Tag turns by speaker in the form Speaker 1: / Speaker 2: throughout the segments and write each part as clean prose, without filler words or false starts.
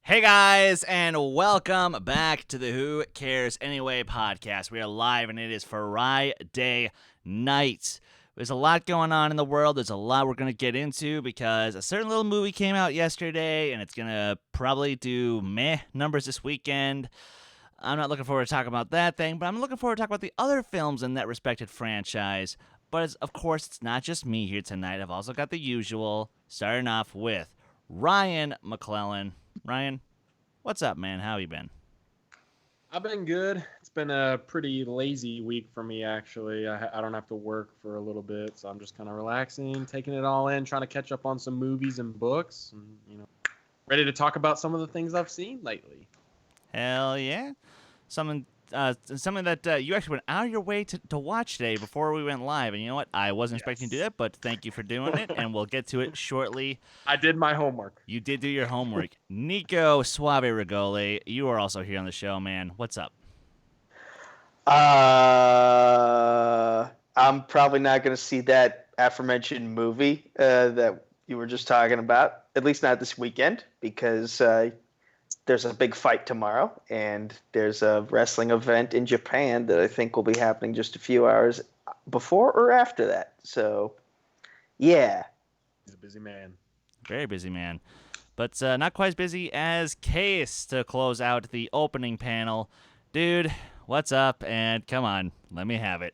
Speaker 1: Hey guys, and welcome back to the Who Cares Anyway podcast. We are live, and it is Friday night. There's a lot going on in the world. There's a lot we're going to get into because a certain little movie came out yesterday, and it's going to probably do meh numbers this weekend. I'm not looking forward to talking about that thing, but I'm looking forward to talking about the other films in that respected franchise. But of course, it's not just me here tonight. I've also got the usual, starting off with Ryan McLellan. Ryan, what's up, man? How you been?
Speaker 2: I've been good. It's been a pretty lazy week for me, actually. I don't have to work for a little bit, so I'm just kind of relaxing, taking it all in, trying to catch up on some movies and books, and ready to talk about some of the things I've seen lately.
Speaker 1: Hell yeah. Something that you actually went out of your way to watch today before we went live. And you know what? I wasn't expecting to do that, but thank you for doing it, and we'll get to it shortly.
Speaker 2: I did my homework.
Speaker 1: You did do your homework. Nico Suave Regole, you are also here on the show, man. What's up?
Speaker 3: I'm probably not going to see that aforementioned movie that you were just talking about, at least not this weekend, because there's a big fight tomorrow, and there's a wrestling event in Japan that I think will be happening just a few hours before or after that. So, yeah.
Speaker 2: He's a busy man.
Speaker 1: Very busy man. But not quite as busy as Kees to close out the opening panel. Dude, what's up? And come on, let me have it.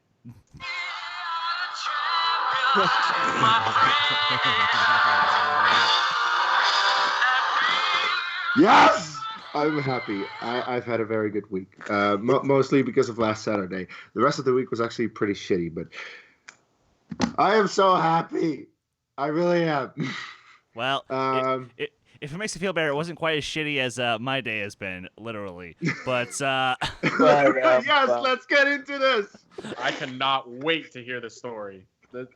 Speaker 4: Yes! I'm happy. I've had a very good week, mostly because of last Saturday. The rest of the week was actually pretty shitty, but I am so happy. I really am.
Speaker 1: Well, if it makes you feel better, it wasn't quite as shitty as my day has been, literally. But
Speaker 4: yes, let's get into this.
Speaker 2: I cannot wait to hear the story.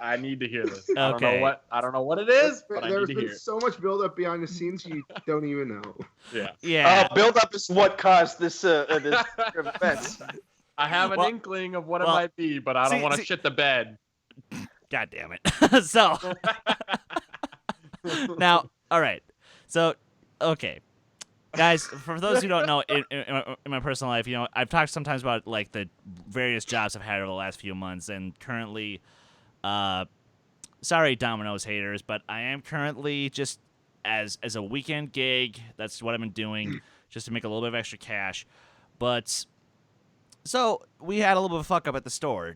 Speaker 2: I need to hear this.
Speaker 1: Okay.
Speaker 2: I don't know what it is, but I need to hear it.
Speaker 4: There's been so much build-up behind the scenes you don't even know.
Speaker 1: Yeah.
Speaker 3: Build-up is what caused this event.
Speaker 2: I have an inkling of what it might be, but I don't want to shit the bed.
Speaker 1: God damn it. So, now, all right. So, okay. Guys, for those who don't know, in my personal life, I've talked sometimes about like the various jobs I've had over the last few months, and currently, sorry, Domino's haters, but I am currently just as a weekend gig. That's what I've been doing, just to make a little bit of extra cash. But so we had a little bit of a fuck up at the store.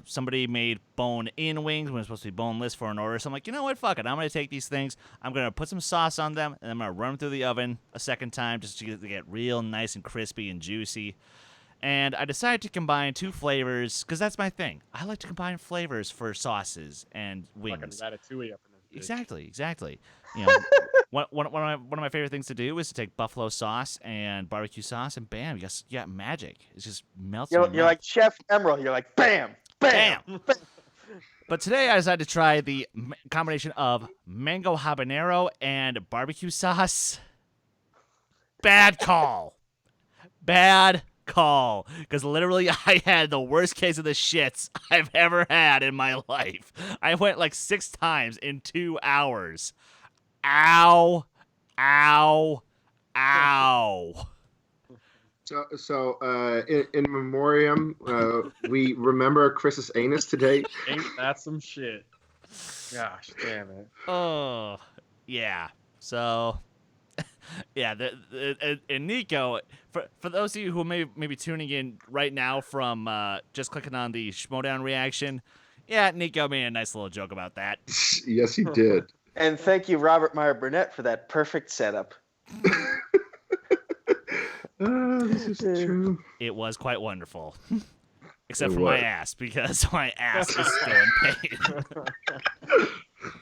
Speaker 1: Somebody made bone-in wings when it was supposed to be boneless for an order. So I'm like, you know what? Fuck it. I'm gonna take these things. I'm gonna put some sauce on them, and I'm gonna run them through the oven a second time just to get real nice and crispy and juicy. And I decided to combine two flavors because that's my thing. I like to combine flavors for sauces and wings.
Speaker 2: Fucking ratatouille up in this bitch.
Speaker 1: Exactly. One of my favorite things to do is to take buffalo sauce and barbecue sauce, and bam, you got magic. It just melts.
Speaker 3: You're like Chef Emerald. You're like bam, bam, bam.
Speaker 1: But today I decided to try the combination of mango habanero and barbecue sauce. Bad call. Because literally I had the worst case of the shits I've ever had in my life. I went like 6 times in 2 hours. Ow.
Speaker 4: So in memoriam, we remember Chris's anus today.
Speaker 2: Ain't that some shit? Gosh damn it.
Speaker 1: Oh, yeah. So, yeah, and Nico, for those of you who may be tuning in right now from just clicking on the Schmodown reaction, yeah, Nico made a nice little joke about that.
Speaker 4: Yes, he did.
Speaker 3: And thank you, Robert Meyer Burnett, for that perfect setup.
Speaker 4: This is true.
Speaker 1: It was quite wonderful. Except for my ass, because my ass is still in pain.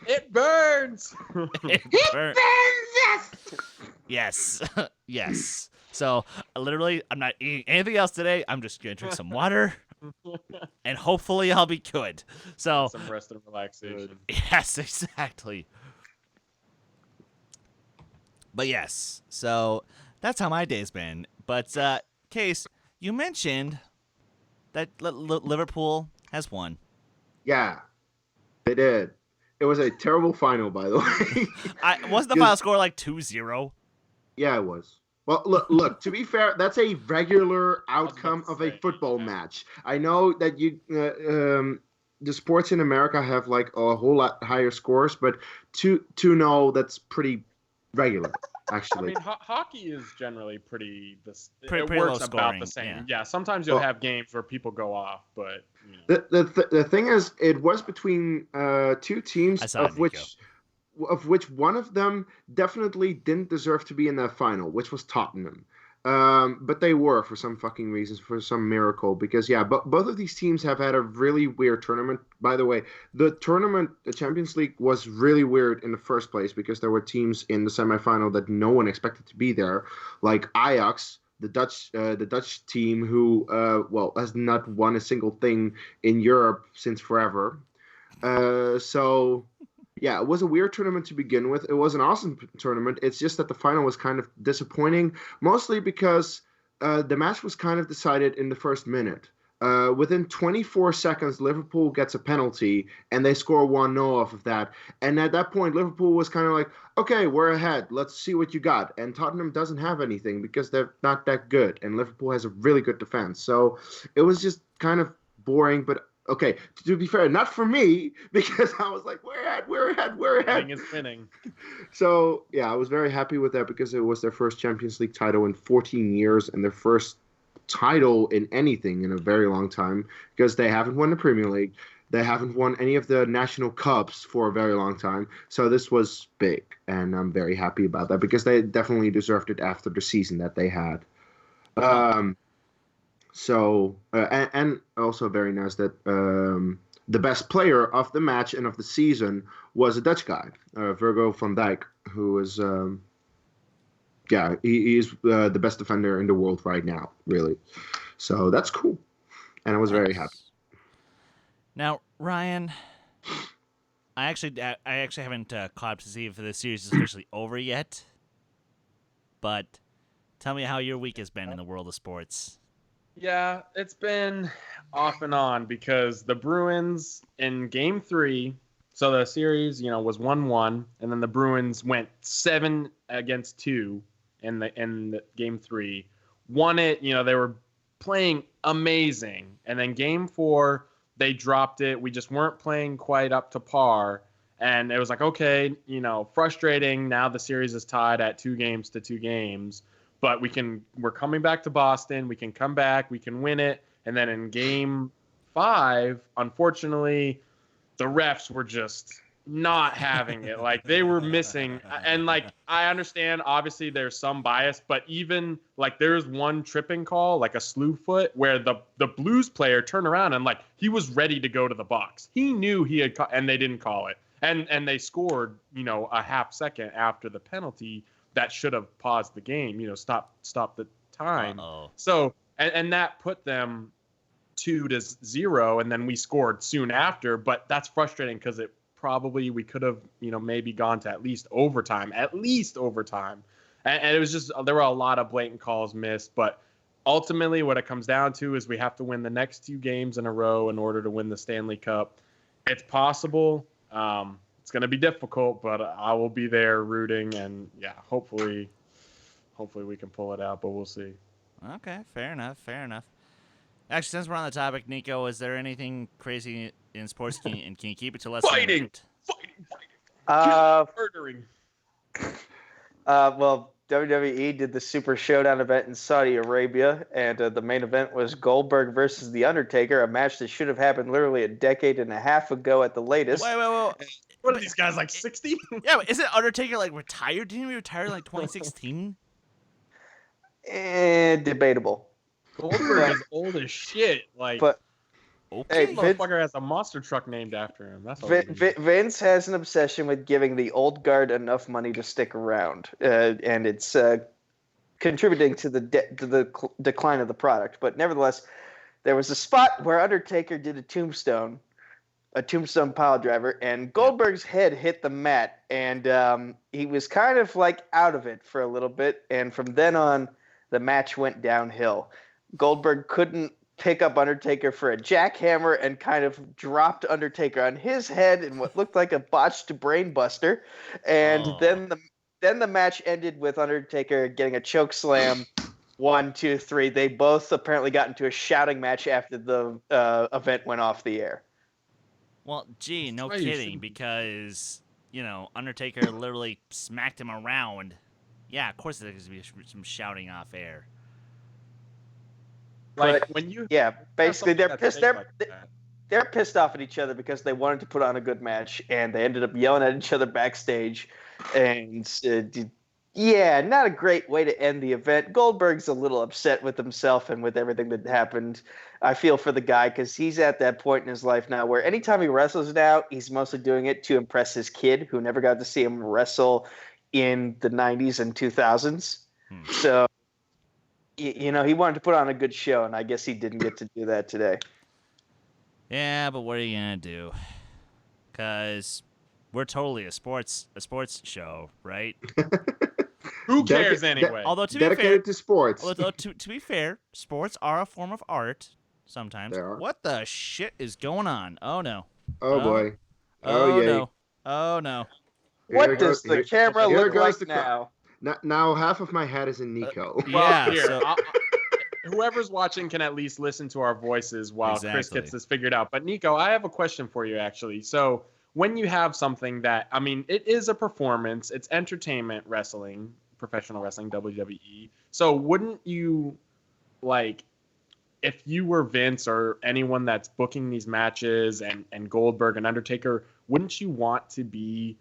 Speaker 2: It burns!
Speaker 1: It burns! Yes. Yes. So, literally, I'm not eating anything else today. I'm just going to drink some water, and hopefully I'll be good. So,
Speaker 2: some rest and relaxation.
Speaker 1: Yes, exactly. But yes, so that's how my day's been. But, Case, you mentioned that Liverpool has won.
Speaker 4: Yeah, they did. It was a terrible final, by the way.
Speaker 1: Wasn't the final score like 2-0?
Speaker 4: Yeah, it was. Well, look. To be fair, that's a regular outcome of a
Speaker 2: say,
Speaker 4: football
Speaker 2: yeah.
Speaker 4: match. I know that the sports in America have like a whole lot higher scores, but 2-0, that's pretty regular,
Speaker 2: I
Speaker 4: actually.
Speaker 2: mean, hockey is generally pretty. It
Speaker 1: Pretty
Speaker 2: works
Speaker 1: low
Speaker 2: about
Speaker 1: scoring,
Speaker 2: the same.
Speaker 1: yeah.
Speaker 2: Yeah, sometimes you'll
Speaker 4: Well-
Speaker 2: have games where people go off, but you know.
Speaker 4: The thing is, it was between two teams
Speaker 1: I saw it, Nico.
Speaker 4: of which one of them definitely didn't deserve to be in that final, which was Tottenham. But they were for some fucking reasons, for some miracle. Because yeah, but both of these teams have had a really weird tournament. By the way, the Champions League, was really weird in the first place because there were teams in the semifinal that no one expected to be there, like Ajax, the Dutch team who has not won a single thing in Europe since forever. So yeah, it was a weird tournament to begin with. It was an awesome tournament. It's just that the final was kind of disappointing, mostly because the match was kind of decided in the first minute. Within 24 seconds, Liverpool gets a penalty, and they score 1-0 off of that. And at that point, Liverpool was kind of like, okay, we're ahead. Let's see what you got. And Tottenham doesn't have anything because they're not that good, and Liverpool has a really good defense. So it was just kind of boring, but okay, to be fair, not for me, because I was like, we're ahead.
Speaker 2: Winning is winning.
Speaker 4: So, yeah, I was very happy with that because it was their first Champions League title in 14 years and their first title in anything in a very long time because they haven't won the Premier League. They haven't won any of the national cups for a very long time. So this was big, and I'm very happy about that because they definitely deserved it after the season that they had. So, and also very nice that the best player of the match and of the season was a Dutch guy, Virgo van Dijk, who is, he is the best defender in the world right now, really. So that's cool. And I was very happy.
Speaker 1: Now, Ryan, I actually haven't caught up to see if the series is officially over yet. But tell me how your week has been in the world of sports.
Speaker 2: Yeah, it's been off and on because the Bruins in Game 3, so the series, was 1-1, and then the Bruins went 7-2 in the Game 3, won it. They were playing amazing, and then Game 4 they dropped it. We just weren't playing quite up to par, and it was like, okay, frustrating. Now the series is tied at 2-2 games. But we're coming back to Boston. We can come back. We can win it. And then in Game 5, unfortunately, the refs were just not having it. Like, they were missing. And, like, I understand, obviously, there's some bias. But even, like, there's one tripping call, like a slew foot, where the Blues player turned around and, like, he was ready to go to the box. He knew he had and they didn't call it. And they scored, a half second after the penalty. That should have paused the game, stop the time.
Speaker 1: Uh-oh.
Speaker 2: So, and that put them 2-0, and then we scored soon after. But that's frustrating because we could have, maybe gone to at least overtime. And it was just, there were a lot of blatant calls missed. But ultimately, what it comes down to is we have to win the next 2 games in a row in order to win the Stanley Cup. It's possible. It's going to be difficult, but I will be there rooting, and yeah, hopefully we can pull it out, but we'll see.
Speaker 1: Okay, fair enough. Actually, since we're on the topic, Nico, is there anything crazy in sports? Can you keep it to less
Speaker 2: Fighting! Murdering.
Speaker 3: Well, WWE did the Super Showdown event in Saudi Arabia, and the main event was Goldberg versus The Undertaker, a match that should have happened literally a decade and a half ago at the latest.
Speaker 1: Wait.
Speaker 2: What are these guys, like 60?
Speaker 1: Yeah, but isn't Undertaker, like, retired? Didn't he retire in, like, 2016?
Speaker 3: Debatable.
Speaker 2: Goldberg is old as shit. Like,
Speaker 3: But
Speaker 1: Okay.
Speaker 2: this motherfucker has a monster truck named after him. That's all.
Speaker 3: Vince has an obsession with giving the old guard enough money to stick around, and it's contributing to the decline of the product. But nevertheless, there was a spot where Undertaker did a tombstone pile driver, and Goldberg's head hit the mat, and he was kind of like out of it for a little bit, and from then on, the match went downhill. Goldberg couldn't pick up Undertaker for a jackhammer and kind of dropped Undertaker on his head in what looked like a botched brain buster, and then then the match ended with Undertaker getting a choke slam. 1, 2, 3. They both apparently got into a shouting match after the event went off the air.
Speaker 1: Well, gee, no
Speaker 2: why you
Speaker 1: kidding,
Speaker 2: shouldn't.
Speaker 1: because, Undertaker literally smacked him around. Yeah, of course there's going to be some shouting off air.
Speaker 2: Like
Speaker 3: But,
Speaker 2: when you
Speaker 3: basically they're pissed.
Speaker 2: Like that.
Speaker 3: They're pissed off at each other because they wanted to put on a good match, and they ended up yelling at each other backstage. And not a great way to end the event. Goldberg's a little upset with himself and with everything that happened. I feel for the guy because he's at that point in his life now where anytime he wrestles now, he's mostly doing it to impress his kid who never got to see him wrestle in the 90s and 2000s. So, he wanted to put on a good show, and I guess he didn't get to do that today.
Speaker 1: Yeah, but what are you going to do? Because we're totally a sports show, right?
Speaker 2: Who cares anyway?
Speaker 1: Although to be
Speaker 4: Dedicated
Speaker 1: fair,
Speaker 4: to sports.
Speaker 1: although to be fair, sports are a form of art sometimes.
Speaker 4: They are.
Speaker 1: What the shit is going on? Oh no.
Speaker 4: Oh boy.
Speaker 1: Oh
Speaker 4: yay.
Speaker 1: no. Oh no.
Speaker 3: What does the camera
Speaker 4: here
Speaker 3: look
Speaker 4: goes
Speaker 3: like
Speaker 4: the
Speaker 3: now?
Speaker 4: Now half of my head is in Nico.
Speaker 1: Yeah.
Speaker 2: Here,
Speaker 1: So,
Speaker 2: whoever's watching can at least listen to our voices while Chris
Speaker 1: Exactly.
Speaker 2: gets this figured out. But Nico, I have a question for you actually. So when you have something that, I mean, it is a performance, it's entertainment wrestling, professional wrestling, WWE. So wouldn't you, like, if you were Vince or anyone that's booking these matches and Goldberg and Undertaker, wouldn't you want to be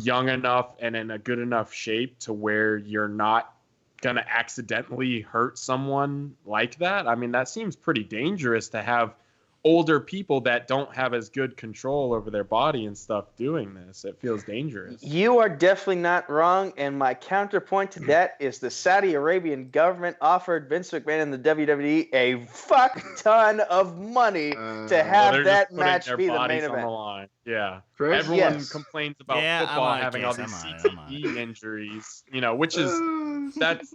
Speaker 2: young enough and in a good enough shape to where you're not going to accidentally hurt someone like that? I mean, that seems pretty dangerous to have older people that don't have as good control over their body and stuff doing this. It feels dangerous.
Speaker 3: You are definitely not wrong, and my counterpoint to that is the Saudi Arabian government offered Vince McMahon and the WWE a fuck ton of money to have
Speaker 2: they're
Speaker 3: that
Speaker 2: just putting
Speaker 3: match
Speaker 2: their
Speaker 3: be the
Speaker 2: bodies
Speaker 3: main
Speaker 2: on the
Speaker 3: event.
Speaker 2: line. Yeah.
Speaker 4: Chris?
Speaker 2: Everyone
Speaker 3: Yes.
Speaker 2: complains about
Speaker 1: Yeah, I'm
Speaker 2: football
Speaker 1: on it,
Speaker 2: having all
Speaker 1: Kees.
Speaker 2: these
Speaker 1: I'm on it.
Speaker 2: CTE injuries, which is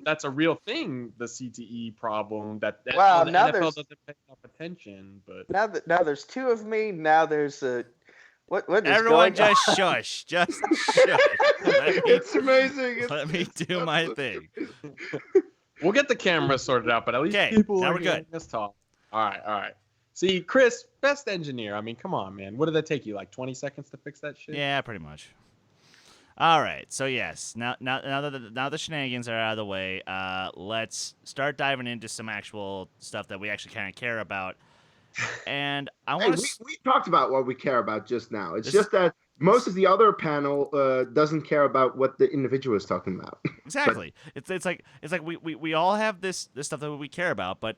Speaker 2: that's a real thing, the CTE problem that
Speaker 3: Wow,
Speaker 2: the
Speaker 3: now
Speaker 2: NFL
Speaker 3: there's-
Speaker 2: doesn't pay enough attention, but
Speaker 3: Now there's two of me. Now there's what is
Speaker 1: everyone
Speaker 3: going
Speaker 1: just
Speaker 3: on?
Speaker 1: shush. Just shush.
Speaker 4: It's amazing.
Speaker 1: Let me do my thing.
Speaker 2: we'll get the camera sorted out, but at least
Speaker 1: Okay,
Speaker 2: people
Speaker 1: now
Speaker 2: are
Speaker 1: we're good.
Speaker 2: hearing us talk. All right. See, Chris, best engineer. I mean, come on, man. What did that take you? Like 20 seconds to fix that shit?
Speaker 1: Yeah, pretty much. All right. So yes, now that the shenanigans are out of the way, let's start diving into some actual stuff that we actually kind of care about. And I
Speaker 4: Hey,
Speaker 1: want to.
Speaker 4: we talked about what we care about just now. It's
Speaker 1: This
Speaker 4: just that most of the other panel doesn't care about what the individual is talking about.
Speaker 1: Exactly. It's like we all have this stuff that we care about, but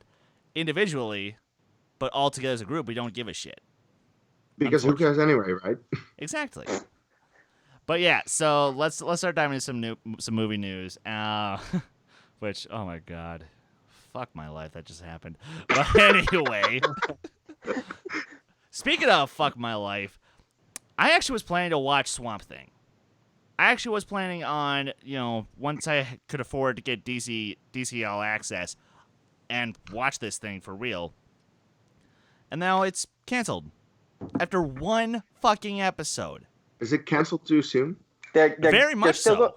Speaker 1: individually, but all together as a group, we don't give a shit.
Speaker 4: Because who cares anyway, right?
Speaker 1: Exactly. But yeah, so let's start diving into some movie news. Which, oh my god, fuck my life, that just happened. But anyway, speaking of fuck my life, I actually was planning to watch Swamp Thing. I actually was planning on, once I could afford to get DC All Access and watch this thing for real. And now it's canceled after one fucking episode.
Speaker 4: Is it canceled too soon?
Speaker 1: Very much so.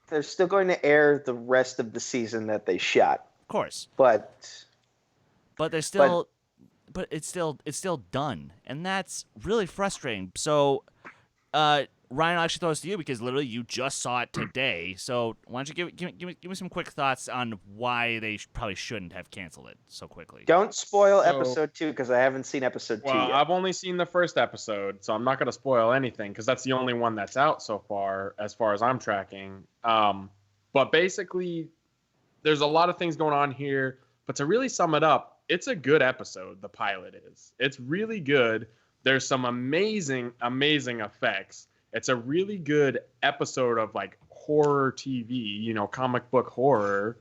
Speaker 3: They're still going to air the rest of the season that they shot,
Speaker 1: Of course.
Speaker 3: but
Speaker 1: But it's still done, and that's really frustrating. So, Ryan, I'll actually throw this to you because literally you just saw it today. So why don't you give me some quick thoughts on why they probably shouldn't have canceled it so quickly?
Speaker 3: don't spoil
Speaker 2: So-
Speaker 3: episode 2 because I haven't seen episode 2
Speaker 2: Well,
Speaker 3: yet.
Speaker 2: I've only seen the first episode, so I'm not going to spoil anything because that's the only one that's out so far as I'm tracking. But basically, there's a lot of things going on here. But to really sum it up, it's a good episode, the pilot is. It's really good. There's some amazing, amazing effects. It's a really good episode of like horror TV, comic book horror.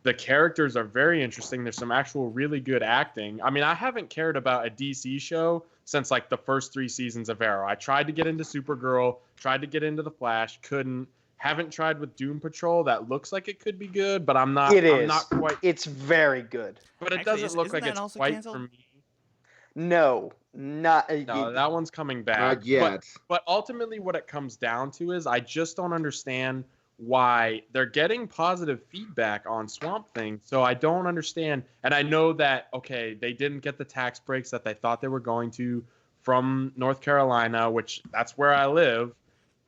Speaker 2: The characters are very interesting. There's some actual really good acting. I mean, I haven't cared about a DC show since like the first 3 seasons of Arrow. I tried to get into Supergirl, tried to get into The Flash, couldn't. Haven't tried with Doom Patrol. That looks like it could be good, but I'm not.
Speaker 3: It is.
Speaker 2: I'm not quite.
Speaker 3: It's very good.
Speaker 2: But it
Speaker 1: Actually,
Speaker 2: doesn't look
Speaker 1: isn't
Speaker 2: like
Speaker 1: that
Speaker 2: it's
Speaker 1: also
Speaker 2: quite
Speaker 1: canceled?
Speaker 2: for me.
Speaker 3: No, not
Speaker 2: No, that one's coming back.
Speaker 4: Not yet.
Speaker 2: But ultimately, what it comes down to is I just don't understand why they're getting positive feedback on Swamp Thing. So I don't understand. And I know that, okay, they didn't get the tax breaks that they thought they were going to from North Carolina, which that's where I live.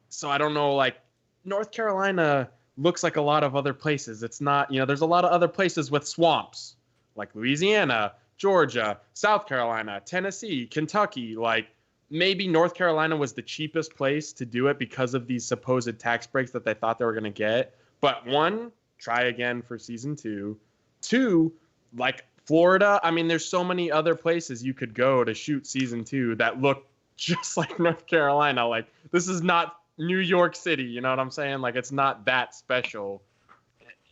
Speaker 2: So I don't know, like, North Carolina looks like a lot of other places. It's not, there's a lot of other places with swamps, like Louisiana, Georgia, South Carolina, Tennessee, Kentucky. Like, maybe North Carolina was the cheapest place to do it because of these supposed tax breaks that they thought they were going to get. But one, try again for season 2. 2, like Florida, I mean, there's so many other places you could go to shoot season 2 that look just like North Carolina. Like, this is not New York City, you know what I'm saying? Like, it's not that special.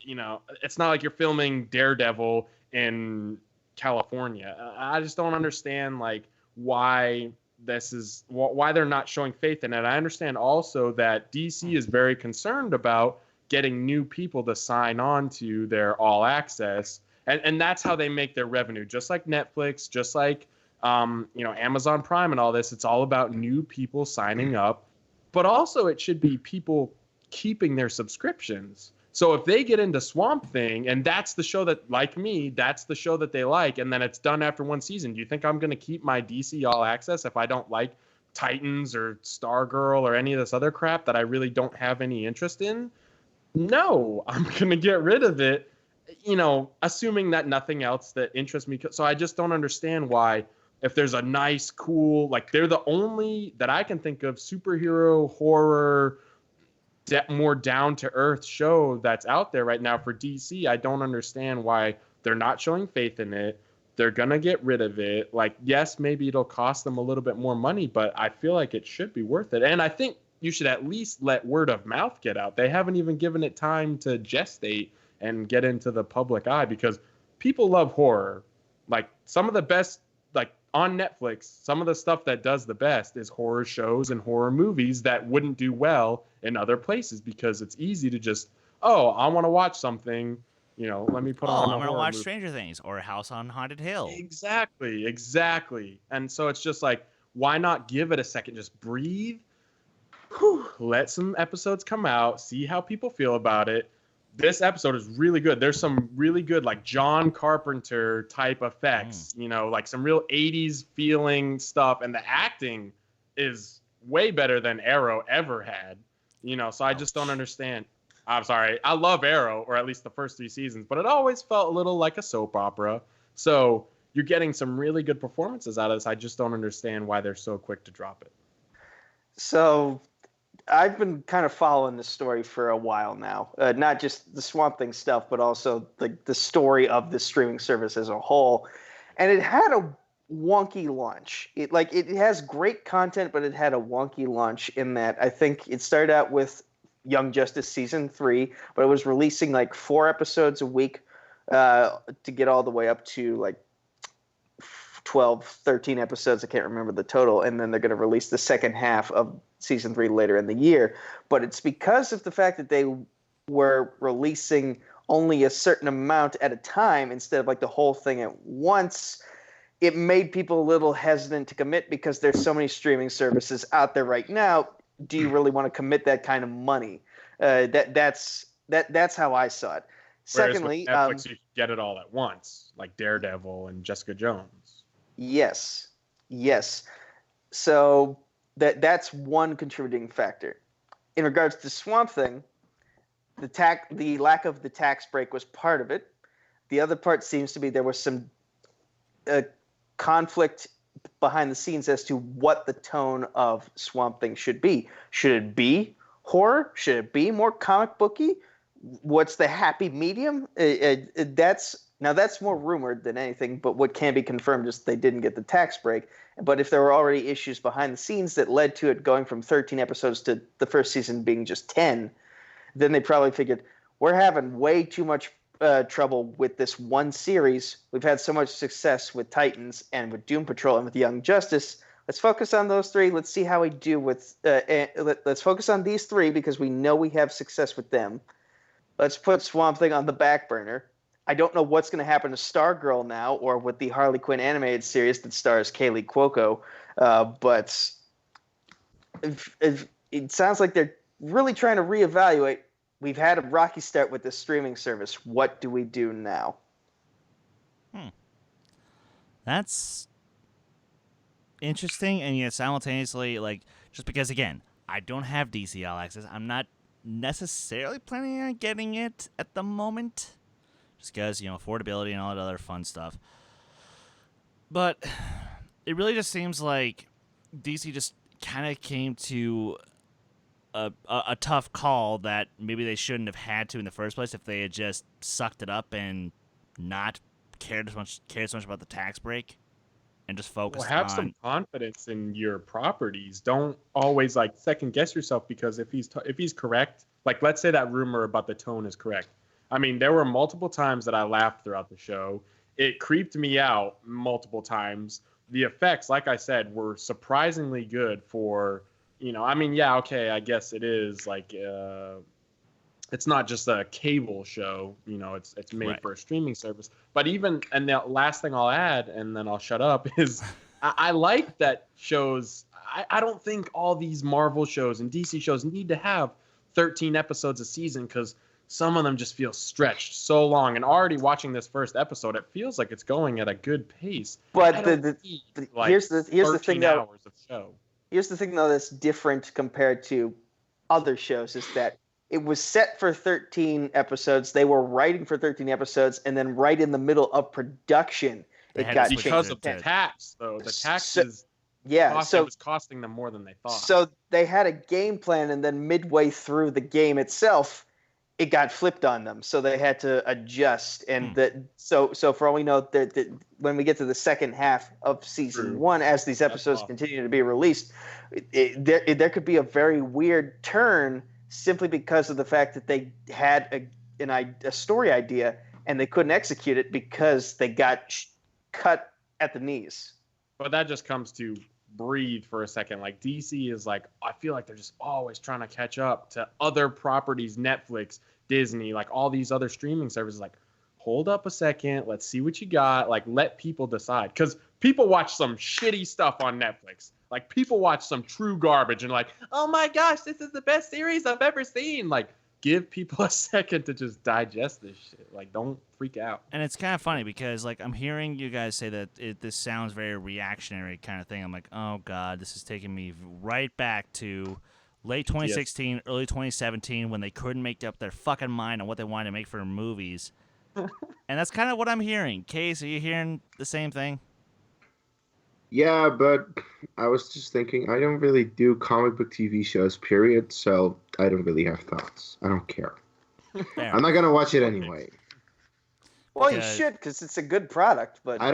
Speaker 2: It's not like you're filming Daredevil in California. I just don't understand, like, why they're not showing faith in it. I understand also that DC is very concerned about getting new people to sign on to their all access. And that's how they make their revenue. Just like Netflix, just like, Amazon Prime and all this, it's all about new people signing up. But also it should be people keeping their subscriptions. So if they get into Swamp Thing and that's the show that, like me, that's the show that they like, and then it's done after one season, do you think I'm going to keep my DC All Access if I don't like Titans or Stargirl or any of this other crap that I really don't have any interest in? No, I'm going to get rid of it, assuming that nothing else that interests me. So I just don't understand why, if there's a nice, cool, like, they're the only that I can think of superhero, horror, more down-to-earth show that's out there right now for DC. I don't understand why they're not showing faith in it. They're going to get rid of it. Like, yes, maybe it'll cost them a little bit more money, but I feel like it should be worth it. And I think you should at least let word of mouth get out. They haven't even given it time to gestate and get into the public eye, because people love horror. Like, some of the best, like, on Netflix, some of the stuff that does the best is horror shows and horror movies that wouldn't do well in other places, because it's easy to just, I want to watch something, let me put on a
Speaker 1: I'm going to
Speaker 2: horror
Speaker 1: watch
Speaker 2: movie.
Speaker 1: Stranger Things or House on Haunted Hill.
Speaker 2: Exactly. And so it's just like, why not give it a second? Just breathe, let some episodes come out, see how people feel about it. This episode is really good. There's some really good, like, John Carpenter type effects, like some real 80s feeling stuff. And the acting is way better than Arrow ever had, so I just don't understand. I'm sorry. I love Arrow, or at least the first 3 seasons, but it always felt a little like a soap opera. So you're getting some really good performances out of this. I just don't understand why they're so quick to drop it.
Speaker 3: So I've been kind of following this story for a while now, not just the Swamp Thing stuff, but also the story of the streaming service as a whole. And it had a wonky launch. It has great content, but it had a wonky launch in that I think it started out with Young Justice season 3, but it was releasing like 4 episodes a week to get all the way up to like 12, 13 episodes. I can't remember the total. And then they're going to release the second half of season 3 later in the year. But it's because of the fact that they were releasing only a certain amount at a time instead of like the whole thing at once. It made people a little hesitant to commit, because there's so many streaming services out there right now. Do you really want to commit that kind of money? That's how I saw it.
Speaker 2: Whereas
Speaker 3: Secondly,
Speaker 2: with Netflix, you get it all at once, like Daredevil and Jessica Jones.
Speaker 3: Yes. So that's one contributing factor. In regards to Swamp Thing, the lack of the tax break was part of it. The other part seems to be there was some conflict behind the scenes as to what the tone of Swamp Thing should be. Should it be horror? Should it be more comic booky? What's the happy medium? That's more rumored than anything, but what can be confirmed is they didn't get the tax break. But if there were already issues behind the scenes that led to it going from 13 episodes to the first season being just 10, then they probably figured, we're having way too much trouble with this one series. We've had so much success with Titans and with Doom Patrol and with Young Justice. Let's focus on those 3. Let's see how we do with let's focus on these 3 because we know we have success with them. Let's put Swamp Thing on the back burner. I don't know what's going to happen to Stargirl now, or with the Harley Quinn animated series that stars Kaylee Cuoco, but it sounds like they're really trying to reevaluate we've had a rocky start with this streaming service. What do we do now?
Speaker 1: That's interesting, and yet simultaneously, like, just because, again, I don't have DC All Access, I'm not necessarily planning on getting it at the moment, just because, affordability and all that other fun stuff. But it really just seems like DC just kind of came to a tough call that maybe they shouldn't have had to in the first place if they had just sucked it up and not cared so much about the tax break and just focused
Speaker 2: Well, have
Speaker 1: on
Speaker 2: some confidence in your properties. Don't always second guess yourself, because if he's correct, let's say that rumor about the tone is correct. I mean, there were multiple times that I laughed throughout the show. It creeped me out multiple times. The effects, like I said, were surprisingly good for, I mean, yeah, okay, I guess it is it's not just a cable show, it's made
Speaker 1: Right.
Speaker 2: for a streaming service. But even, and the last thing I'll add, and then I'll shut up, is I like that shows. I don't think all these Marvel shows and DC shows need to have 13 episodes a season, because some of them just feel stretched so long. And already watching this first episode, it feels like it's going at a good pace.
Speaker 3: But
Speaker 2: Here's
Speaker 3: the thing, though.
Speaker 2: hours of show.
Speaker 3: Here's the thing, though, that's different compared to other shows, is that it was set for 13 episodes. They were writing for 13 episodes, and then right in the middle of production,
Speaker 1: They
Speaker 3: it
Speaker 1: had
Speaker 3: got
Speaker 1: to switch
Speaker 3: changed.
Speaker 2: Because
Speaker 1: it
Speaker 2: of the
Speaker 1: to-
Speaker 2: tax, though. The tax
Speaker 3: So-
Speaker 2: is it was costing them more than they thought.
Speaker 3: So they had a game plan, and then midway through the game itself, it got flipped on them. So they had to adjust, and so for all we know, that when we get to the second half of season
Speaker 2: True.
Speaker 3: 1, as these episodes
Speaker 2: awesome.
Speaker 3: continue to be released, there could be a very weird turn simply because of the fact that they had a story idea and they couldn't execute it because they got cut at the knees.
Speaker 2: But that just comes to breathe for a second. DC is I feel like they're just always trying to catch up to other properties, Netflix, Disney, all these other streaming services. Hold up a second, let's see what you got. Let people decide, because people watch some shitty stuff on Netflix. People watch some true garbage and oh my gosh, this is the best series I've ever seen. Give people a second to just digest this shit. Don't freak out.
Speaker 1: And it's kind of funny because, I'm hearing you guys say that this sounds very reactionary kind of thing. I'm like, oh, God, this is taking me right back to late 2016, early 2017, when they couldn't make up their fucking mind on what they wanted to make for movies. And that's kind of what I'm hearing. Kees, are you hearing the same thing?
Speaker 4: Yeah, but I was just thinking, I don't really do comic book TV shows, period, so I don't really have thoughts. I don't care.
Speaker 1: Fair.
Speaker 4: I'm not going to watch it anyway.
Speaker 3: Well, you
Speaker 1: Because-
Speaker 3: should, because it's a good product, but
Speaker 4: I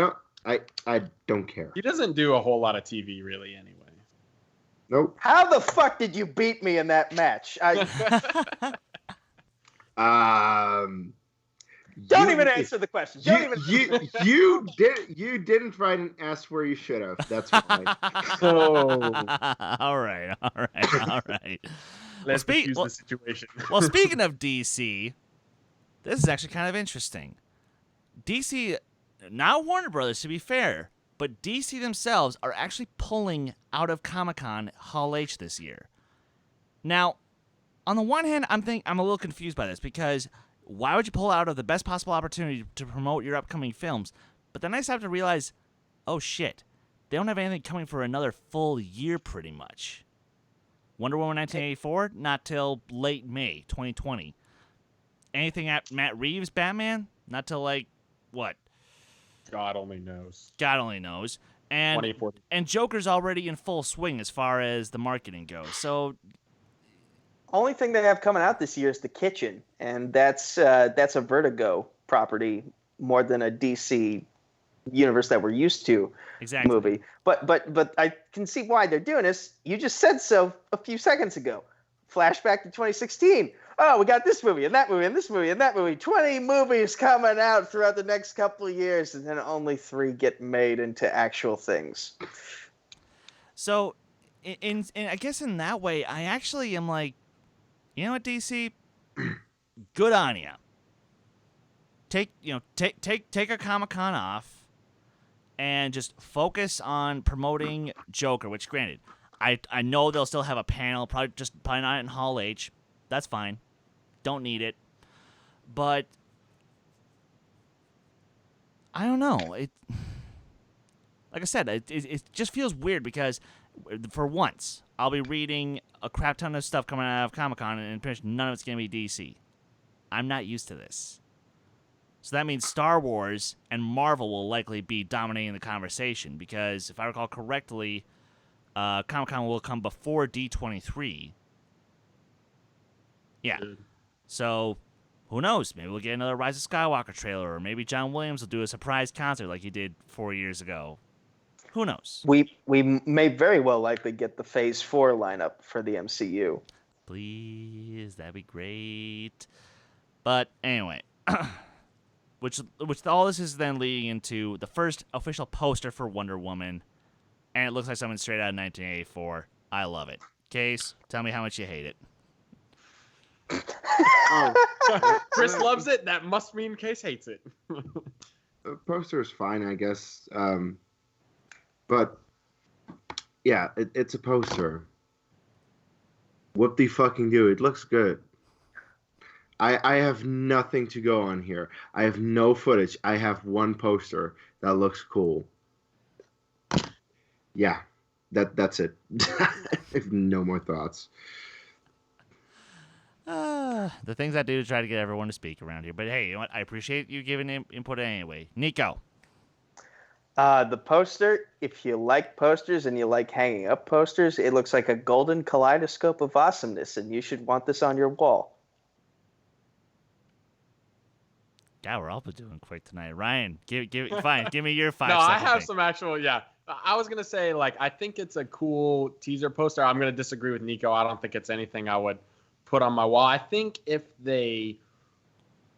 Speaker 4: don't care.
Speaker 2: He doesn't do a whole lot of TV really anyway.
Speaker 4: Nope.
Speaker 3: how the fuck did you beat me in that match? Don't even answer the question. Don't even.
Speaker 4: You didn't write an S where you should have. That's why.
Speaker 1: all right.
Speaker 2: Let's
Speaker 1: speak-
Speaker 2: diffuse
Speaker 1: well-
Speaker 2: the situation.
Speaker 1: Well, speaking of DC, this is actually kind of interesting. DC, not Warner Brothers, to be fair, but DC themselves are actually pulling out of Comic-Con Hall H this year. Now, on the one hand, I'm a little confused by this, because why would you pull out of the best possible opportunity to promote your upcoming films? But then I start to realize, oh shit, they don't have anything coming for another full year pretty much. Wonder Woman 1984, not till late May 2020. Anything at Matt Reeves' Batman, not till what?
Speaker 2: God only knows.
Speaker 1: God only knows. And
Speaker 2: 2040.
Speaker 1: and Joker's already in full swing as far as the marketing goes. So
Speaker 3: Only thing they have coming out this year is The Kitchen, and that's a Vertigo property more than a DC universe that we're used to
Speaker 1: exactly.
Speaker 3: movie. But I can see why they're doing this. You just said so a few seconds ago. Flashback to 2016. Oh, we got this movie and that movie and this movie and that movie. 20 movies coming out throughout the next couple of years, and then only 3 get made into actual things.
Speaker 1: So, in I guess in that way, I actually am you know what, DC? Good on ya. Take a Comic-Con off, and just focus on promoting Joker. Which, granted, I know they'll still have a panel, probably not in Hall H. That's fine. Don't need it. But I don't know. Like I said, it just feels weird because for once I'll be reading a crap ton of stuff coming out of Comic-Con and pretty much none of it's going to be DC. I'm not used to this. So that means Star Wars and Marvel will likely be dominating the conversation because if I recall correctly, Comic-Con will come before D23. Yeah. So who knows? Maybe we'll get another Rise of Skywalker trailer, or maybe John Williams will do a surprise concert like he did 4 years ago. Who knows?
Speaker 3: We may very well likely get the Phase 4 lineup for the MCU.
Speaker 1: Please, that'd be great. But anyway, which all this is then leading into the first official poster for Wonder Woman, and it looks like something straight out of 1984. I love it. Case, tell me how much you hate it.
Speaker 2: Chris loves it. That must mean Case hates it.
Speaker 4: The poster is fine, I guess. But yeah, it's a poster. What the fucking do? It looks good. I have nothing to go on here. I have no footage. I have one poster that looks cool. Yeah, that's it. I have no more thoughts.
Speaker 1: The things I do to try to get everyone to speak around here. But hey, you know what? I appreciate you giving input anyway. Nico.
Speaker 3: The poster, if you like posters and you like hanging up posters, it looks like a golden kaleidoscope of awesomeness, and you should want this on your wall.
Speaker 1: God, we're all doing quick tonight. Ryan, give me your 5
Speaker 2: No,
Speaker 1: second
Speaker 2: I have
Speaker 1: thing.
Speaker 2: some actual, yeah. I was going to say, like, I think it's a cool teaser poster. I'm going to disagree with Nico. I don't think it's anything I would put on my wall. I think if they,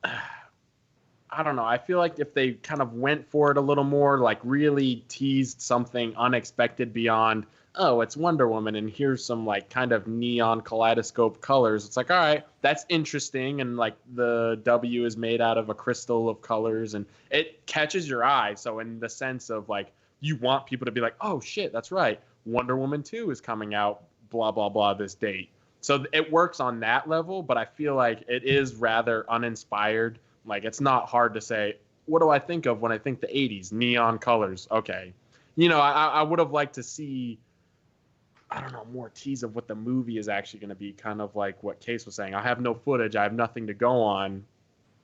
Speaker 2: I don't know. I feel like if they kind of went for it a little more, like really teased something unexpected beyond, oh, it's Wonder Woman and here's some like kind of neon kaleidoscope colors. It's like, all right, that's interesting. And like the W is made out of a crystal of colors and it catches your eye. So in the sense of like, you want people to be like, oh shit, that's right. Wonder Woman 2 is coming out, blah, blah, blah, this date. So it works on that level, but I feel like it is rather uninspired. Like, it's not hard to say, what do I think of when I think the 80s? Neon colors. Okay. You know, I would have liked to see, I don't know, more tease of what the movie is actually going to be, kind of like what Case was saying. I have no footage. I have nothing to go on.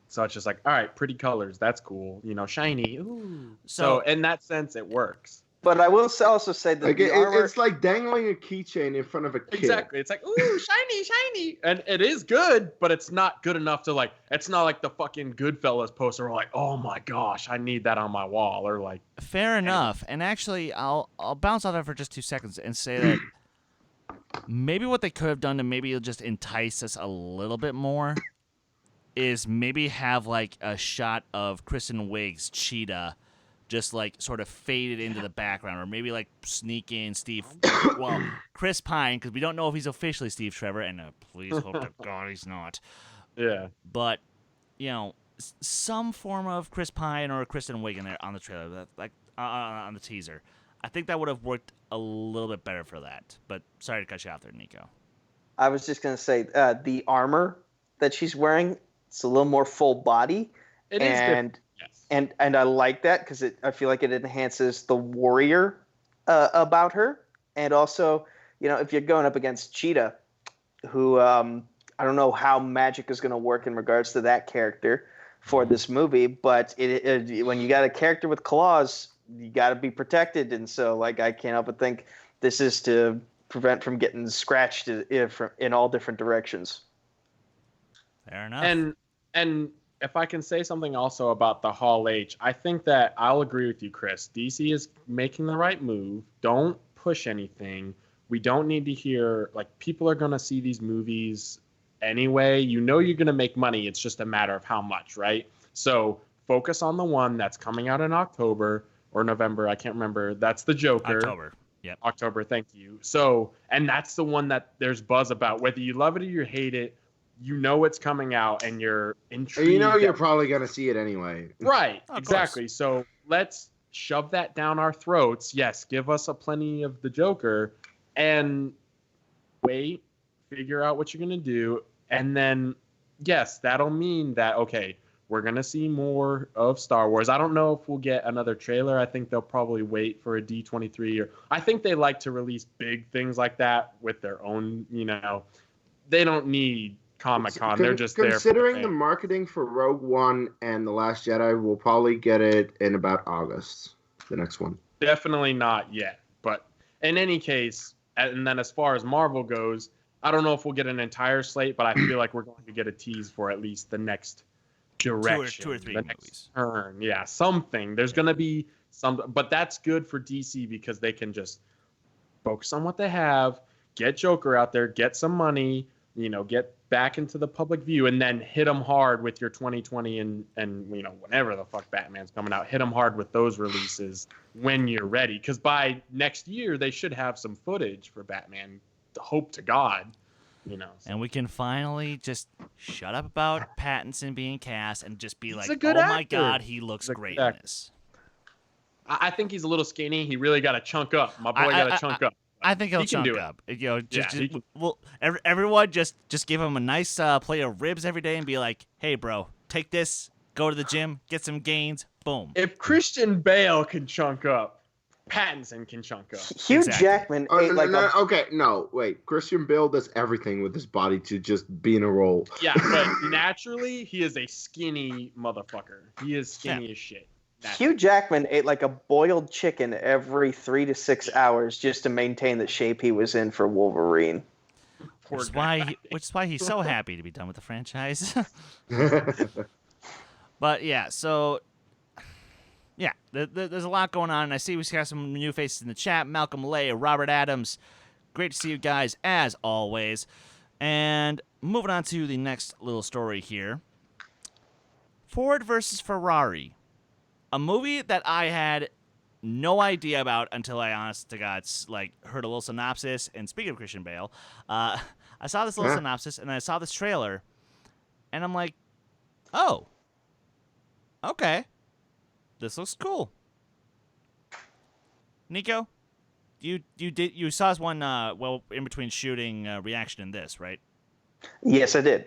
Speaker 2: So it's just like, all right, pretty colors. That's cool. You know, shiny. Ooh. So in that sense, it works.
Speaker 3: But I will also say that
Speaker 4: Like
Speaker 3: the armor...
Speaker 4: it's like dangling a keychain in front of a kid.
Speaker 2: Exactly. It's like, ooh, shiny, shiny. And it is good, but it's not good enough to like, it's not like the fucking Goodfellas poster where like, oh my gosh, I need that on my wall. Or like.
Speaker 1: Fair enough. And actually, I'll bounce off that for just 2 seconds and say that maybe what they could have done to maybe just entice us a little bit more is maybe have like a shot of Kristen Wiig's Cheetah just like sort of faded into the background, or maybe like sneak in Chris Pine, because we don't know if he's officially Steve Trevor, and please hope to God he's not.
Speaker 2: Yeah.
Speaker 1: But, you know, some form of Chris Pine or Kristen Wiig in there on the trailer, like on the teaser. I think that would have worked a little bit better for that. But sorry to cut you off there, Nico.
Speaker 3: I was just going to say, the armor that she's wearing, it's a little more full body.
Speaker 2: It is different. Yes.
Speaker 3: And I like that because I feel like it enhances the warrior about her. And also, you know, if you're going up against Cheetah, who I don't know how magic is going to work in regards to that character for this movie, but when you got a character with claws, you got to be protected. And so, like, I can't help but think this is to prevent from getting scratched in all different directions.
Speaker 1: Fair enough.
Speaker 2: And if I can say something also about the Hall H, I think that I'll agree with you, Chris. DC is making the right move. Don't push anything. We don't need to hear, like, people are going to see these movies anyway. You know you're going to make money. It's just a matter of how much, right? So focus on the one that's coming out in October or November. I can't remember. That's the Joker.
Speaker 1: October. Yep.
Speaker 2: October. Thank you. So, and that's the one that there's buzz about. Whether you love it or you hate it, you know it's coming out and you're intrigued.
Speaker 4: You know you're probably going to see it anyway.
Speaker 2: Right.
Speaker 1: Of
Speaker 2: exactly.
Speaker 1: course.
Speaker 2: So let's shove that down our throats. Yes, give us a plenty of the Joker and wait, figure out what you're going to do. And then yes, that'll mean that, okay, we're going to see more of Star Wars. I don't know if we'll get another trailer. I think they'll probably wait for a D23. Or I think they like to release big things like that with their own, they don't need Comic-Con. They're just there.
Speaker 4: Considering the marketing for Rogue One and The Last Jedi, we'll probably get it in about August, the next one.
Speaker 2: Definitely not yet. But in any case, and then as far as Marvel goes, I don't know if we'll get an entire slate, but I feel like we're going to get a tease for at least the next direction.
Speaker 1: Two or three
Speaker 2: the
Speaker 1: movies.
Speaker 2: next turn. Yeah, something. There's going to be some, but that's good for DC because they can just focus on what they have, get Joker out there, get some money, get back into the public view, and then hit them hard with your 2020 and whenever the fuck Batman's coming out, hit them hard with those releases when you're ready. Because by next year, they should have some footage for Batman. Hope to God,
Speaker 1: And we can finally just shut up about Pattinson being cast and just be
Speaker 2: He's
Speaker 1: like,
Speaker 2: a good
Speaker 1: my
Speaker 2: actor.
Speaker 1: God, he looks great in this.
Speaker 2: I think he's a little skinny. He really got to chunk up. My boy got to chunk up.
Speaker 1: I think he'll
Speaker 2: He can
Speaker 1: chunk
Speaker 2: do it.
Speaker 1: up. Everyone just give him a nice plate of ribs every day and be like, hey, bro, take this, go to the gym, get some gains, boom.
Speaker 2: If Christian Bale can chunk up, Pattinson can chunk up.
Speaker 3: Hugh Jackman ate
Speaker 4: wait. Christian Bale does everything with his body to just be in a role.
Speaker 2: Yeah, but naturally, he is a skinny motherfucker. He is skinny as shit.
Speaker 3: Hugh Jackman ate like a boiled chicken every 3 to 6 hours just to maintain the shape he was in for Wolverine.
Speaker 1: Which is why he's so happy to be done with the franchise. But yeah, so yeah, there's a lot going on. And I see we got some new faces in the chat. Malcolm Lay, Robert Adams. Great to see you guys as always. And moving on to the next little story here. Ford versus Ferrari. A movie that I had no idea about until I, honest to God, heard a little synopsis. And speaking of Christian Bale, I saw this little synopsis and I saw this trailer, and I'm like, oh, okay, this looks cool. Nico, you saw this one in between shooting reaction in this, right?
Speaker 3: Yes, I did.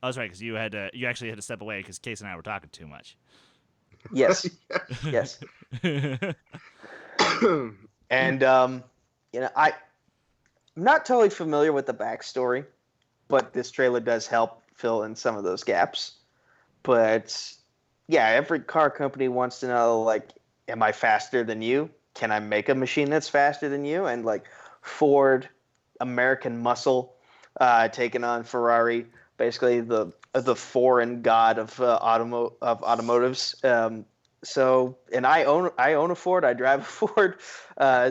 Speaker 1: Oh, that's right, because you actually had to step away because Case and I were talking too much.
Speaker 3: Yes. Yes. And I'm not totally familiar with the backstory, but this trailer does help fill in some of those gaps. But yeah, every car company wants to know, like, am I faster than you? Can I make a machine that's faster than you? And like Ford, American muscle, taking on Ferrari, basically the foreign god of automotives. And I own a Ford. I drive a Ford.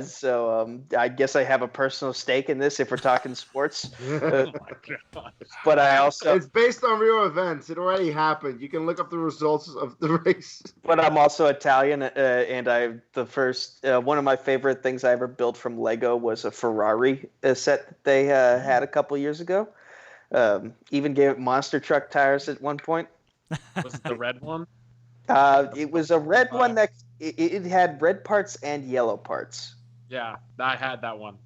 Speaker 3: So I guess I have a personal stake in this if we're talking sports.
Speaker 2: Oh my God.
Speaker 3: But I also
Speaker 4: It's based on real events. It already happened. You can look up the results of the race.
Speaker 3: But I'm also Italian, and one of my favorite things I ever built from Lego was a Ferrari set that they had a couple years ago. Even gave it monster truck tires at one point.
Speaker 2: Was it the red one?
Speaker 3: It was a red one that it had red parts and yellow parts.
Speaker 2: Yeah, I had that one.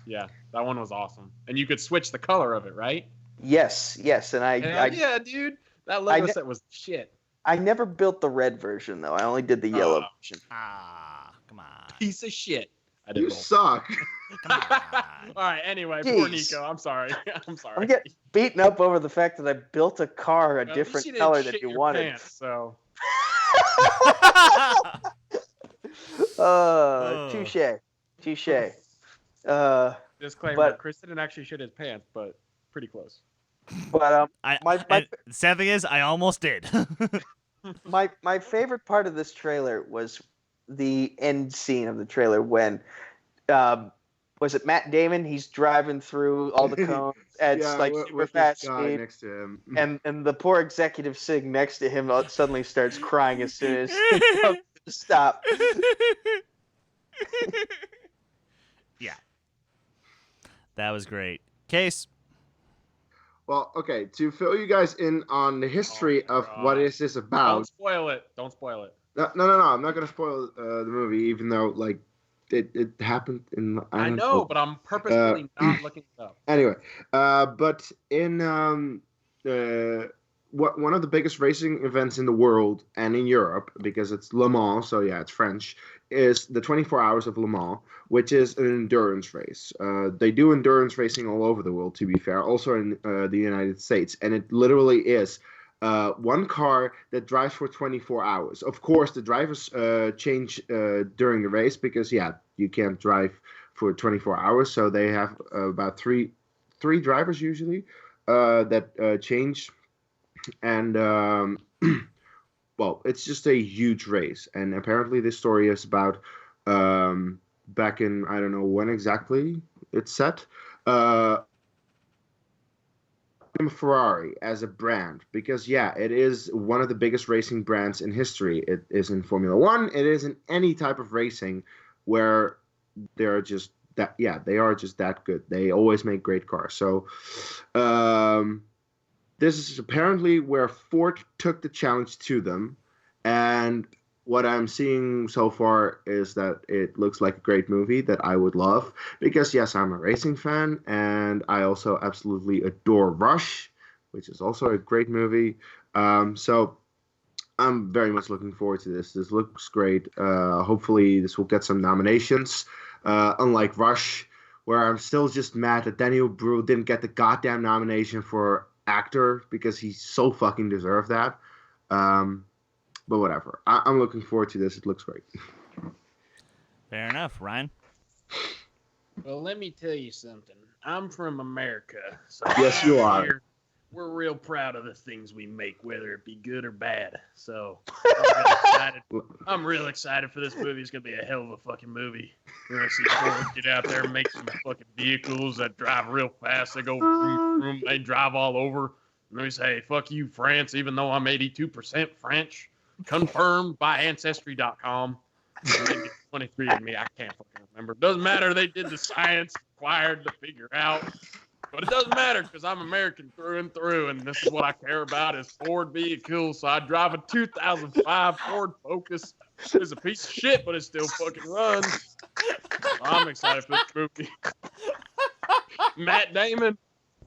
Speaker 2: Yeah, that one was awesome. And you could switch the color of it, right?
Speaker 3: Yes. And
Speaker 2: yeah, dude. That Lego set was shit.
Speaker 3: I never built the red version, though. I only did the yellow version.
Speaker 1: Come on.
Speaker 2: Piece of shit. I did
Speaker 4: You
Speaker 2: both.
Speaker 4: suck.
Speaker 1: Come on.
Speaker 2: All right, anyway,
Speaker 3: Jeez.
Speaker 2: poor Nico. I'm sorry.
Speaker 3: I'm getting beaten up over the fact that I built a car
Speaker 2: At least
Speaker 3: different
Speaker 2: you didn't
Speaker 3: color than
Speaker 2: shit
Speaker 3: you
Speaker 2: your
Speaker 3: wanted.
Speaker 2: pants, so.
Speaker 3: Touche.
Speaker 2: Disclaimer:
Speaker 3: But-
Speaker 2: Chris didn't actually shit his pants, but pretty close.
Speaker 3: But
Speaker 1: And the sad thing is, I almost did.
Speaker 3: my favorite part of this trailer was the end scene of the trailer when was it Matt Damon? He's driving through all the cones at super
Speaker 4: with
Speaker 3: fast
Speaker 4: this guy
Speaker 3: speed,
Speaker 4: next to him.
Speaker 3: and the poor executive sitting next to him suddenly starts crying as soon as he comes to stop.
Speaker 1: Yeah. That was great. Case.
Speaker 4: Well, okay, to fill you guys in on the history of
Speaker 2: God.
Speaker 4: what is this about.
Speaker 2: Don't spoil it. Don't spoil it.
Speaker 4: No, I'm not gonna spoil the movie, even though like it happened in.
Speaker 2: I know, but I'm purposefully not looking it up.
Speaker 4: Anyway, but in one of the biggest racing events in the world and in Europe, because it's Le Mans, so yeah, it's French, is the 24 Hours of Le Mans, which is an endurance race. They do endurance racing all over the world, to be fair, also in the United States, and it literally is one car that drives for 24 hours. Of course, the drivers change during the race because, yeah, you can't drive for 24 hours, so they have about three drivers usually that change. And well, it's just a huge race, and apparently this story is about back in, I don't know when exactly it's set, Ferrari as a brand, because yeah, it is one of the biggest racing brands in history. It is in Formula One, it is in any type of racing where they're just that, yeah, they are just that good. They always make great cars. So this is apparently where Ford took the challenge to them, and what I'm seeing so far is that it looks like a great movie that I would love, because yes, I'm a racing fan, and I also absolutely adore Rush, which is also a great movie. So I'm very much looking forward to this. This looks great. Hopefully this will get some nominations, unlike Rush, where I'm still just mad that Daniel Bruhl didn't get the goddamn nomination for actor, because he so fucking deserved that. But whatever. I'm looking forward to this. It looks great.
Speaker 1: Fair enough. Ryan?
Speaker 2: Well, let me tell you something. I'm from America. So
Speaker 4: Yes, you are.
Speaker 2: here, we're real proud of the things we make, whether it be good or bad. So I'm real excited for this movie. It's going to be a hell of a fucking movie. We're going to see Ford get out there and make some fucking vehicles that drive real fast. They go vroom, vroom, they drive all over. And they say, fuck you, France, even though I'm 82% French. Confirmed by Ancestry.com. Maybe 23andMe. I can't fucking remember. Doesn't matter. They did the science required to figure out. But it doesn't matter because I'm American through and through, and this is what I care about is Ford vehicles. So I drive a 2005 Ford Focus. It's a piece of shit, but it still fucking runs. So I'm excited for this movie. Matt Damon,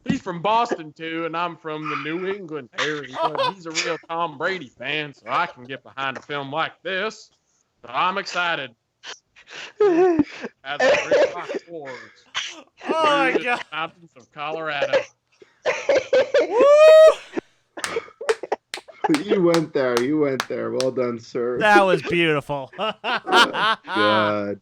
Speaker 2: he's from Boston too, and I'm from the New England area. He's a real Tom Brady fan, so I can get behind a film like this. So I'm excited. As the Great Rock Wars.
Speaker 1: Oh my God.
Speaker 2: Mountains of Colorado.
Speaker 4: You went there. Well done, sir.
Speaker 1: That was beautiful.
Speaker 4: God.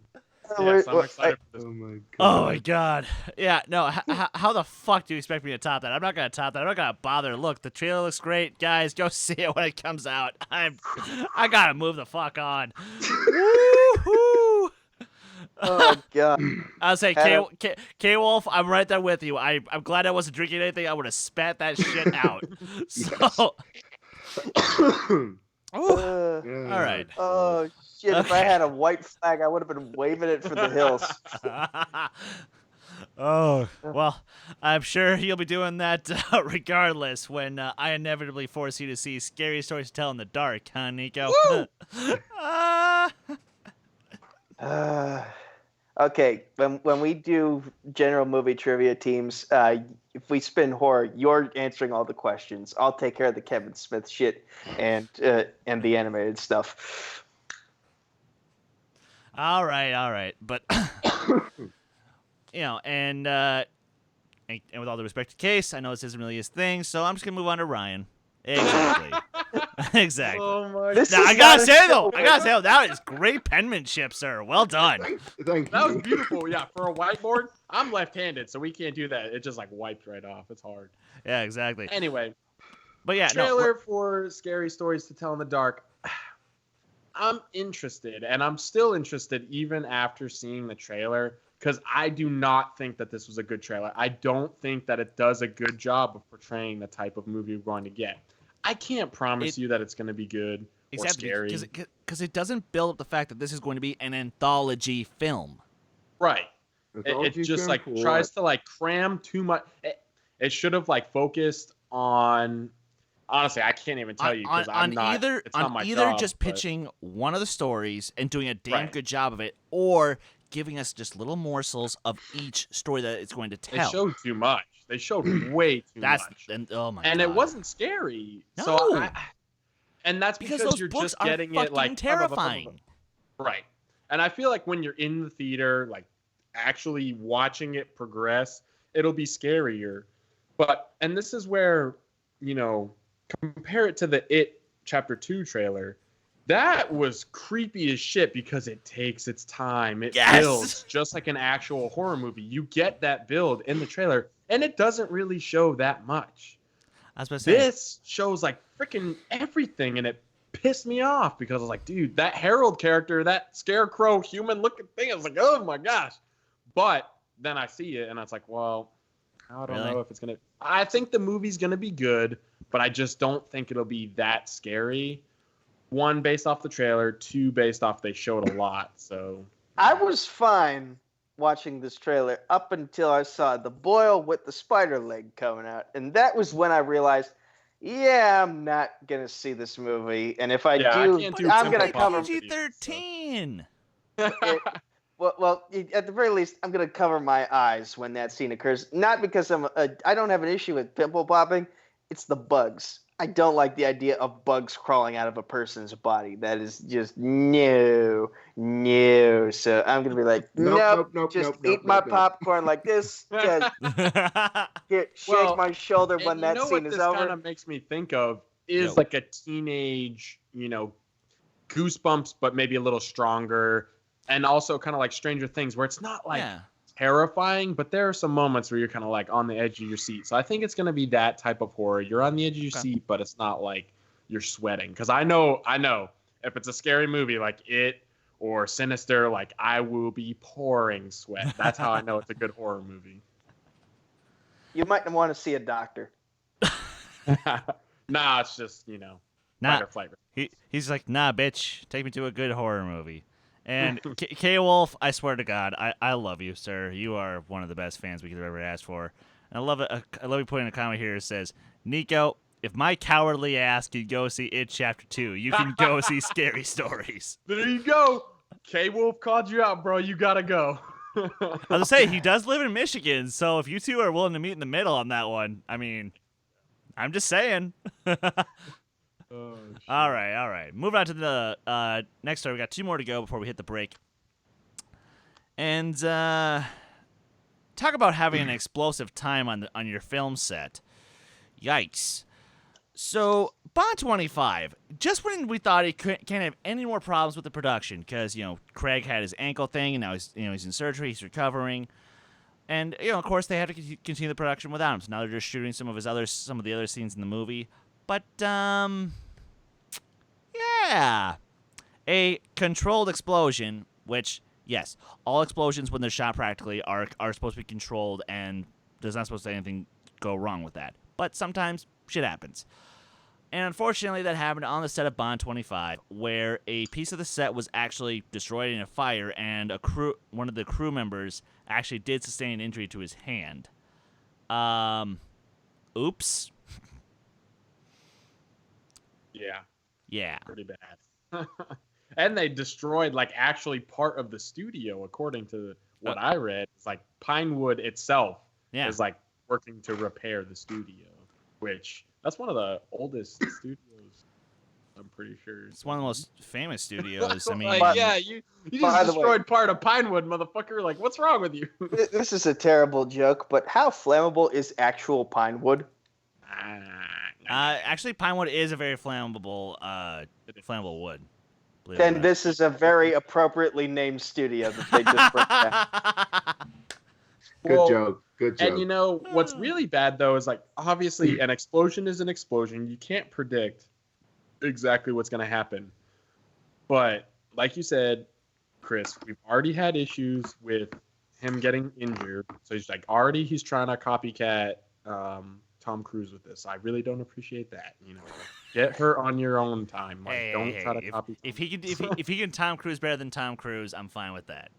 Speaker 2: Yes, I'm excited for this.
Speaker 4: Oh my God.
Speaker 1: Oh my God. Yeah, no, how the fuck do you expect me to top that? I'm not going to top that. I'm not going to bother. Look, the trailer looks great. Guys, go see it when it comes out. I got to move the fuck on. Woo-hoo!
Speaker 3: Oh God.
Speaker 1: I'll say, K-Wolf, I'm right there with you. I'm glad I wasn't drinking anything. I would have spat that shit out. So, all right.
Speaker 3: Oh shit! If I had a white flag, I would have been waving it for the hills.
Speaker 1: Oh, well, I'm sure you'll be doing that regardless when I inevitably force you to see Scary Stories to Tell in the Dark, huh, Nico?
Speaker 3: Okay, when we do general movie trivia teams, if we spin horror, you're answering all the questions. I'll take care of the Kevin Smith shit and the animated stuff.
Speaker 1: All right. But, you know, and with all the respect to Case, I know this isn't really his thing, so I'm just going to move on to Ryan. Exactly. Exactly.
Speaker 2: Oh my
Speaker 1: Now, I gotta say though, that is great penmanship, sir. Well done.
Speaker 4: Thank
Speaker 2: That was
Speaker 4: you.
Speaker 2: beautiful. Yeah, for a whiteboard, I'm left-handed, so we can't do that. It just like wiped right off. It's hard.
Speaker 1: Yeah, exactly.
Speaker 2: Anyway,
Speaker 1: But yeah,
Speaker 2: trailer for Scary Stories to Tell in the Dark. I'm interested, and I'm still interested even after seeing the trailer, because I do not think that this was a good trailer. I don't think that it does a good job of portraying the type of movie we're going to get. I can't promise you that it's going to be good or scary.
Speaker 1: Because it doesn't build up the fact that this is going to be an anthology film.
Speaker 2: Right. It just like tries to like cram too much. It should have like focused on. Honestly, I can't even tell you because I'm not. It's not my job,
Speaker 1: just pitching one of the stories and doing a damn good job of it, or giving us just little morsels of each story that it's going to tell.
Speaker 2: They showed too much. They showed way too much.
Speaker 1: And oh my
Speaker 2: and
Speaker 1: god.
Speaker 2: it wasn't scary.
Speaker 1: No.
Speaker 2: So and that's
Speaker 1: because
Speaker 2: because
Speaker 1: those
Speaker 2: you're
Speaker 1: books
Speaker 2: just
Speaker 1: are
Speaker 2: getting
Speaker 1: fucking
Speaker 2: it like
Speaker 1: terrifying.
Speaker 2: Right. And I feel like when you're in the theater, like actually watching it progress, it'll be scarier. And this is where, compare it to the It Chapter 2 trailer. That was creepy as shit because it takes its time. It builds just like an actual horror movie. You get that build in the trailer, and it doesn't really show that much.
Speaker 1: I was about to say,
Speaker 2: This shows like freaking everything, and it pissed me off because I was like, dude, that Harold character, that scarecrow human looking thing, I was like, oh my gosh. But then I see it, and I was like, well, I don't know if it's going to... I think the movie's going to be good, but I just don't think it'll be that scary. 1, based off the trailer. 2, based off they showed a lot. So
Speaker 3: I was fine watching this trailer up until I saw the boil with the spider leg coming out. And that was when I realized, yeah, I'm not going to see this movie. And if I do, I'm going to cover...
Speaker 1: PG-13.
Speaker 3: Well, at the very least, I'm going to cover my eyes when that scene occurs. Not because I don't have an issue with pimple popping. It's the bugs. I don't like the idea of bugs crawling out of a person's body. That is just no. So I'm going to be like, nope, eat my popcorn like this. Just shake my shoulder when that scene is over.
Speaker 2: What this kind of makes me think of is like a teenage, Goosebumps, but maybe a little stronger. And also kind of like Stranger Things, where it's not like terrifying, but there are some moments where you're kind of like on the edge of your seat. So I think it's going to be that type of horror. You're on the edge of your seat, but it's not like you're sweating. Because I know if it's a scary movie like It or Sinister, like I will be pouring sweat. That's how I know it's a good horror movie.
Speaker 3: You might want to see a doctor.
Speaker 2: Nah, it's just, fight or flight.
Speaker 1: He's like, nah, bitch, take me to a good horror movie. And K-Wolf, I swear to God, I love you, sir. You are one of the best fans we could have ever asked for. And I love it. I love you putting a comment here that says, Nico, if my cowardly ass could go see It Chapter 2, you can go see Scary Stories.
Speaker 2: There you go. K-Wolf called you out, bro. You gotta go.
Speaker 1: I was gonna say, he does live in Michigan, so if you two are willing to meet in the middle on that one, I mean, I'm just saying.
Speaker 2: Oh,
Speaker 1: all right. Moving on to the next story. We got 2 more to go before we hit the break. And talk about having an explosive time on your film set. Yikes. So, Bond 25, just when we thought he can't have any more problems with the production, because, Craig had his ankle thing, and now he's in surgery, he's recovering. And, of course, they have to continue the production without him. So now they're just shooting some of the other scenes in the movie. But, yeah. A controlled explosion, which, yes, all explosions when they're shot practically are supposed to be controlled, and there's not supposed to be anything go wrong with that. But sometimes shit happens. And unfortunately, that happened on the set of Bond 25, where a piece of the set was actually destroyed in a fire, and one of the crew members actually did sustain an injury to his hand. Oops. Yeah.
Speaker 2: Pretty bad. And they destroyed actually part of the studio, according to what I read. It's like Pinewood itself is working to repair the studio, which that's one of the oldest studios. I'm pretty sure
Speaker 1: it's one of the most famous studios. I mean,
Speaker 2: you just destroyed part of Pinewood, motherfucker. Like, what's wrong with you?
Speaker 3: This is a terrible joke, but how flammable is actual Pinewood?
Speaker 1: Actually, Pinewood is a very flammable wood.
Speaker 3: Then this is a very appropriately named studio that they just brought down.
Speaker 4: Good joke.
Speaker 2: And what's really bad though is obviously an explosion is an explosion. You can't predict exactly what's going to happen. But like you said, Chris, we've already had issues with him getting injured. So he's trying to copycat Tom Cruise with this. I really don't appreciate that. Get her on your own time. Don't try to copy.
Speaker 1: If he can Tom Cruise better than Tom Cruise, I'm fine with that.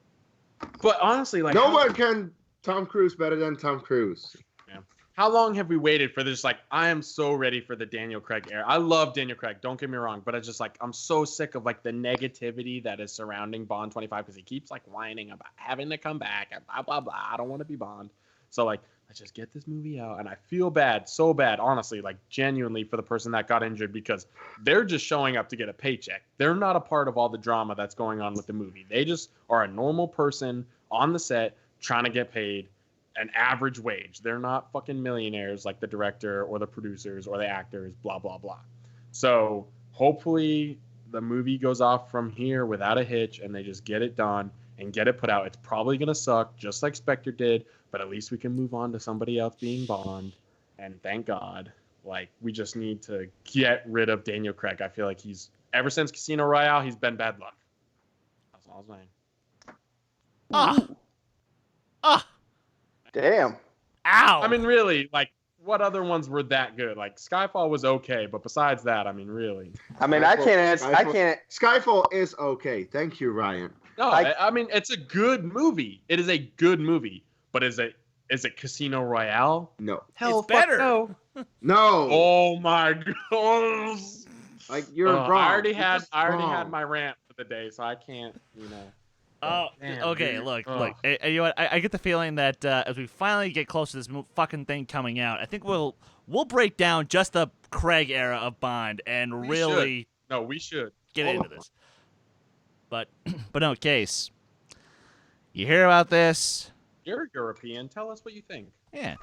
Speaker 2: But honestly,
Speaker 4: no one can Tom Cruise better than Tom Cruise.
Speaker 2: Yeah. How long have we waited for this? I am so ready for the Daniel Craig era. I love Daniel Craig. Don't get me wrong, but it's just I'm so sick of the negativity that is surrounding Bond 25 because he keeps whining about having to come back and blah blah blah. I don't want to be Bond. So let's just get this movie out. And I feel bad, so bad, honestly, like genuinely for the person that got injured because they're just showing up to get a paycheck. They're not a part of all the drama that's going on with the movie. They just are a normal person on the set trying to get paid an average wage. They're not fucking millionaires like the director or the producers or the actors, blah, blah, blah. So hopefully the movie goes off from here without a hitch and they just get it done and get it put out. It's probably going to suck just like Spectre did, but at least we can move on to somebody else being Bond. And thank God, like, we just need to get rid of Daniel Craig. I feel like ever since Casino Royale, he's been bad luck. That's all I'm saying.
Speaker 3: Damn.
Speaker 1: Ow!
Speaker 2: I mean, really, like, what other ones were that good? Like, Skyfall was okay, but besides that, I mean, really.
Speaker 3: I mean, I can't answer. I can't.
Speaker 4: Skyfall is okay. Thank you, Ryan.
Speaker 2: No, I mean, it's a good movie. It is a good movie, but is it Casino Royale?
Speaker 4: No.
Speaker 2: Hell,
Speaker 1: It's better.
Speaker 2: No.
Speaker 4: No.
Speaker 2: Oh my god.
Speaker 4: Like, you're wrong.
Speaker 2: I already had
Speaker 4: wrong.
Speaker 2: my rant for the day, so I can't, you know.
Speaker 1: Oh,
Speaker 2: Damn,
Speaker 1: okay.
Speaker 2: dude.
Speaker 1: Look.
Speaker 2: Ugh.
Speaker 1: You know what? I get the feeling that as we finally get close to this fucking thing coming out, I think we'll break down just the Craig era of Bond and
Speaker 2: We
Speaker 1: really
Speaker 2: should. No, we should.
Speaker 1: get into this. But no, Case. You hear about this?
Speaker 2: You're European. Tell us what you think.
Speaker 1: Yeah.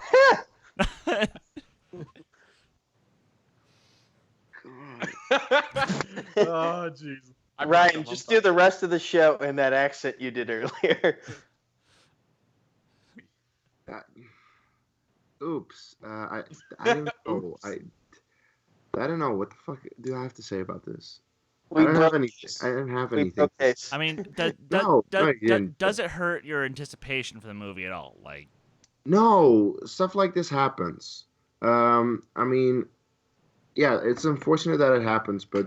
Speaker 2: Oh, jeez.
Speaker 3: Ryan, just do the rest of the show in that accent you did earlier.
Speaker 4: Oops. I don't know. I don't know. What the fuck do I have to say about this? I don't have anything. I didn't have anything.
Speaker 3: Okay.
Speaker 1: I mean,
Speaker 4: No, you didn't.
Speaker 1: does it hurt your anticipation for the movie at all? Like,
Speaker 4: No, stuff like this happens. I mean, yeah, it's unfortunate that it happens, but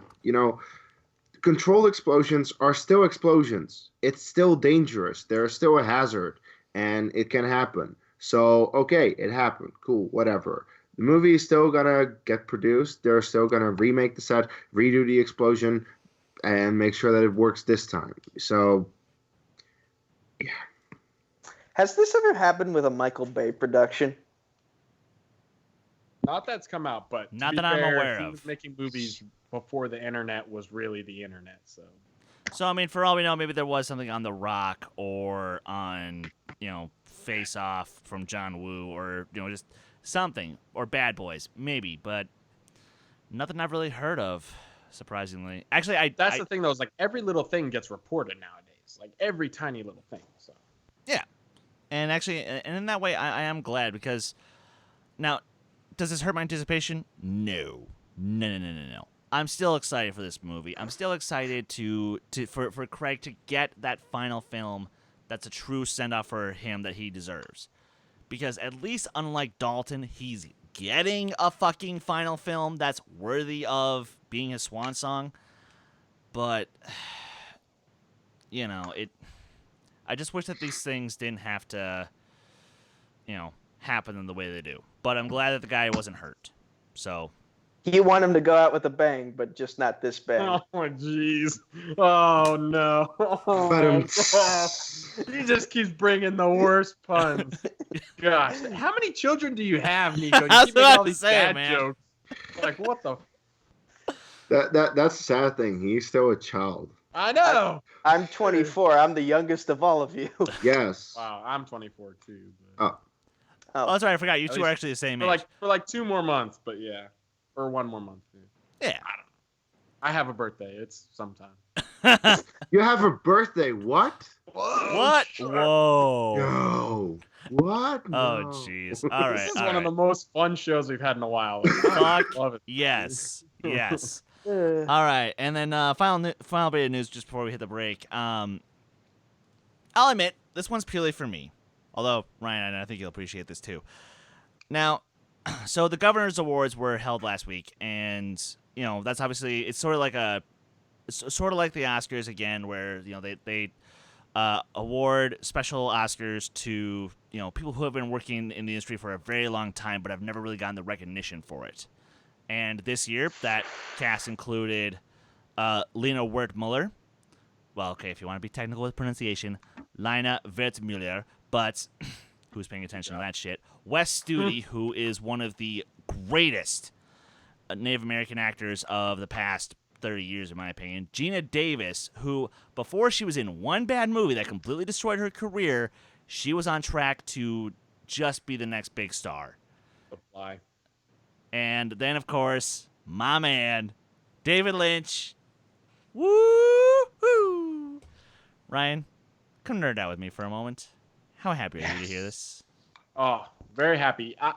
Speaker 4: controlled explosions are still explosions. It's still dangerous. They're still a hazard, and it can happen. So, okay, it happened. Cool, whatever. The movie is still gonna get produced. They're still gonna remake the set, redo the explosion, and make sure that it works this time. So, yeah.
Speaker 3: Has this ever happened with a Michael Bay production?
Speaker 2: Not that's come out, but to
Speaker 1: Not
Speaker 2: be
Speaker 1: that I'm
Speaker 2: fair,
Speaker 1: aware
Speaker 2: he
Speaker 1: of.
Speaker 2: was making movies before the internet was really the internet. So
Speaker 1: I mean, for all we know, maybe there was something on The Rock or on, Face Off from John Woo or, just something. Or Bad Boys, maybe. But nothing I've really heard of, surprisingly. Actually,
Speaker 2: that's the thing, though, is like every little thing gets reported nowadays. Like every tiny little thing. So
Speaker 1: yeah. And actually, and in that way, I am glad because now, does this hurt my anticipation? No. No. I'm still excited for this movie. I'm still excited for Craig to get that final film that's a true send-off for him that he deserves. Because at least unlike Dalton, he's getting a fucking final film that's worthy of being his swan song. But, I just wish that these things didn't have to, happen in the way they do. But I'm glad that the guy wasn't hurt. So...
Speaker 3: You want him to go out with a bang, but just not this bang.
Speaker 2: oh jeez, oh no, he just keeps bringing the worst puns. Gosh, how many children do you have, Nico? You
Speaker 1: That's
Speaker 2: keep
Speaker 1: what
Speaker 2: making
Speaker 1: I
Speaker 2: all
Speaker 1: was
Speaker 2: these
Speaker 1: saying,
Speaker 2: bad
Speaker 1: man.
Speaker 2: jokes. Like what the?
Speaker 4: That's the sad thing. He's still a child.
Speaker 2: I know.
Speaker 3: I'm 24. I'm the youngest of all of you.
Speaker 4: Yes.
Speaker 2: Wow, I'm 24 too. But...
Speaker 1: Oh, that's right. I forgot. You two are
Speaker 2: least
Speaker 1: actually the same
Speaker 2: for
Speaker 1: age.
Speaker 2: like 2 more months, but yeah, or 1 more month.
Speaker 1: Yeah.
Speaker 2: I don't know. I have a birthday. It's sometime.
Speaker 4: You have a birthday. What?
Speaker 1: What? Whoa.
Speaker 4: No. What?
Speaker 1: Oh,
Speaker 4: No.
Speaker 1: jease. All right.
Speaker 2: This is
Speaker 1: all
Speaker 2: one of
Speaker 1: right.
Speaker 2: the most fun shows we've had in a while.
Speaker 1: Fuck
Speaker 2: I love it.
Speaker 1: yes. Yes. All right. And then final bit of news just before we hit the break. I'll admit, this one's purely for me. Although, Ryan, I think you'll appreciate this too. Now, so the Governor's Awards were held last week, and that's obviously it's sort of like the Oscars again, where they award special Oscars to people who have been working in the industry for a very long time, but have never really gotten the recognition for it. And this year, that cast included Lena Wertmuller. Well, okay, if you want to be technical with pronunciation, Lina Wertmuller, but who's paying attention to that shit. Wes Studi, who is one of the greatest Native American actors of the past 30 years, in my opinion. Gina Davis, who, before she was in one bad movie that completely destroyed her career, she was on track to just be the next big star.
Speaker 2: Apply.
Speaker 1: And then, of course, my man, David Lynch. Woo-hoo! Ryan, come nerd out with me for a moment. How happy are you to hear this?
Speaker 2: Oh, very happy. I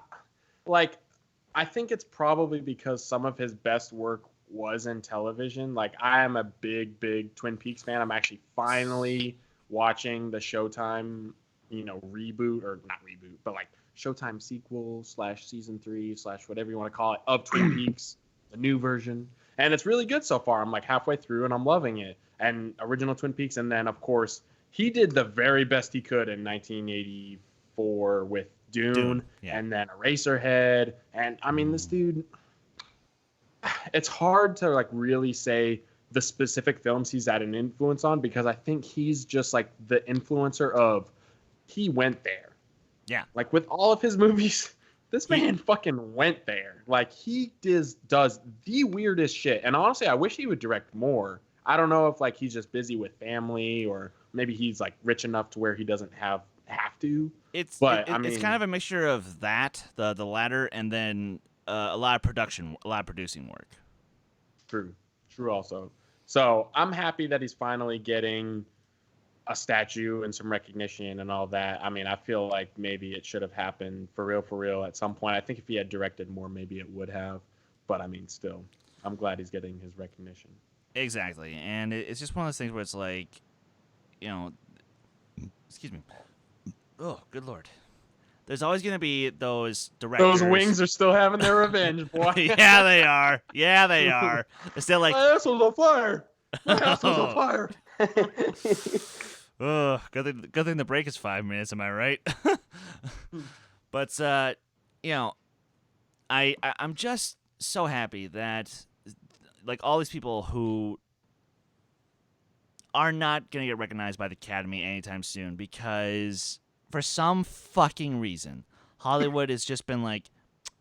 Speaker 2: think it's probably because some of his best work was in television. Like, I am a big, big Twin Peaks fan. I'm actually finally watching the Showtime, reboot, or not reboot, but like Showtime sequel / season 3 / whatever you want to call it of Twin Peaks, the new version. And it's really good so far. I'm like halfway through and I'm loving it. And original Twin Peaks. And then, of course, he did the very best he could in 1984 with Dune.
Speaker 1: Yeah.
Speaker 2: And then Eraserhead. And I mean, this dude, it's hard to like really say the specific films he's had an influence on, because I think he's just like the influencer of he went there.
Speaker 1: Yeah.
Speaker 2: Like with all of his movies, this man fucking went there. Like he does the weirdest shit. And honestly, I wish he would direct more. I don't know if like he's just busy with family, or maybe he's like rich enough to where he doesn't have to.
Speaker 1: It's
Speaker 2: But
Speaker 1: it's kind of a mixture of that, the latter, and then a lot of producing work.
Speaker 2: True also. So I'm happy that he's finally getting a statue and some recognition and all that. I mean, I feel like maybe it should have happened for real at some point. I think if he had directed more, maybe it would have. But I mean, still, I'm glad he's getting his recognition.
Speaker 1: Exactly. And it's just one of those things where it's like, excuse me. Oh, good Lord. There's always going to be those directors.
Speaker 2: Those wings are still having their revenge, boy.
Speaker 1: Yeah, they are. Yeah, they are. They're still like,
Speaker 2: my ass was on fire. My ass was on fire.
Speaker 1: oh, good thing the break is 5 minutes. Am I right? But I'm just so happy that like all these people who are not gonna get recognized by the Academy anytime soon, because for some fucking reason Hollywood has just been like,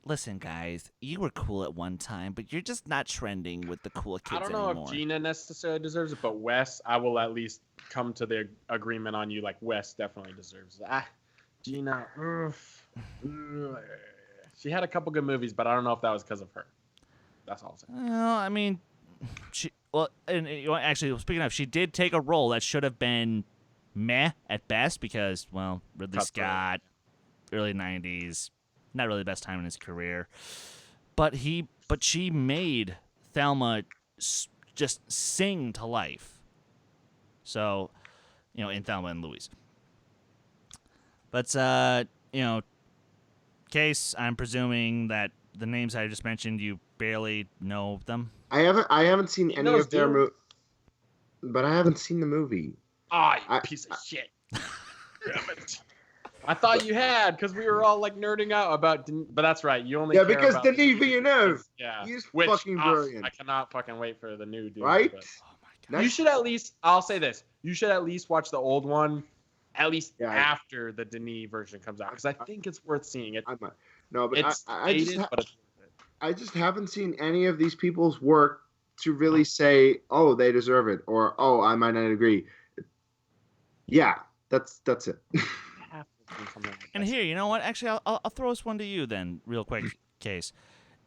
Speaker 1: listen, guys, you were cool at one time, but you're just not trending with the cool kids anymore.
Speaker 2: I don't know if Gina necessarily deserves it, but Wes, I will at least come to the agreement on you. Like, Wes definitely deserves it. Gina, she had a couple good movies, but I don't know if that was because of her. That's all I'm saying.
Speaker 1: Well, I mean, actually, speaking of, she did take a role that should have been meh at best, because, well, Ridley Scott, early 90s, not really the best time in his career. But she made Thelma just sing to life. So, in Thelma and Louise. But, Case, I'm presuming that the names I just mentioned, you barely know them.
Speaker 4: I haven't seen any of their movies, but I haven't seen the movie.
Speaker 2: You piece of shit. Damn it. I thought you had, because we were all like nerding out about, but that's right. You only care
Speaker 4: because
Speaker 2: about
Speaker 4: Denis Villeneuve.
Speaker 2: Yeah,
Speaker 4: He's
Speaker 2: which,
Speaker 4: fucking brilliant.
Speaker 2: I cannot fucking wait for the new dude.
Speaker 4: Right?
Speaker 2: But,
Speaker 1: Oh my God.
Speaker 2: you should at least. I'll say this: you should at least watch the old one, at least after the Denis version comes out, because I think it's worth seeing it.
Speaker 4: No, but
Speaker 2: It's dated, but it's worth it.
Speaker 4: I just haven't seen any of these people's work to really say, oh, they deserve it, or oh, I might not agree. Yeah, that's it.
Speaker 1: And here, you know what? Actually, I'll throw this one to you then, real quick, Case.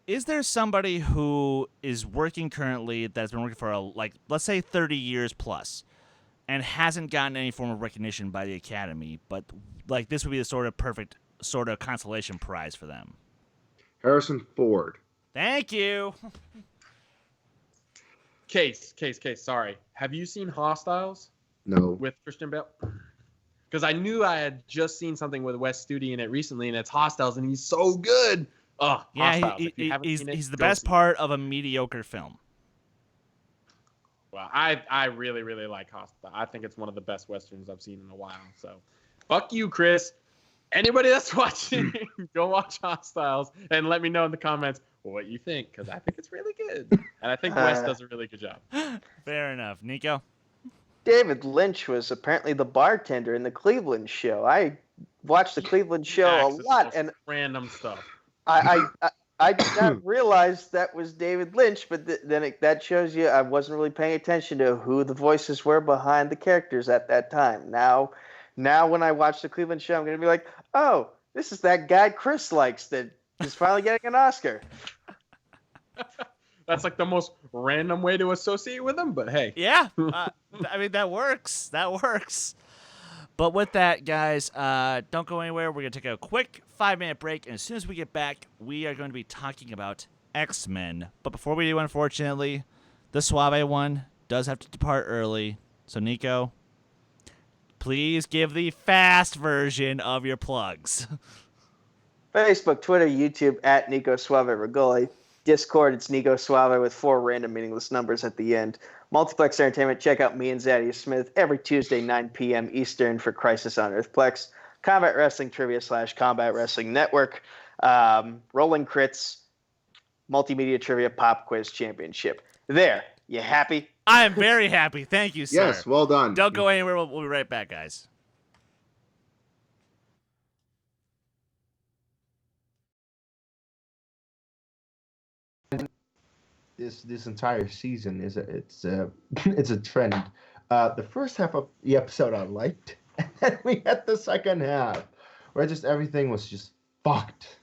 Speaker 1: Is there somebody who is working currently that's been working for let's say 30 years plus, and hasn't gotten any form of recognition by the Academy, but like this would be the sort of perfect sort of consolation prize for them?
Speaker 4: Harrison Ford.
Speaker 1: Thank you.
Speaker 2: Case. Sorry. Have you seen Hostiles?
Speaker 4: No.
Speaker 2: With Christian Bale? Because I knew I had just seen something with Wes Studi in it recently, and it's Hostiles, and he's so good. Oh,
Speaker 1: yeah,
Speaker 2: Hostiles.
Speaker 1: he's the best part of a mediocre film.
Speaker 2: Well, I really, really like Hostiles. I think it's one of the best Westerns I've seen in a while. So, fuck you, Chris. Anybody that's watching, go watch Hostiles and let me know in the comments what you think, because I think it's really good. And I think Wes does a really good job.
Speaker 1: Fair enough. Nico?
Speaker 3: David Lynch was apparently the bartender in the Cleveland show. I watch the Cleveland show a
Speaker 2: Access
Speaker 3: lot,
Speaker 2: to
Speaker 3: and
Speaker 2: random stuff.
Speaker 3: I did not realize that was David Lynch, but that shows you I wasn't really paying attention to who the voices were behind the characters at that time. Now when I watch the Cleveland show, I'm going to be like, oh, this is that guy Chris likes that is finally getting an Oscar.
Speaker 2: That's like the most random way to associate with him, but hey.
Speaker 1: Yeah, I mean, that works. That works. But with that, guys, don't go anywhere. We're going to take a quick 5-minute break, and as soon as we get back, we are going to be talking about X-Men. But before we do, unfortunately, the Suave one does have to depart early. So, Nico, please give the fast version of your plugs.
Speaker 3: Facebook, Twitter, YouTube, at Nico Suave Regoli. Discord, it's Nico Suave with 4 random meaningless numbers at the end. Multiplex Entertainment, check out me and Zaddy Smith every Tuesday, 9 p.m. Eastern for Crisis on Earthplex. Combat Wrestling Trivia / Combat Wrestling Network. Rolling Crits, Multimedia Trivia Pop Quiz Championship. There. You happy?
Speaker 1: I am very happy. Thank you, sir.
Speaker 4: Yes, well done.
Speaker 1: Don't go anywhere. We'll be right back, guys.
Speaker 4: This entire season it's a trend. The first half of the episode I liked, and then we had the second half where just everything was just fucked.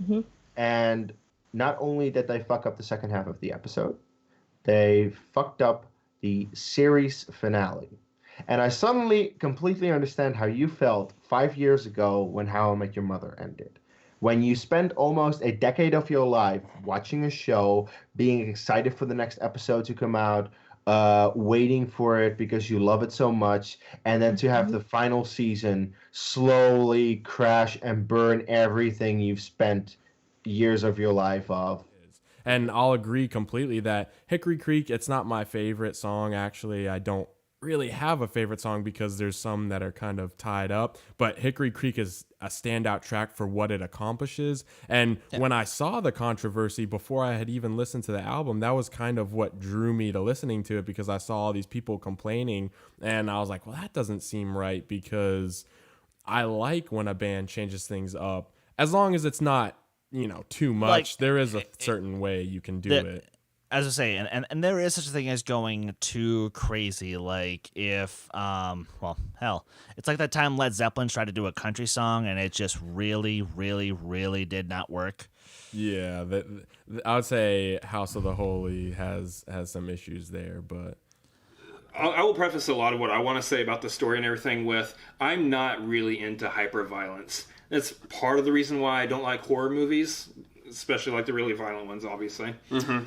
Speaker 5: Mm-hmm.
Speaker 4: And not only did they fuck up the second half of the episode, they fucked up the series finale. And I suddenly completely understand how you felt 5 years ago when How I Met Your Mother ended. When you spend almost a decade of your life watching a show, being excited for the next episode to come out, waiting for it because you love it so much, and then to have the final season slowly crash and burn everything you've spent years of your life of.
Speaker 6: And I'll agree completely that Hickory Creek, it's not my favorite song, actually. I don't really have a favorite song because there's some that are kind of tied up, but Hickory Creek is a standout track for what it accomplishes. And when I saw the controversy before I had even listened to the album, that was kind of what drew me to listening to it, because I saw all these people complaining and I was like, well, that doesn't seem right, because I like when a band changes things up as long as it's not, too much.
Speaker 1: Like,
Speaker 6: there is a certain way you can do it.
Speaker 1: As I say, and there is such a thing as going too crazy. Like if, well, hell, it's like that time Led Zeppelin tried to do a country song and it just really, really, really did not work.
Speaker 6: Yeah, I would say House of the Holy has some issues there, but
Speaker 7: I will preface a lot of what I want to say about the story and everything with, I'm not really into hyper-violence. That's part of the reason why I don't like horror movies, especially like the really violent ones, obviously. Mm-hmm.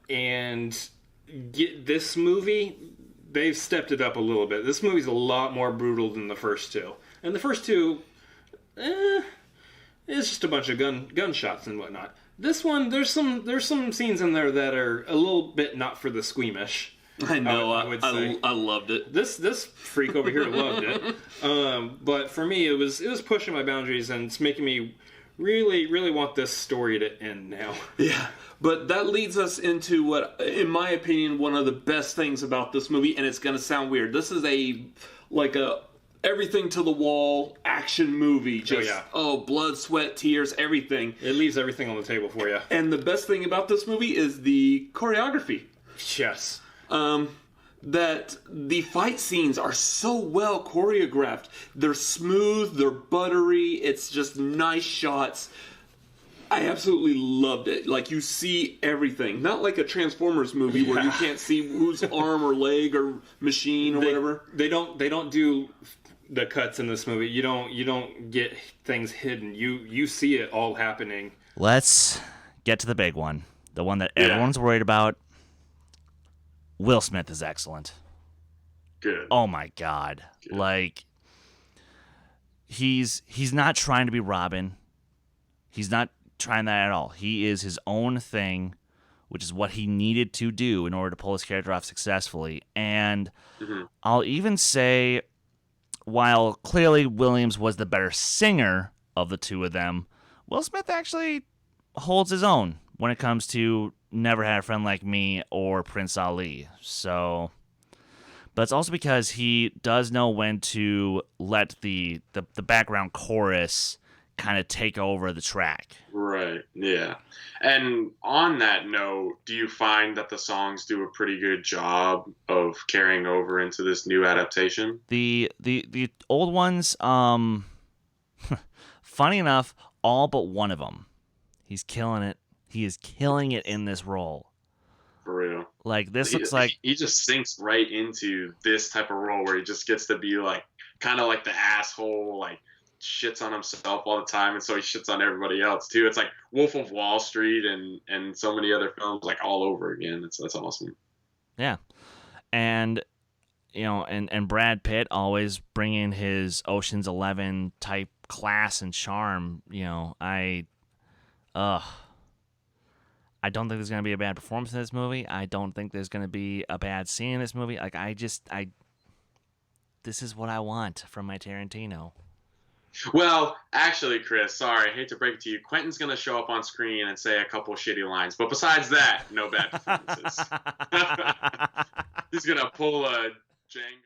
Speaker 7: And this movie, they've stepped it up a little bit. This movie's a lot more brutal than the first two. And the first two, it's just a bunch of gunshots and whatnot. This one, there's some scenes in there that are a little bit not for the squeamish.
Speaker 8: I know.
Speaker 7: I would say.
Speaker 8: I loved it.
Speaker 7: This freak over here loved it. But for me, it was pushing my boundaries, and it's making me really, really want this story to end now.
Speaker 8: Yeah, but that leads us into what, in my opinion, one of the best things about this movie, and it's going to sound weird. This is a everything to the wall action movie. Just blood, sweat, tears, everything.
Speaker 7: It leaves everything on the table for you.
Speaker 8: And the best thing about this movie is the choreography.
Speaker 7: Yes.
Speaker 8: That the fight scenes are so well choreographed. They're smooth, they're buttery, it's just nice shots. I absolutely loved it. Like, you see everything. Not like a Transformers movie where you can't see whose arm or leg or machine or whatever.
Speaker 7: They don't do the cuts in this movie. You don't get things hidden. You see it all happening.
Speaker 1: Let's get to the big one. The one that everyone's worried about. Will Smith is excellent.
Speaker 8: Good.
Speaker 1: Oh my God. Good. Like, he's not trying to be Robin. He's not trying that at all. He is his own thing, which is what he needed to do in order to pull his character off successfully. And I'll even say, while clearly Williams was the better singer of the two of them, Will Smith actually holds his own when it comes to Never Had a Friend Like Me or Prince Ali. So, But it's also because he does know when to let the background chorus kind of take over the track.
Speaker 5: Right. Yeah. And on that note, do you find that the songs do a pretty good job of carrying over into this new adaptation?
Speaker 1: The old ones, funny enough, all but one of them, he's killing it. He is killing it in this role.
Speaker 5: For real.
Speaker 1: Like, this looks like
Speaker 5: he just sinks right into this type of role where he just gets to be like kind of like the asshole, like shits on himself all the time, and so he shits on everybody else too. It's like Wolf of Wall Street and so many other films, like all over again. That's awesome.
Speaker 1: Yeah. And you know, and Brad Pitt always bringing his Ocean's 11 type class and charm. You know, I don't think there's going to be a bad performance in this movie. I don't think there's going to be a bad scene in this movie. Like, this is what I want from my Tarantino.
Speaker 5: Well, actually, Chris, sorry, I hate to break it to you. Quentin's going to show up on screen and say a couple shitty lines, but besides that, no bad performances. He's going to pull a Django.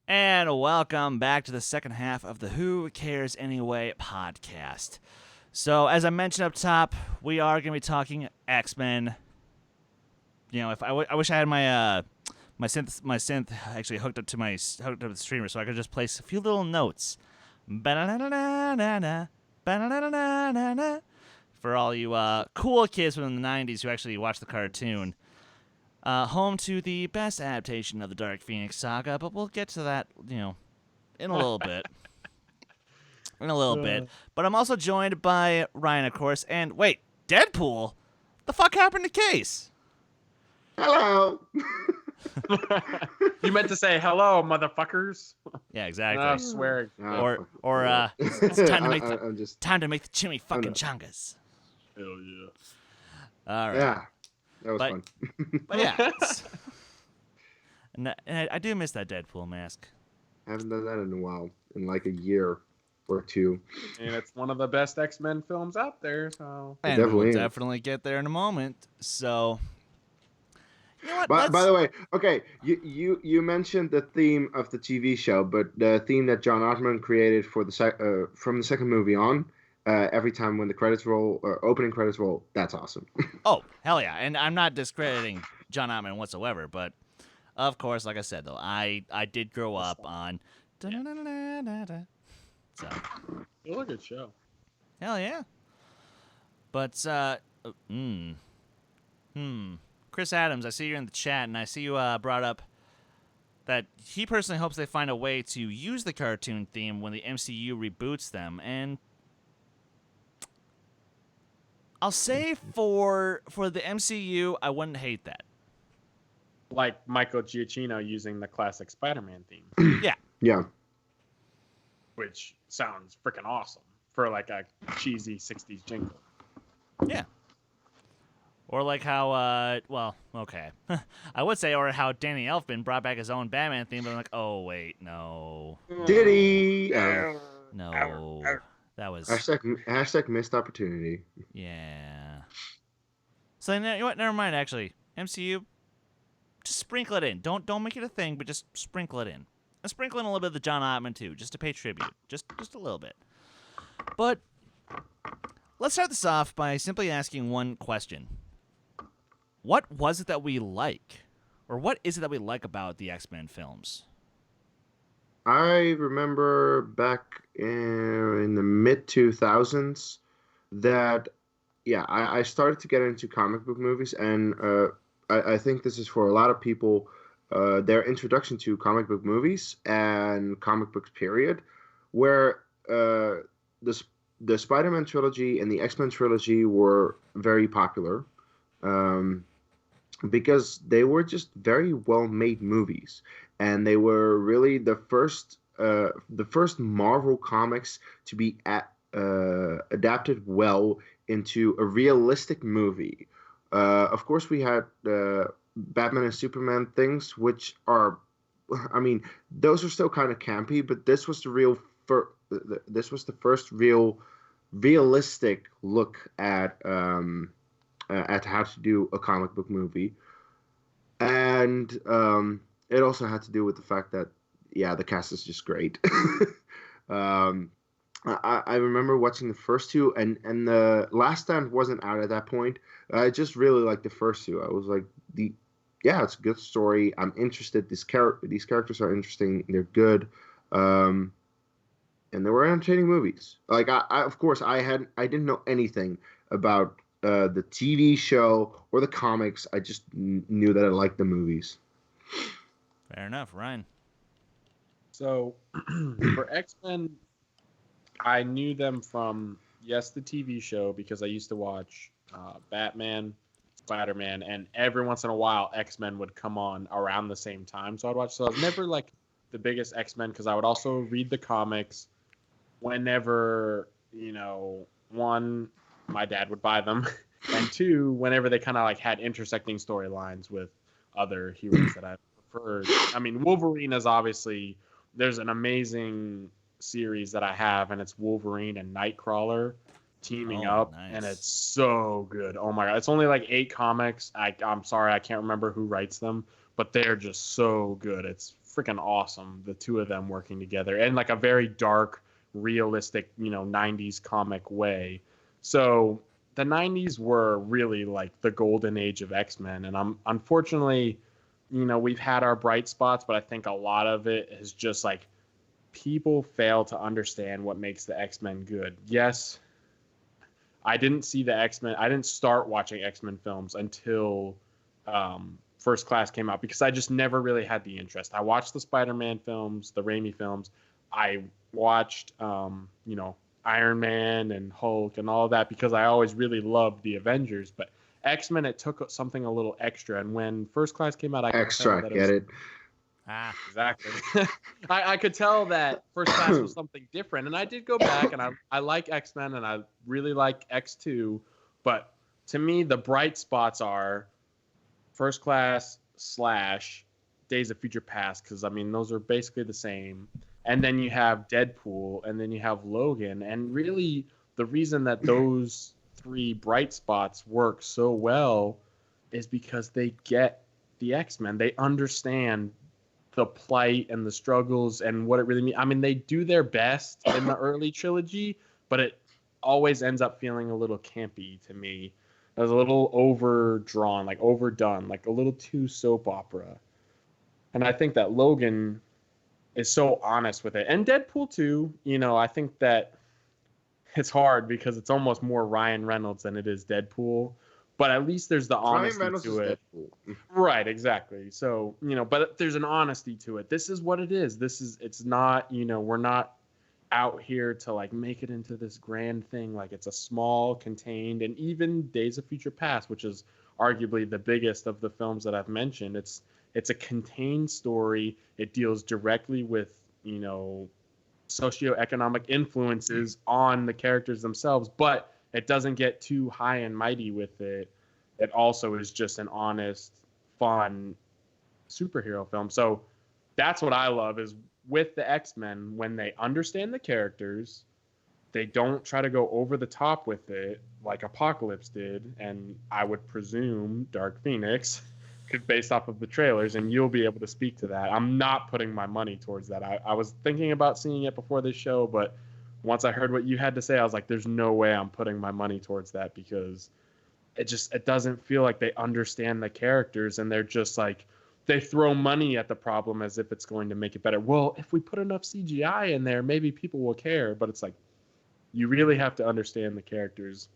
Speaker 1: And welcome back to the second half of the Who Cares Anyway podcast. So, as I mentioned up top, we are going to be talking X-Men. You know, I wish I had my my synth actually hooked up to the streamer, so I could just place a few little notes. For all you cool kids from the 90s who actually watched the cartoon. Home to the best adaptation of the Dark Phoenix saga, but we'll get to that, you know, in a little bit. But I'm also joined by Ryan, of course. And wait, Deadpool? The fuck happened to Kees?
Speaker 4: Hello.
Speaker 2: You meant to say hello, motherfuckers.
Speaker 1: Yeah, exactly.
Speaker 2: I swear.
Speaker 1: Or it's time to make time to make the chimney fucking chungas.
Speaker 2: Hell yeah.
Speaker 1: All right.
Speaker 4: Yeah, that was fun.
Speaker 1: But yeah, and I do miss that Deadpool mask.
Speaker 4: I haven't done that in a while, in like a year or two.
Speaker 2: And it's one of the best X-Men films out there, so.
Speaker 1: And
Speaker 4: definitely
Speaker 1: we'll
Speaker 4: is.
Speaker 1: definitely get there in a moment. So, you know what?
Speaker 4: By the way, okay, you mentioned the theme of the TV show, but the theme that John Ottman created for the from the second movie on, every time when the credits roll or opening credits roll, that's awesome.
Speaker 1: Oh, hell yeah. And I'm not discrediting John Ottman whatsoever, but of course, like I said, though, I did grow up on... So,
Speaker 2: It's a good show.
Speaker 1: hell yeah. But, Chris Adams, I see you're in the chat, and I see you brought up that he personally hopes they find a way to use the cartoon theme when the MCU reboots them, and I'll say for the MCU, I wouldn't hate that.
Speaker 2: Like Michael Giacchino using the classic Spider-Man theme.
Speaker 1: Yeah.
Speaker 4: Yeah.
Speaker 2: Which sounds freaking awesome for like a cheesy 60s jingle.
Speaker 1: Yeah. Or like how, okay. I would say, or how Danny Elfman brought back his own Batman theme, but I'm like, oh, wait, no.
Speaker 4: Did he?
Speaker 1: No. That was...
Speaker 4: Hashtag missed opportunity.
Speaker 1: Yeah. So, you know what? Never mind, actually. MCU, just sprinkle it in. Don't make it a thing, but just sprinkle it in. And sprinkle in a little bit of the John Ottman, too, just to pay tribute. Just a little bit. But let's start this off by simply asking one question. What was it that we like? Or what is it that we like about the X-Men films?
Speaker 4: I remember back in the mid-2000s that, yeah, I started to get into comic book movies, and I think this is for a lot of people their introduction to comic book movies and comic books period, where the Spider-Man trilogy and the X-Men trilogy were very popular because they were just very well-made movies, and they were really the first Marvel comics to be adapted well into a realistic movie. Of course, we had Batman and Superman things, which are, I mean, those are still kind of campy, but this was the first real realistic look at how to do a comic book movie, and it also had to do with the fact that the cast is just great. um, I remember watching the first two, and the Last Stand wasn't out at that point. I just really liked the first two. I was like, it's a good story. I'm interested. These characters are interesting. They're good, and they were entertaining movies. Like of course, I didn't know anything about the TV show or the comics. I just knew that I liked the movies.
Speaker 1: Fair enough, Ryan.
Speaker 2: So for X-Men, I knew them from, the TV show, because I used to watch Batman, Spider-Man, and every once in a while X-Men would come on around the same time. So I'd watch. So I was never like the biggest X-Men, because I would also read the comics whenever, one, my dad would buy them, and two, whenever they kind of like had intersecting storylines with other heroes that I preferred. I mean, Wolverine is obviously, there's an amazing series that I have, and it's Wolverine and Nightcrawler teaming up,
Speaker 1: nice.
Speaker 2: and it's so good. Oh my god, it's only like 8 comics. I'm sorry, I can't remember who writes them, but they're just so good. It's freaking awesome, the two of them working together in like a very dark, realistic, 90s comic way. So the 90s were really like the golden age of X-Men, and unfortunately, we've had our bright spots, but I think a lot of it is just like people fail to understand what makes the X-Men good. Yes, I didn't see the X-Men. I didn't start watching X-Men films until First Class came out, because I just never really had the interest. I watched the Spider-Man films, the Raimi films. I watched, Iron Man and Hulk and all of that, because I always really loved the Avengers. But X-Men, it took something a little extra. And when First Class came out, I could tell that
Speaker 4: it.
Speaker 2: Exactly. I could tell that First Class was something different, and I did go back, and I like X-Men, and I really like X2, but to me, the bright spots are First Class / Days of Future Past, because, I mean, those are basically the same, and then you have Deadpool, and then you have Logan, and really, the reason that those 3 bright spots work so well is because they get the X-Men. They understand the plight and the struggles and what it really means. I mean, they do their best in the early trilogy, but it always ends up feeling a little campy to me. It was a little overdrawn, like overdone, like a little too soap opera. And I think that Logan is so honest with it. And Deadpool too, I think that it's hard because it's almost more Ryan Reynolds than it is Deadpool. But at least there's the honesty to it. Right, exactly. So, but there's an honesty to it. This is what it is. It's not, we're not out here to like make it into this grand thing. Like, it's a small, contained, and even Days of Future Past, which is arguably the biggest of the films that I've mentioned. It's a contained story. It deals directly with, socioeconomic influences on the characters themselves, but it doesn't get too high and mighty with it. It also is just an honest, fun superhero film. So that's what I love, is with the X-Men, when they understand the characters, they don't try to go over the top with it like Apocalypse did, and I would presume Dark Phoenix, based off of the trailers, and you'll be able to speak to that. I'm not putting my money towards that. I was thinking about seeing it before this show, but once I heard what you had to say, I was like, there's no way I'm putting my money towards that, because it doesn't feel like they understand the characters, and they're just like, they throw money at the problem as if it's going to make it better. Well, if we put enough CGI in there, maybe people will care, but it's like, you really have to understand the characters.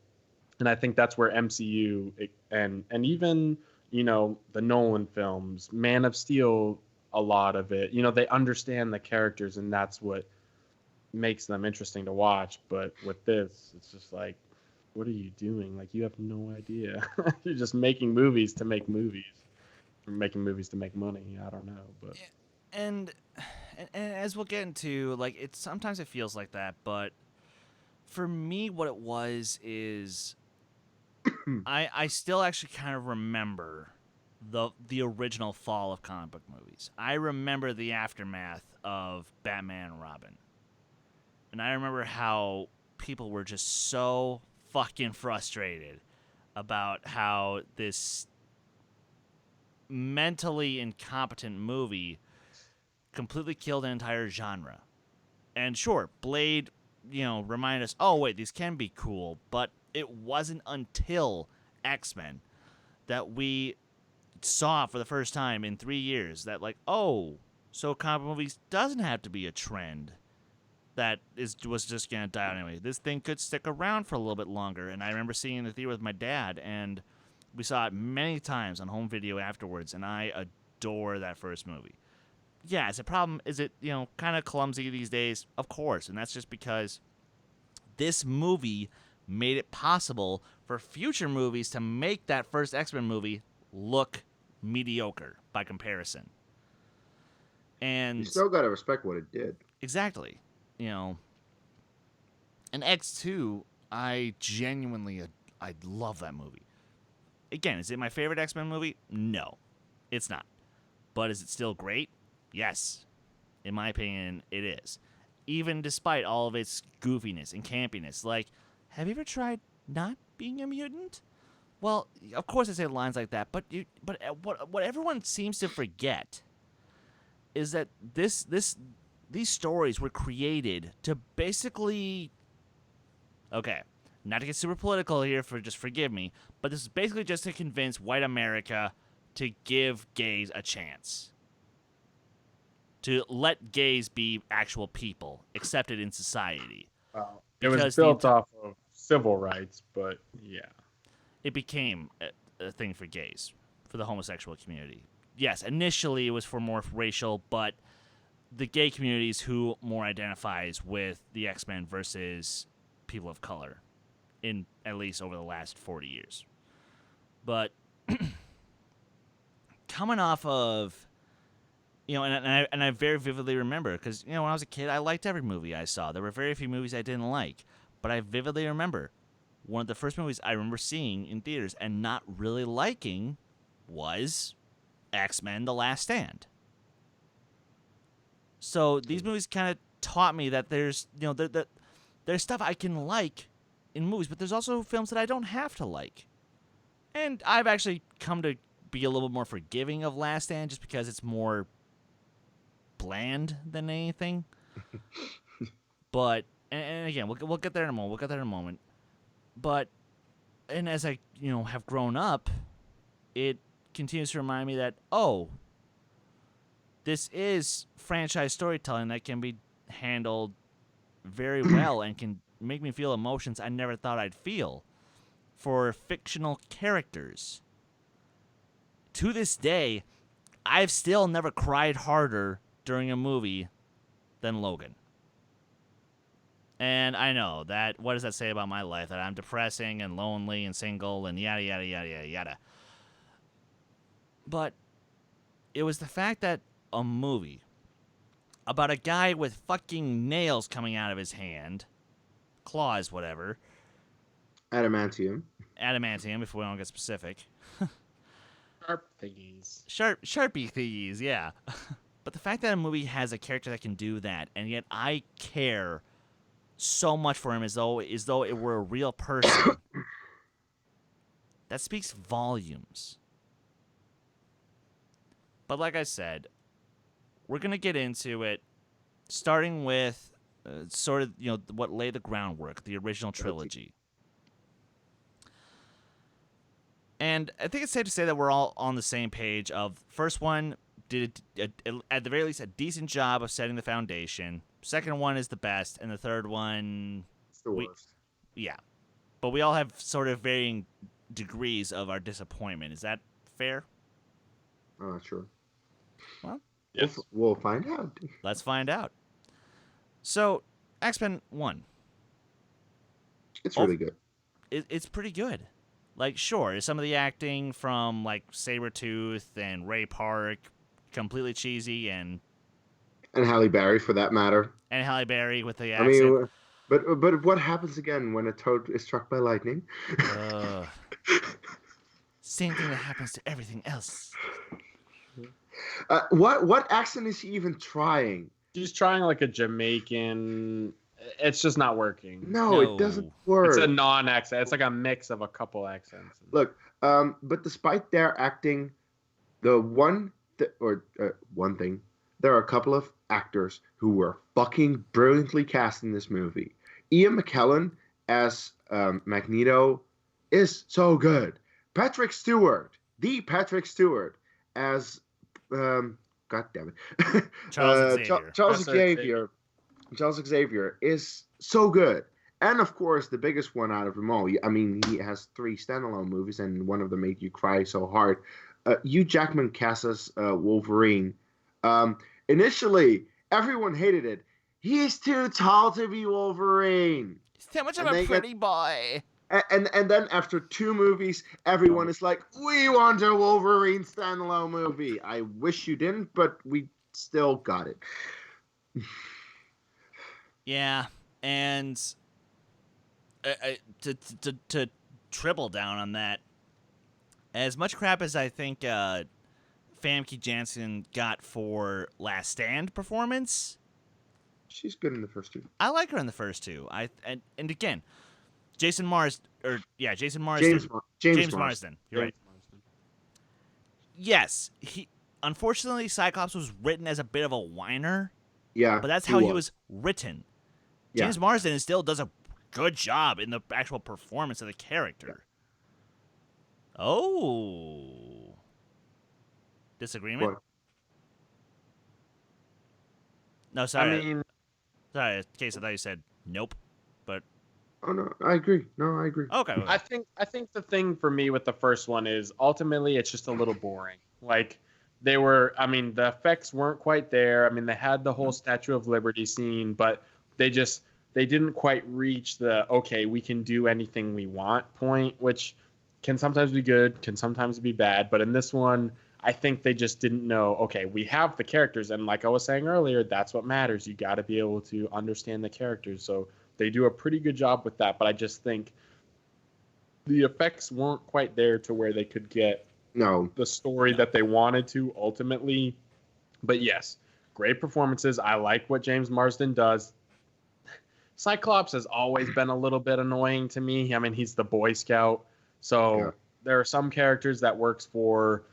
Speaker 2: And I think that's where MCU and even, the Nolan films, Man of Steel, a lot of it, they understand the characters, and that's what makes them interesting to watch. But with this, it's just like, what are you doing? Like, you have no idea. You're just making movies to make movies. Or making movies to make money. I don't know, but
Speaker 1: and as we'll get into, like, it sometimes it feels like that, but for me, what it was is I still actually kind of remember the original fall of comic book movies. I remember the aftermath of Batman and Robin. And I remember how people were just so fucking frustrated about how this mentally incompetent movie completely killed an entire genre. And sure, Blade, reminded us, oh, wait, these can be cool, but it wasn't until X-Men that we saw for the first time in 3 years that, like, oh, so comic movies doesn't have to be a trend that was just going to die out anyway. This thing could stick around for a little bit longer. And I remember seeing it in the theater with my dad, and we saw it many times on home video afterwards, and I adore that first movie. Yeah, it's a problem. Is it, kind of clumsy these days? Of course. And that's just because this movie made it possible for future movies to make that first X-Men movie look mediocre by comparison. And
Speaker 4: You still got to respect what it did.
Speaker 1: exactly. And X2, I love that movie. Again, is it my favorite X-Men movie? No, it's not. But is it still great? Yes. In my opinion, it is. Even despite all of its goofiness and campiness. Like, have you ever tried not being a mutant? Well, of course I say lines like that, but what everyone seems to forget is that these stories were created to basically, okay, not to get super political here, just forgive me, but this is basically just to convince white America to give gays a chance. To let gays be actual people, accepted in society.
Speaker 2: It was
Speaker 1: Because
Speaker 2: built off of civil rights, but yeah.
Speaker 1: It became a thing for gays, for the homosexual community. Yes, initially it was for more racial, but the gay communities who more identifies with the X-Men versus people of color, in at least over the last 40 years. But coming off of, and I very vividly remember, because, when I was a kid, I liked every movie I saw. There were very few movies I didn't like, but I vividly remember one of the first movies I remember seeing in theaters and not really liking was X-Men: The Last Stand. So these movies kind of taught me that there's, there's stuff I can like in movies, but there's also films that I don't have to like. And I've actually come to be a little bit more forgiving of Last Stand just because it's more bland than anything. But, and again, we'll get there in a moment. But, and as I, have grown up, it continues to remind me that, oh, this is franchise storytelling that can be handled very well and can make me feel emotions I never thought I'd feel for fictional characters. To this day, I've still never cried harder during a movie than Logan. And I know that, what does that say about my life? That I'm depressing and lonely and single and yada, yada, yada, yada, yada. But it was the fact that a movie about a guy with fucking nails coming out of his hand, claws, whatever.
Speaker 4: Adamantium,
Speaker 1: if we don't get specific.
Speaker 2: Sharp thingies.
Speaker 1: Sharpie thingies, yeah. But the fact that a movie has a character that can do that, and yet I care so much for him as though it were a real person, that speaks volumes. But like I said, we're going to get into it, starting with sort of, what laid the groundwork, the original trilogy. And I think it's safe to say that we're all on the same page of, first one did, at the very least, a decent job of setting the foundation. Second one is the best, and the third one...
Speaker 4: it's the worst.
Speaker 1: Yeah. But we all have sort of varying degrees of our disappointment. Is that fair?
Speaker 4: I'm not sure.
Speaker 1: Well,
Speaker 2: Yes.
Speaker 4: We'll find out.
Speaker 1: let's find out. So, X-Men 1.
Speaker 4: It's really good.
Speaker 1: It's pretty good. Like, sure, is some of the acting from, like, Sabretooth and Ray Park completely cheesy, and
Speaker 4: Halle Berry, for that matter.
Speaker 1: Halle Berry with the
Speaker 4: I
Speaker 1: accent.
Speaker 4: mean, but what happens again when a toad is struck by lightning?
Speaker 1: Same thing that happens to everything else.
Speaker 4: What accent is he even trying?
Speaker 2: He's trying like a Jamaican. it's just not working.
Speaker 4: No, it doesn't work.
Speaker 2: It's a non-accent. It's like a mix of a couple accents.
Speaker 4: Look, but despite their acting, one thing, there are a couple of actors who were fucking brilliantly cast in this movie. Ian McKellen as Magneto is so good. Patrick Stewart as God damn it, Charles Xavier is so good. And of course, the biggest one out of them all. I mean, he has 3 standalone movies, and one of them made you cry so hard. Hugh Jackman casts as Wolverine. Initially, everyone hated it. He's too tall to be Wolverine.
Speaker 1: He's too much of a pretty boy.
Speaker 4: And then after 2 movies, everyone is like, we want a Wolverine standalone movie. I wish you didn't, but we still got it.
Speaker 1: Yeah, and to triple down on that, as much crap as I think Famke Janssen got for Last Stand performance,
Speaker 4: she's good in the first 2.
Speaker 1: I like her in the first 2. And again, James Marsden.
Speaker 4: James
Speaker 1: Marsden. You're right. Yes, unfortunately, Cyclops was written as a bit of a whiner.
Speaker 4: Yeah,
Speaker 1: but that's how he was written.
Speaker 4: Yeah.
Speaker 1: James Marsden still does a good job in the actual performance of the character. Yeah. Oh. Disagreement?
Speaker 4: What?
Speaker 1: No, sorry.
Speaker 2: I mean,
Speaker 1: sorry, Kees, I thought you said nope, but...
Speaker 4: Oh, no, I agree.
Speaker 1: Okay.
Speaker 2: I think the thing for me with the first one is ultimately it's just a little boring. Like, the effects weren't quite there. I mean, they had the whole Statue of Liberty scene, but they didn't quite reach the, okay, we can do anything we want point, which can sometimes be good, can sometimes be bad. But in this one, I think they just didn't know, okay, we have the characters. And like I was saying earlier, that's what matters. You got to be able to understand the characters. So they do a pretty good job with that. But I just think the effects weren't quite there to where they could get the story that they wanted to ultimately. But yes, great performances. I like what James Marsden does. Cyclops has always been a little bit annoying to me. I mean, he's the Boy Scout. So there are some characters that works for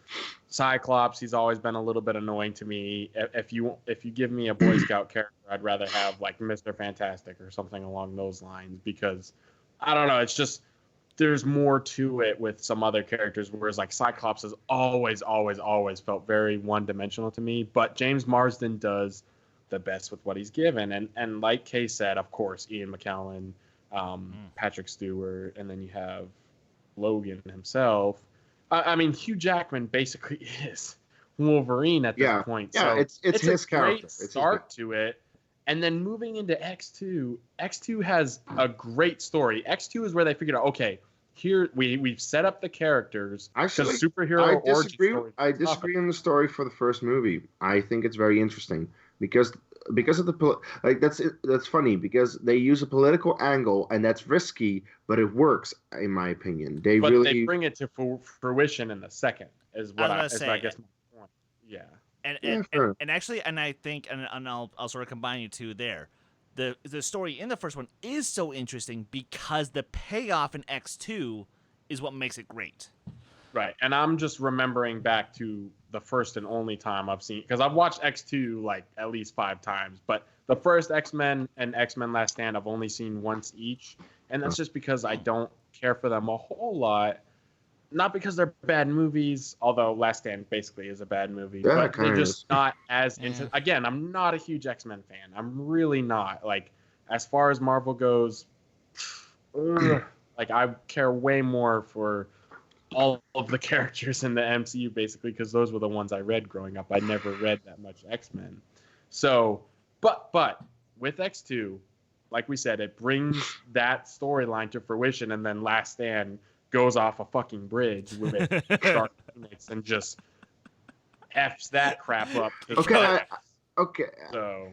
Speaker 2: Cyclops. He's always been a little bit annoying to me. If you give me a Boy Scout character, I'd rather have like Mr. Fantastic or something along those lines, because I don't know. It's just, there's more to it with some other characters, whereas like Cyclops has always felt very one-dimensional to me. But James Marsden does the best with what he's given, and like Kay said, of course, Ian McKellen, Patrick Stewart, and then you have Logan himself. I mean, Hugh Jackman basically is Wolverine at this point.
Speaker 4: Yeah,
Speaker 2: so
Speaker 4: it's his
Speaker 2: a
Speaker 4: character.
Speaker 2: Great start to it. And then moving into X2, X2 has a great story. X2 is where they figured out, okay, here we've set up the characters.
Speaker 4: Actually,
Speaker 2: superhero
Speaker 4: I disagree on the story for the first movie. I think it's very interesting because of the that's funny because they use a political angle and that's risky, but it works in my opinion. They
Speaker 2: bring it to fruition in the second is what I guess my point. Yeah.
Speaker 1: And actually, and I think, and I'll sort of combine you two there. The story in the first one is so interesting because the payoff in X2 is what makes it great.
Speaker 2: Right, and I'm just remembering back to the first and only time I've seen, because I've watched X2 like at least 5 times, but the first X-Men and X-Men Last Stand I've only seen once each, and that's just because I don't care for them a whole lot. Not because they're bad movies, although Last Stand basically is a bad movie.
Speaker 4: Yeah,
Speaker 2: but they're just not as interesting. Again, I'm not a huge X-Men fan. I'm really not. Like, as far as Marvel goes, like, I care way more for all of the characters in the MCU, basically, because those were the ones I read growing up. I never read that much X-Men. So, but with X2, like we said, it brings that storyline to fruition, and then Last Stand goes off a fucking bridge with a Dark Phoenix and just F's that crap up.
Speaker 4: Okay.
Speaker 2: So,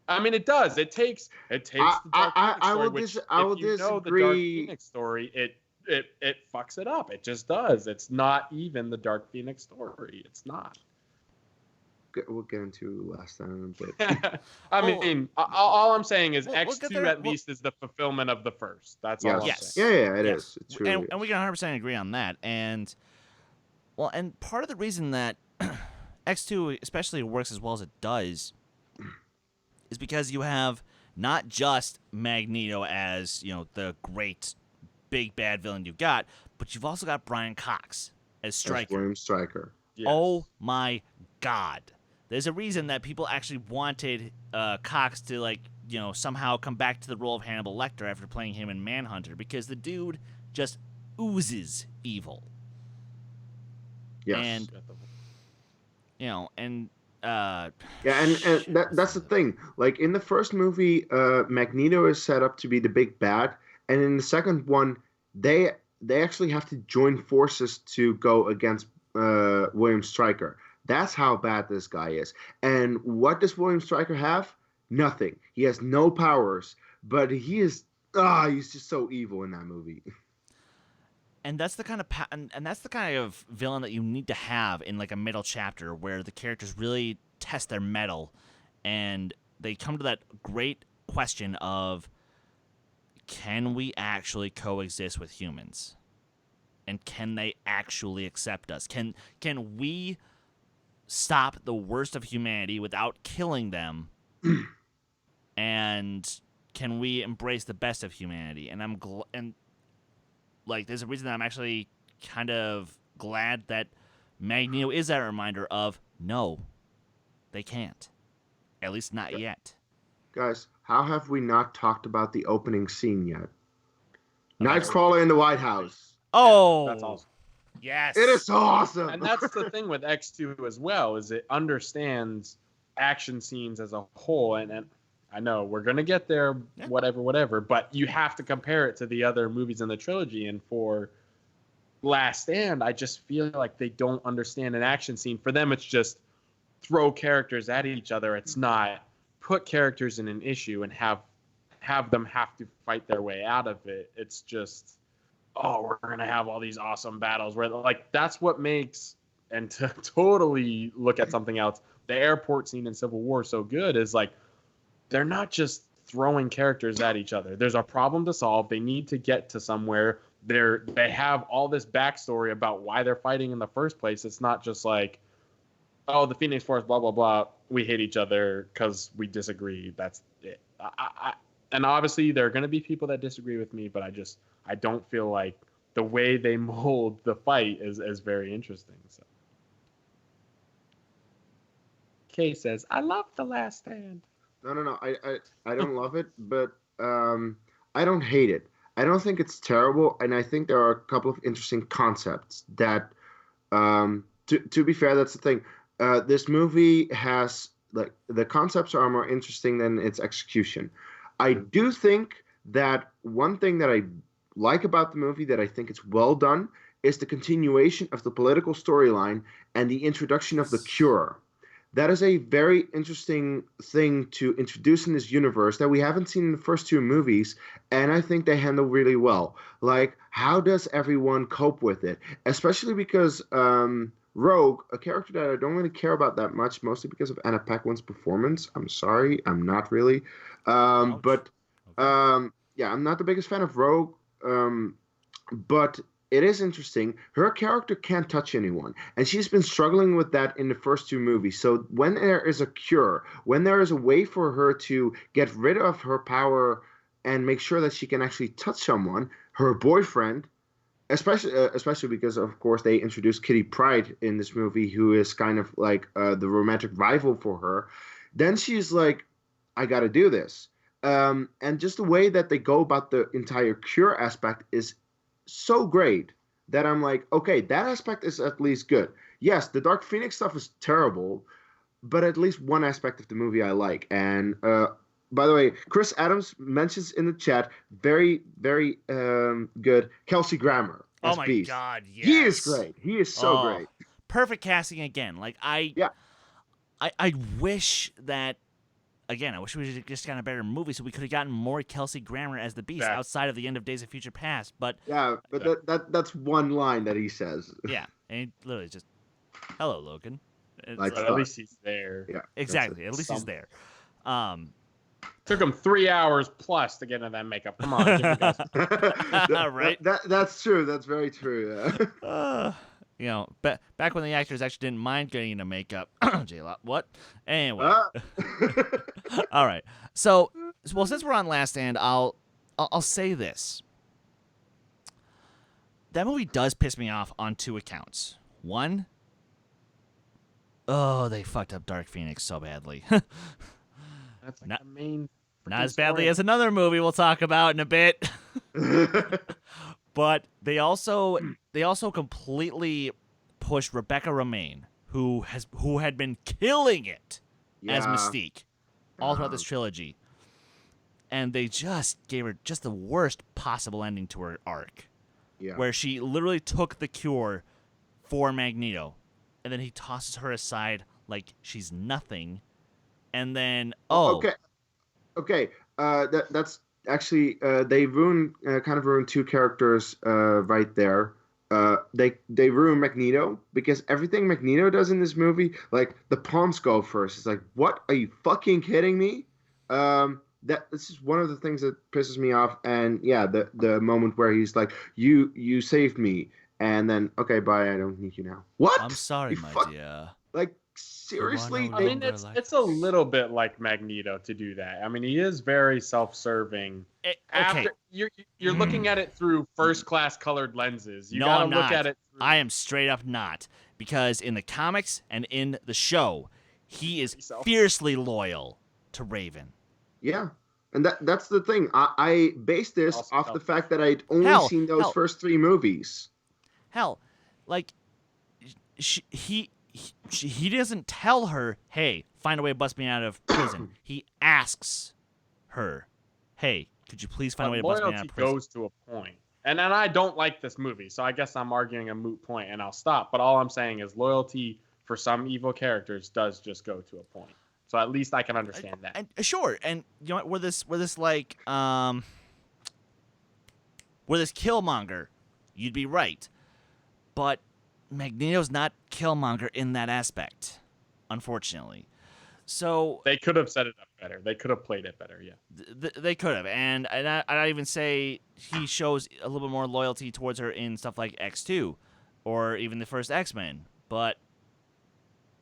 Speaker 2: I mean, it does. It takes the Dark Phoenix story,
Speaker 4: I will
Speaker 2: if you know the Dark Phoenix story, it fucks it up. It just does. It's not even the Dark Phoenix story. It's not.
Speaker 4: we'll get into last time in a bit.
Speaker 2: I mean, all I'm saying is
Speaker 1: we'll
Speaker 2: X2
Speaker 1: get there.
Speaker 2: at least is the fulfillment of the first. That's all I'm
Speaker 4: Yes.
Speaker 2: saying.
Speaker 4: Yeah, it
Speaker 1: Yes.
Speaker 4: is. It truly is.
Speaker 1: And we can 100% agree on that. And part of the reason that X2 especially works as well as it does is because you have not just Magneto as, the great big bad villain you've got, but you've also got Brian Cox as Stryker.
Speaker 4: That's William Stryker.
Speaker 2: Yes.
Speaker 1: Oh my God. There's a reason that people actually wanted Cox to, somehow come back to the role of Hannibal Lecter after playing him in Manhunter, because the dude just oozes evil.
Speaker 4: Yes.
Speaker 1: And,
Speaker 4: That's the thing. Like in the first movie, Magneto is set up to be the big bad, and in the second one, they actually have to join forces to go against William Stryker. That's how bad this guy is. And what does William Stryker have? Nothing. He has no powers, but he's just so evil in that movie.
Speaker 1: And that's the kind of and that's the kind of villain that you need to have in a middle chapter where the characters really test their mettle, and they come to that great question of, can we actually coexist with humans? And can they actually accept us? Can we stop the worst of humanity without killing them? And can we embrace the best of humanity? And there's a reason that I'm actually kind of glad that Magneto is that reminder of, no, they can't. At least not yet.
Speaker 4: Guys, how have we not talked about the opening scene yet? Nightcrawler in the White House.
Speaker 1: Oh,
Speaker 2: that's awesome.
Speaker 1: Yes.
Speaker 4: It is so awesome.
Speaker 2: And that's the thing with X2 as well, is it understands action scenes as a whole. And I know we're going to get there, whatever, but you have to compare it to the other movies in the trilogy. And for Last Stand, I just feel like they don't understand an action scene. For them, it's just throw characters at each other. It's not put characters in an issue and have them have to fight their way out of it. It's just, we're going to have all these awesome battles where that's what makes, and to totally look at something else, the airport scene in Civil War so good is they're not just throwing characters at each other. There's a problem to solve. They need to get to somewhere. They have all this backstory about why they're fighting in the first place. It's not just the Phoenix Force, blah, blah, blah. We hate each other because we disagree. That's it. And obviously there are going to be people that disagree with me, but I don't feel like the way they mold the fight is very interesting. So Kay says, I love The Last Stand.
Speaker 4: No. I don't love it, but I don't hate it. I don't think it's terrible, and I think there are a couple of interesting concepts that, to be fair, that's the thing. This movie has, the concepts are more interesting than its execution. I do think that one thing that I like about the movie, that I think it's well done, is the continuation of the political storyline and the introduction of the cure. That is a very interesting thing to introduce in this universe that we haven't seen in the first two movies, and I think they handle really well. How does everyone cope with it? Especially because Rogue, a character that I don't really care about that much, mostly because of Anna Paquin's performance. I'm sorry, I'm not really. I'm not the biggest fan of Rogue, but it is interesting. Her character can't touch anyone, and she's been struggling with that in the first two movies. So when there is a cure, when there is a way for her to get rid of her power and make sure that she can actually touch someone, her boyfriend, especially because, of course, they introduced Kitty Pryde in this movie, who is kind of the romantic rival for her, then she's like, I got to do this. And just the way that they go about the entire cure aspect is so great that I'm like, okay, that aspect is at least good. Yes, the Dark Phoenix stuff is terrible, but at least one aspect of the movie I like. And by the way, Chris Adams mentions in the chat, very, very good, Kelsey Grammer as
Speaker 1: Oh my
Speaker 4: Beast.
Speaker 1: God, yes.
Speaker 4: He is great. He is so great.
Speaker 1: Perfect casting again. I wish that, again, I wish we had just gotten a better movie so we could have gotten more Kelsey Grammer as the Beast outside of the end of Days of Future Past. But
Speaker 4: that's one line that he says.
Speaker 1: Yeah, and he literally just, hello, Logan.
Speaker 4: Like,
Speaker 2: But at least he's there.
Speaker 4: Yeah,
Speaker 1: exactly. At least he's there.
Speaker 2: Took him 3 hours plus to get into that makeup. Come on, give me guys.
Speaker 1: Right?
Speaker 4: That's true. That's very true.
Speaker 1: You know, back when the actors actually didn't mind getting into makeup. J-Lo, what? Anyway. All right. So, well, since we're on Last Stand, I'll say this. That movie does piss me off on 2 accounts. One, they fucked up Dark Phoenix so badly.
Speaker 2: That's like the main.
Speaker 1: Not as badly as another movie we'll talk about in a bit. But they also completely pushed Rebecca Romijn, who had been killing it as Mystique all throughout this trilogy. And they just gave her just the worst possible ending to her arc.
Speaker 4: Yeah.
Speaker 1: Where she literally took the cure for Magneto, and then he tosses her aside like she's nothing. And then
Speaker 4: Okay. That's actually they kind of ruined 2 characters right there. They ruin Magneto because everything Magneto does in this movie, like the palms go first. It's like, what? Are you fucking kidding me? This is one of the things that pisses me off. And yeah, the moment where he's like, you saved me, and then okay, bye. I don't need you now. What?
Speaker 1: I'm sorry, my dear.
Speaker 4: Like seriously?
Speaker 2: I mean, it's a little bit like Magneto to do that. I mean, he is very self-serving. After you're looking at it through first-class colored lenses. You gotta look at it.
Speaker 1: I am straight up not, because in the comics and in the show, he is fiercely loyal to Raven.
Speaker 4: Yeah, and that's the thing. I base this off the fact that I'd only seen those first 3 movies.
Speaker 1: Hell, like he doesn't tell her, "Hey, find a way to bust me out of prison." He asks her, "Hey, could you please find a way to bust me out of prison?"
Speaker 2: Loyalty goes to a point. And I don't like this movie, so I guess I'm arguing a moot point, and I'll stop. But all I'm saying is loyalty for some evil characters does just go to a point. So at least I can understand that.
Speaker 1: And sure, and you know what? We're this Killmonger, you'd be right, but Magneto's not Killmonger in that aspect, unfortunately. So
Speaker 2: they could have set it up better. They could have played it better. Yeah,
Speaker 1: they could have, and I'd even say he shows a little bit more loyalty towards her in stuff like X2, or even the first X-Men. But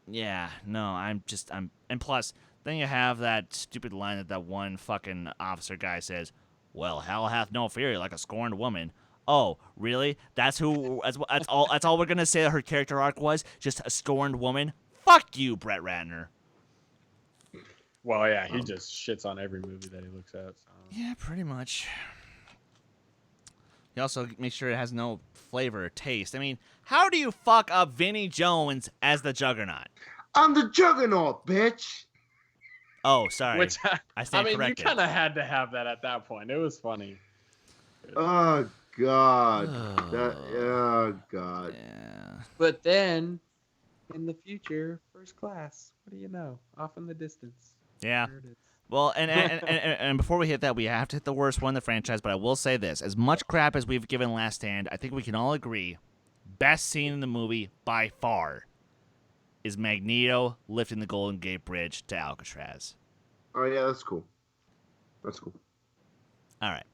Speaker 1: yeah, no, and plus, then you have that stupid line that one fucking officer guy says, "Well, hell hath no fury like a scorned woman." Oh, really? That's all we're gonna say that her character arc was? Just a scorned woman? Fuck you, Brett Ratner.
Speaker 2: Well, yeah, he just shits on every movie that he looks at. So.
Speaker 1: Yeah, pretty much. He also makes sure it has no flavor or taste. I mean, how do you fuck up Vinnie Jones as the Juggernaut?
Speaker 4: I'm the Juggernaut, bitch.
Speaker 1: Oh, sorry.
Speaker 2: Which
Speaker 1: I stand
Speaker 2: mean,
Speaker 1: corrected.
Speaker 2: you kind of had to have that at that point. It was funny.
Speaker 4: Oh God. Oh God.
Speaker 1: Yeah.
Speaker 2: But then, in the future, First Class. What do you know? Off in the distance.
Speaker 1: Yeah.
Speaker 2: There it is.
Speaker 1: Well, and before we hit that, we have to hit the worst one in the franchise, but I will say this. As much crap as we've given Last Stand, I think we can all agree, best scene in the movie, by far, is Magneto lifting the Golden Gate Bridge to Alcatraz.
Speaker 4: Oh, yeah, that's cool. That's cool.
Speaker 1: All right.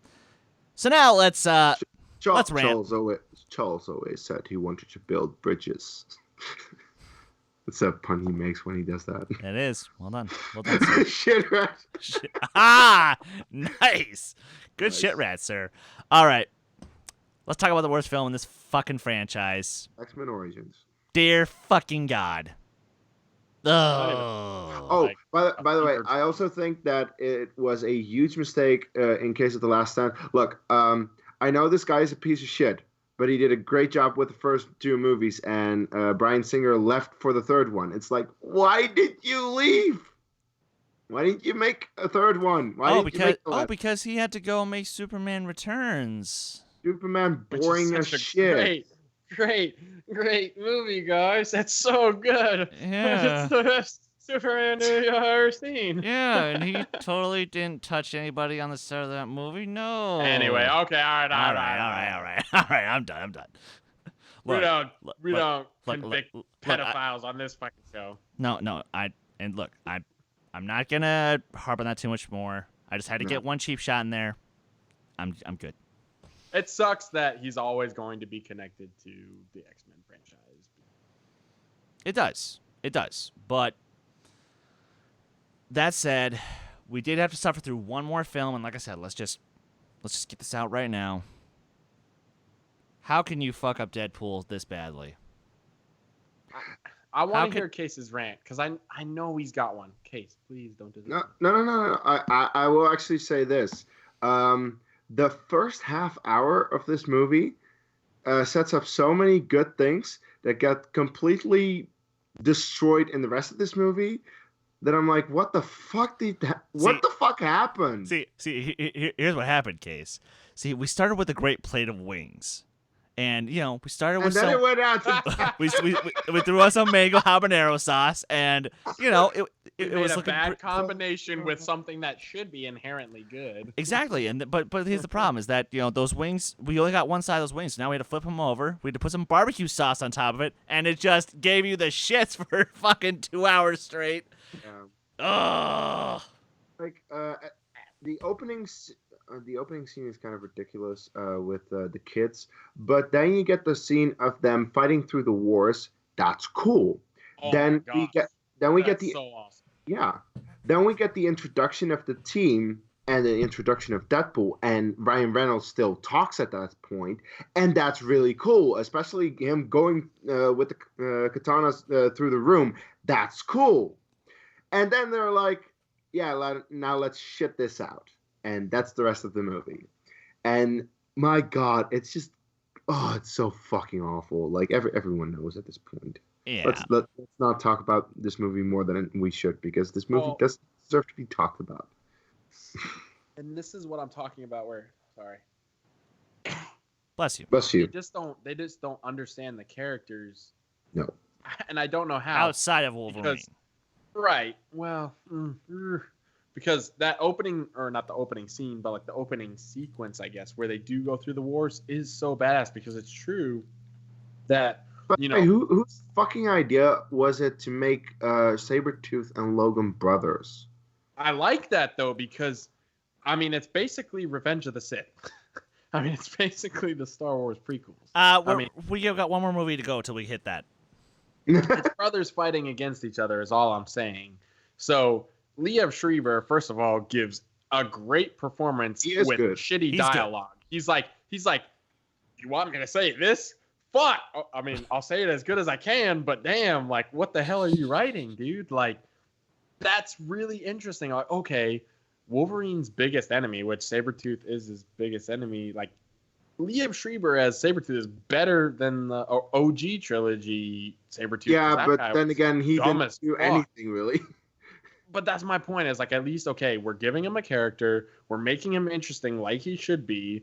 Speaker 1: So now let's rant.
Speaker 4: Charles always said he wanted to build bridges. It's a pun he makes when he does that.
Speaker 1: It is. Well done. Well done, sir.
Speaker 4: Shit rat.
Speaker 1: Ah, nice. Good shit rat, sir. All right. Let's talk about the worst film in this fucking franchise.
Speaker 4: X-Men Origins.
Speaker 1: Dear fucking God.
Speaker 4: Oh, by the way, I also think that it was a huge mistake in case of The Last Stand. Look, I know this guy is a piece of shit, but he did a great job with the first 2 movies, and Bryan Singer left for the 3rd one. It's like, why did you leave? Why didn't you make a 3rd one?
Speaker 1: Because he had to go make Superman Returns.
Speaker 4: Superman boring as shit.
Speaker 2: Great movie, guys. That's so good.
Speaker 1: Yeah.
Speaker 2: It's the best Superman movie I've ever seen.
Speaker 1: Yeah, and he totally didn't touch anybody on the set of that movie. No.
Speaker 2: Anyway, okay, all right.
Speaker 1: I'm done.
Speaker 2: we don't
Speaker 1: look,
Speaker 2: convict pedophiles on this fucking show.
Speaker 1: No, I'm not gonna harp on that too much more. I just had to get one cheap shot in there. I'm good.
Speaker 2: It sucks that he's always going to be connected to the X-Men franchise.
Speaker 1: It does. But that said, we did have to suffer through one more film, and like I said, let's just get this out right now. How can you fuck up Deadpool this badly?
Speaker 2: I want to hear Case's rant because I know he's got one. Case, please don't do this.
Speaker 4: No. I will actually say this. The first half hour of this movie sets up so many good things that got completely destroyed in the rest of this movie that I'm like, what the fuck what the fuck happened?
Speaker 1: See, here's what happened, Case. See, we started with a great plate of wings. And, we started with
Speaker 4: it went out to
Speaker 1: we threw on some mango habanero sauce, and, it was
Speaker 2: a
Speaker 1: looking
Speaker 2: bad combination with something that should be inherently good.
Speaker 1: Exactly, but here's the problem: is that those wings, we only got one side of those wings. So now we had to flip them over. We had to put some barbecue sauce on top of it, and it just gave you the shits for fucking 2 hours straight.
Speaker 4: Yeah.
Speaker 1: Ugh.
Speaker 4: Like the opening scene is kind of ridiculous with the kids, but then you get the scene of them fighting through the wars. That's cool.
Speaker 2: Oh
Speaker 4: Then we get the
Speaker 2: so awesome.
Speaker 4: Yeah. Then we get the introduction of the team and the introduction of Deadpool, and Ryan Reynolds still talks at that point, and that's really cool, especially him going with the katanas through the room. That's cool. And then they're like, yeah, now let's shit this out. And that's the rest of the movie. And my God, it's just, it's so fucking awful. Like everyone knows at this point.
Speaker 1: Yeah.
Speaker 4: Let's not talk about this movie more than we should, because this movie doesn't deserve to be talked about.
Speaker 2: And this is what I'm talking about. Sorry.
Speaker 1: Bless you.
Speaker 4: Bless you.
Speaker 2: They just don't understand the characters.
Speaker 4: No.
Speaker 2: And I don't know how.
Speaker 1: Outside of Wolverine.
Speaker 2: Right. Well, because that opening, or not the opening scene, but like the opening sequence, I guess, where they do go through the wars is so badass, because it's true that.
Speaker 4: But whose fucking idea was it to make Sabretooth and Logan brothers?
Speaker 2: I like that, though, because, it's basically Revenge of the Sith. It's basically the Star Wars prequels.
Speaker 1: We got one more movie to go till we hit that.
Speaker 2: It's brothers fighting against each other is all I'm saying. So, Liev Schreiber, first of all, gives a great performance with shitty dialogue. Good. He's like, you want me to say this? Fuck! I'll say it as good as I can, but damn, like, what the hell are you writing, dude? Like, that's really interesting. Like, okay, Wolverine's biggest enemy, which Sabretooth is his biggest enemy, like, Liev Schreiber as Sabretooth is better than the OG trilogy Sabretooth.
Speaker 4: Yeah, but then again, he didn't do anything, really.
Speaker 2: But that's my point, is, like, at least, okay, we're giving him a character, we're making him interesting like he should be,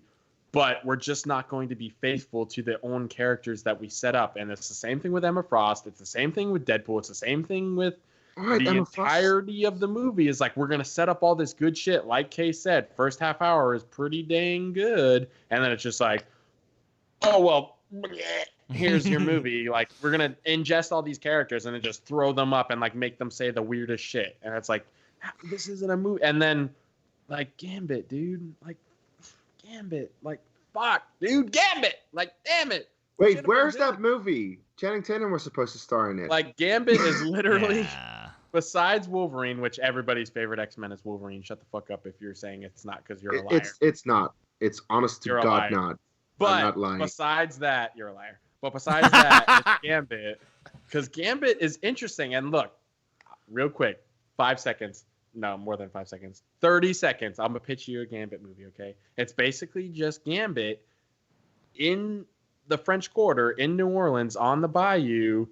Speaker 2: but we're just not going to be faithful to their own characters that we set up. And it's the same thing with Emma Frost. It's the same thing with Deadpool. It's the same thing with the entirety of the movie. Is like, we're going to set up all this good shit. Like Kay said, first half hour is pretty dang good. And then it's just like, oh, well, here's your movie. Like, we're going to ingest all these characters and then just throw them up and, like, make them say the weirdest shit. And it's like, this isn't a movie. And then, like, Gambit, dude. Like, Gambit, like, fuck, dude, Gambit, like, damn it.
Speaker 4: Wait, where's that movie? Channing Tatum was supposed to star in it.
Speaker 2: Like, Gambit is literally, besides Wolverine, which everybody's favorite X-Men is Wolverine. Shut the fuck up if you're saying it's not, because you're a liar.
Speaker 4: It's not. It's honest to God not.
Speaker 2: But
Speaker 4: I'm not lying.
Speaker 2: Besides that, you're a liar. But besides that, it's Gambit, because Gambit is interesting. And look, real quick, 5 seconds. No, more than 5 seconds. 30 seconds. I'm going to pitch you a Gambit movie, okay? It's basically just Gambit in the French Quarter in New Orleans on the bayou.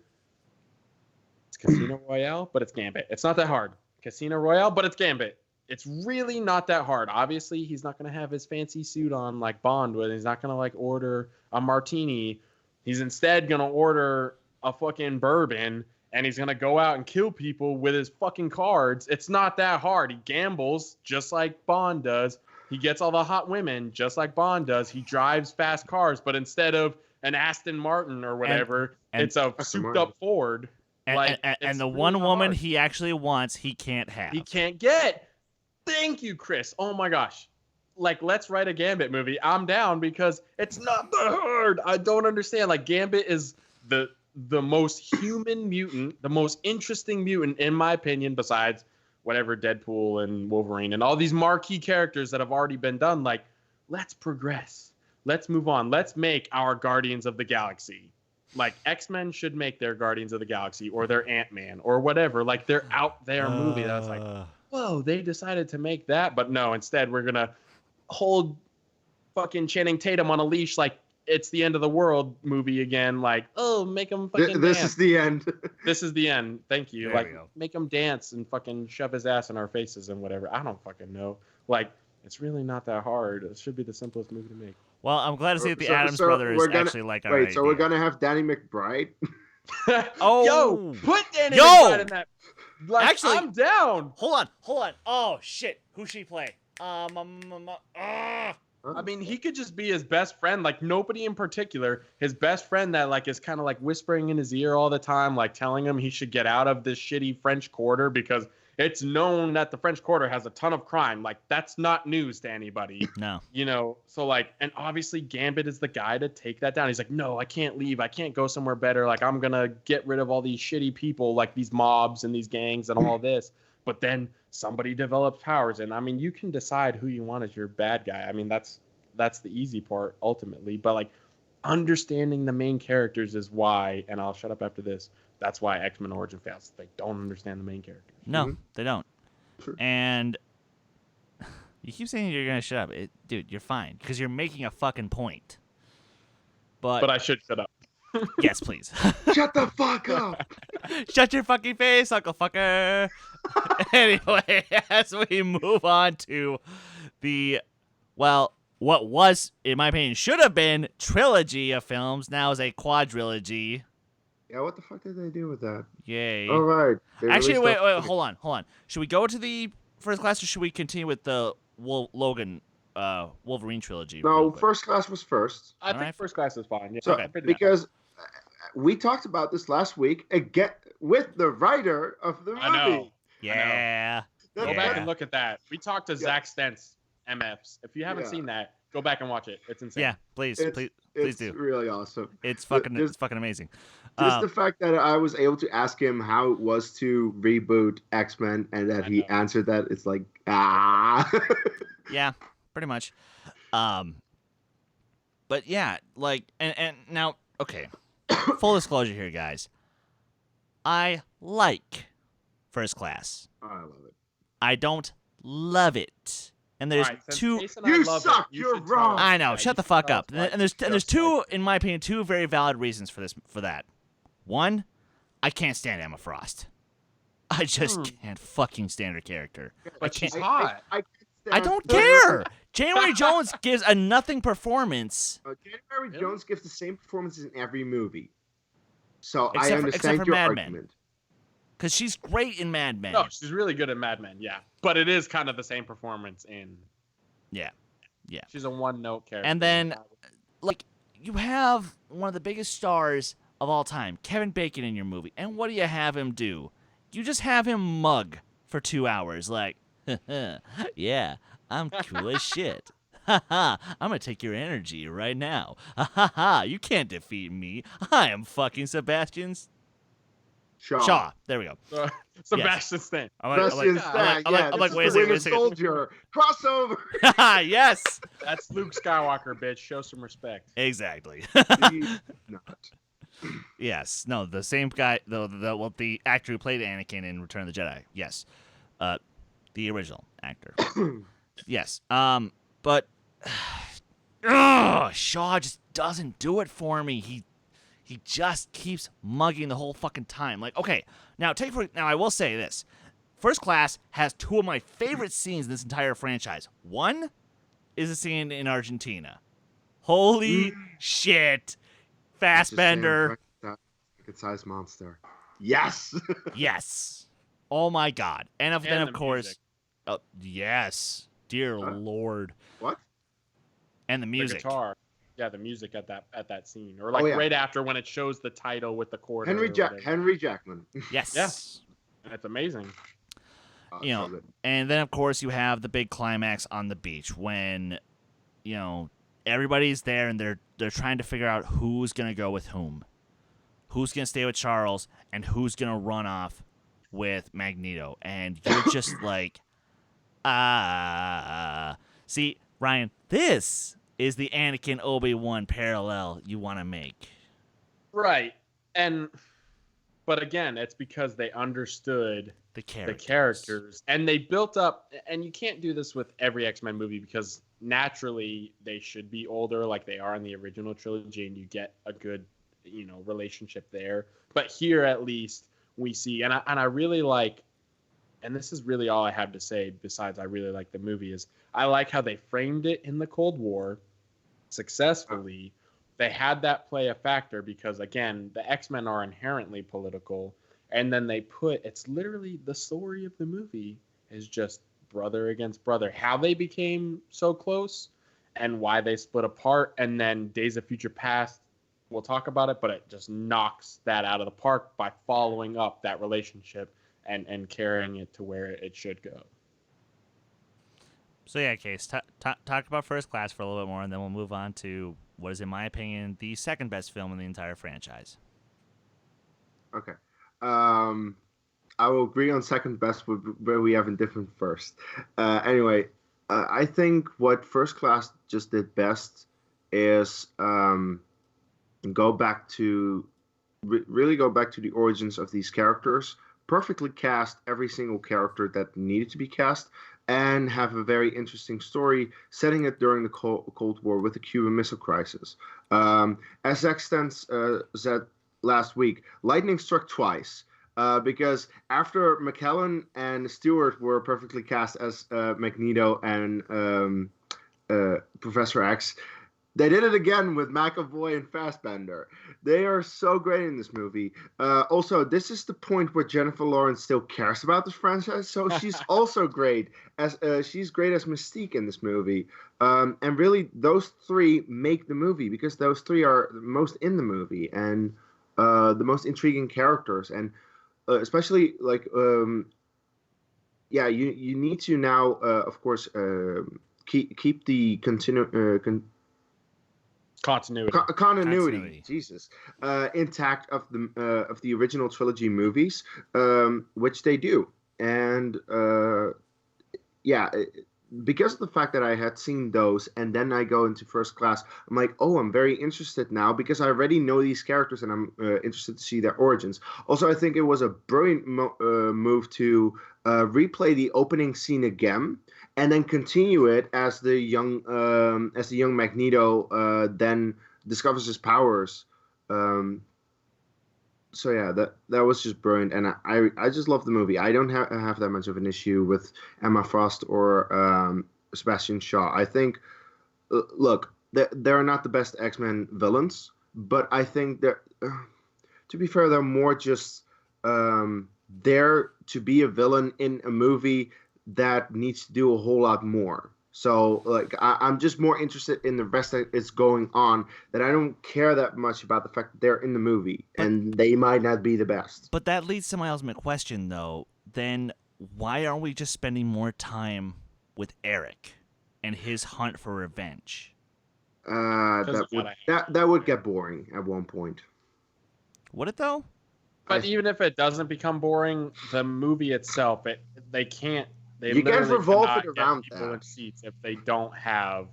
Speaker 2: It's Casino Royale, but it's Gambit. It's not that hard. Casino Royale, but it's Gambit. It's really not that hard. Obviously, he's not going to have his fancy suit on like Bond would. He's not going to like order a martini. He's instead going to order a fucking bourbon, and he's going to go out and kill people with his fucking cards. It's not that hard. He gambles just like Bond does. He gets all the hot women, just like Bond does. He drives fast cars, but instead of an Aston Martin or whatever, it's a souped-up Ford.
Speaker 1: And the one woman he actually wants, he can't have.
Speaker 2: He can't get. Thank you, Chris. Oh my gosh. Like, let's write a Gambit movie. I'm down because it's not that hard. I don't understand. Like, Gambit is the most human mutant, the most interesting mutant, in my opinion, besides whatever Deadpool and Wolverine and all these marquee characters that have already been done. Like, let's progress. Let's move on. Let's make our Guardians of the Galaxy. Like, X-Men should make their Guardians of the Galaxy or their Ant-Man or whatever. Like, they're out there movie that's like, whoa, they decided to make that. But no, instead, we're going to hold fucking Channing Tatum on a leash like it's the end of the world movie again. Like, oh, make him fucking
Speaker 4: This
Speaker 2: dance.
Speaker 4: is the end.
Speaker 2: This is the end. Thank you.
Speaker 1: There
Speaker 2: Like,
Speaker 1: we go.
Speaker 2: make him dance and fucking shove his ass in our faces and whatever. I don't fucking know. Like, it's really not that hard. It should be the simplest movie to make.
Speaker 1: Well, I'm glad to see that the
Speaker 4: So-
Speaker 1: Addams
Speaker 4: so
Speaker 1: brothers
Speaker 4: we're gonna-
Speaker 1: actually like our
Speaker 4: Wait, so we're
Speaker 1: idea.
Speaker 4: gonna have Danny McBride?
Speaker 1: Oh.
Speaker 2: Yo, put Danny
Speaker 1: Yo!
Speaker 2: McBride in that. Like,
Speaker 1: Actually-
Speaker 2: I'm down.
Speaker 1: Hold on. Oh, shit. Who should he play?
Speaker 2: I mean, he could just be his best friend, like nobody in particular. His best friend that like is kind of like whispering in his ear all the time, like telling him he should get out of this shitty French Quarter because it's known that the French Quarter has a ton of crime. Like, that's not news to anybody.
Speaker 1: No.
Speaker 2: You know, so like, and obviously Gambit is the guy to take that down. He's like, no, I can't leave. I can't go somewhere better. Like, I'm going to get rid of all these shitty people, like these mobs and these gangs and all this. But then somebody develops powers. And I mean, you can decide who you want as your bad guy. I mean, that's the easy part ultimately. But like, understanding the main characters is why, and I'll shut up after this, that's why X-Men Origin fails. They don't understand the main characters.
Speaker 1: No, they don't.
Speaker 4: Sure.
Speaker 1: And you keep saying you're going to shut up. Dude, you're fine because you're making a fucking point.
Speaker 2: But I should shut up.
Speaker 1: Yes, please.
Speaker 4: Shut the fuck up!
Speaker 1: Shut your fucking face, Uncle Fucker. Anyway, as we move on to what was, in my opinion, should have been trilogy of films, now is a quadrilogy.
Speaker 4: Yeah, what the fuck did they do with that?
Speaker 1: Yay.
Speaker 4: All right. they
Speaker 1: Actually,
Speaker 4: released
Speaker 1: wait,
Speaker 4: a-
Speaker 1: hold on. Should we go to the First Class or should we continue with the Logan Wolverine trilogy? real
Speaker 4: No,
Speaker 1: quick?
Speaker 4: First Class was first.
Speaker 2: I think
Speaker 1: Alright.
Speaker 2: First Class is fine. Yeah,
Speaker 4: So
Speaker 1: Okay.
Speaker 2: I'm pretty down.
Speaker 4: because we talked about this last week again with the writer of the movie.
Speaker 2: I know.
Speaker 1: Yeah.
Speaker 2: Go
Speaker 1: Yeah.
Speaker 2: back and look at that. We talked to Zach Stentz, MFs. If you haven't
Speaker 4: Yeah.
Speaker 2: seen that, go back and watch it. It's insane.
Speaker 1: Yeah, please
Speaker 4: It's
Speaker 1: please do.
Speaker 4: really awesome.
Speaker 1: It's
Speaker 4: Just-
Speaker 1: fucking amazing.
Speaker 4: Just the fact that I was able to ask him how it was to reboot X-Men and that
Speaker 2: I
Speaker 4: he
Speaker 2: know.
Speaker 4: answered that, it's like,
Speaker 1: Yeah, pretty much. But yeah, like, and now, okay, full disclosure here, guys. I like First Class.
Speaker 4: I love it.
Speaker 1: I don't love it. And there's
Speaker 2: Alright, since
Speaker 1: two.
Speaker 2: Jason and I
Speaker 4: You
Speaker 2: love
Speaker 4: suck,
Speaker 2: it, you
Speaker 4: you're
Speaker 2: should tell
Speaker 4: wrong.
Speaker 2: us
Speaker 1: I know.
Speaker 2: why.
Speaker 1: Shut
Speaker 2: You
Speaker 1: the
Speaker 2: should
Speaker 1: fuck
Speaker 2: tell
Speaker 1: up.
Speaker 2: us why.
Speaker 1: And there's
Speaker 2: Just
Speaker 1: two,
Speaker 2: like-
Speaker 1: in my opinion, two very valid reasons for that. One, I can't stand Emma Frost. I just can't fucking stand her character.
Speaker 2: But she's
Speaker 1: can't-
Speaker 2: hot.
Speaker 4: I
Speaker 1: I don't care. January Jones gives a nothing performance.
Speaker 4: January Jones gives the same performances in every movie. So I
Speaker 1: Except for
Speaker 4: understand your
Speaker 1: Mad Men.
Speaker 4: argument.
Speaker 1: Because she's great in Mad Men.
Speaker 2: No, she's really good at Mad Men, yeah. But it is kind of the same performance in.
Speaker 1: Yeah.
Speaker 2: She's a one-note character.
Speaker 1: And then, like, you have one of the biggest stars of all time, Kevin Bacon, in your movie. And what do you have him do? You just have him mug for 2 hours. Like, yeah, I'm cool as shit. Ha ha, I'm going to take your energy right now. Ha ha ha, you can't defeat me. I am fucking Sebastian Shaw. There we go.
Speaker 2: Sebastian Stan.
Speaker 4: Sebastian Stan, yeah,
Speaker 1: I'm like,
Speaker 4: this
Speaker 1: wait a
Speaker 4: is the
Speaker 1: second,
Speaker 4: Winter Soldier. Crossover.
Speaker 1: Yes,
Speaker 2: That's Luke Skywalker, bitch. Show some respect.
Speaker 1: exactly.
Speaker 4: He's not.
Speaker 1: Yes, no, the same guy, the actor who played Anakin in Return of the Jedi. Yes, the original actor. Yes, but Shaw just doesn't do it for me. He just keeps mugging the whole fucking time. Like, okay, now I will say this: First Class has two of my favorite scenes in this entire franchise. One is a scene in Argentina. Holy shit! Fassbender.
Speaker 4: Size monster. Yes.
Speaker 1: Yes. Oh my god. And then of
Speaker 2: the
Speaker 1: course,
Speaker 2: music.
Speaker 1: yes. dear Lord.
Speaker 4: What?
Speaker 1: And the music.
Speaker 2: The guitar. Yeah, the music at that scene, or like
Speaker 4: Oh, yeah.
Speaker 2: right after when it shows the title with the quarter.
Speaker 4: Henry Jackman.
Speaker 1: Yes.
Speaker 2: Yeah. It's amazing.
Speaker 1: You know,
Speaker 4: So good.
Speaker 1: and then of course you have the big climax on the beach when, everybody's there and they're trying to figure out who's gonna go with whom, who's gonna stay with Charles, and who's gonna run off with Magneto, and you're just like, See, Ryan, this is the Anakin Obi-Wan parallel you want to make.
Speaker 2: Right, but again, it's because they understood
Speaker 1: The
Speaker 2: characters, and they built up. And you can't do this with every X-Men movie because naturally they should be older, like they are in the original trilogy, and you get a good, relationship there. But here, at least, we see, and I really like, and this is really all I have to say. Besides, I really like the movie. Is I like how they framed it in the Cold War successfully. They had that play a factor because, again, the X-Men are inherently political. And then it's literally the story of the movie is just brother against brother. How they became so close and why they split apart. And then Days of Future Past, we'll talk about it, but it just knocks that out of the park by following up that relationship and carrying it to where it should go.
Speaker 1: So yeah, Kees, talk about First Class for a little bit more, and then we'll move on to what is, in my opinion, the second best film in the entire franchise.
Speaker 4: Okay. I will agree on second best, where we have indifferent first. Anyway, I think what First Class just did best is go back to the origins of these characters, perfectly cast every single character that needed to be cast, and have a very interesting story setting it during the Cold War with the Cuban Missile Crisis. As Extens said last week, lightning struck twice. Because after McLellan and Stewart were perfectly cast as Magneto and Professor X, they did it again with McAvoy and Fassbender. They are so great in this movie. Also, this is the point where Jennifer Lawrence still cares about this franchise, so she's also great as Mystique in this movie. And really, those three make the movie because those three are the most in the movie and the most intriguing characters. And especially like you need to now of course keep the continuity Jesus intact of the original trilogy movies, which they do. And because of the fact that I had seen those and then I go into First Class, I'm like, oh, I'm very interested now because I already know these characters and I'm interested to see their origins. Also, I think it was a brilliant move to replay the opening scene again and then continue it as the young Magneto then discovers his powers. So yeah, that was just brilliant, and I just love the movie. I don't have that much of an issue with Emma Frost or Sebastian Shaw. I think, look, they're not the best X-Men villains, but I think that, to be fair, they're more just there to be a villain in a movie that needs to do a whole lot more. So, like, I'm just more interested in the rest that is going on, that I don't care that much about the fact that they're in the movie, and they might not be the best.
Speaker 1: But that leads to my ultimate question, though. Then why aren't we just spending more time with Eric and his hunt for revenge?
Speaker 4: That would get boring at one point.
Speaker 1: Would it, though?
Speaker 2: But even if it doesn't become boring, the movie itself, they can't.
Speaker 4: You can't revolve it around
Speaker 2: people in seats if they don't have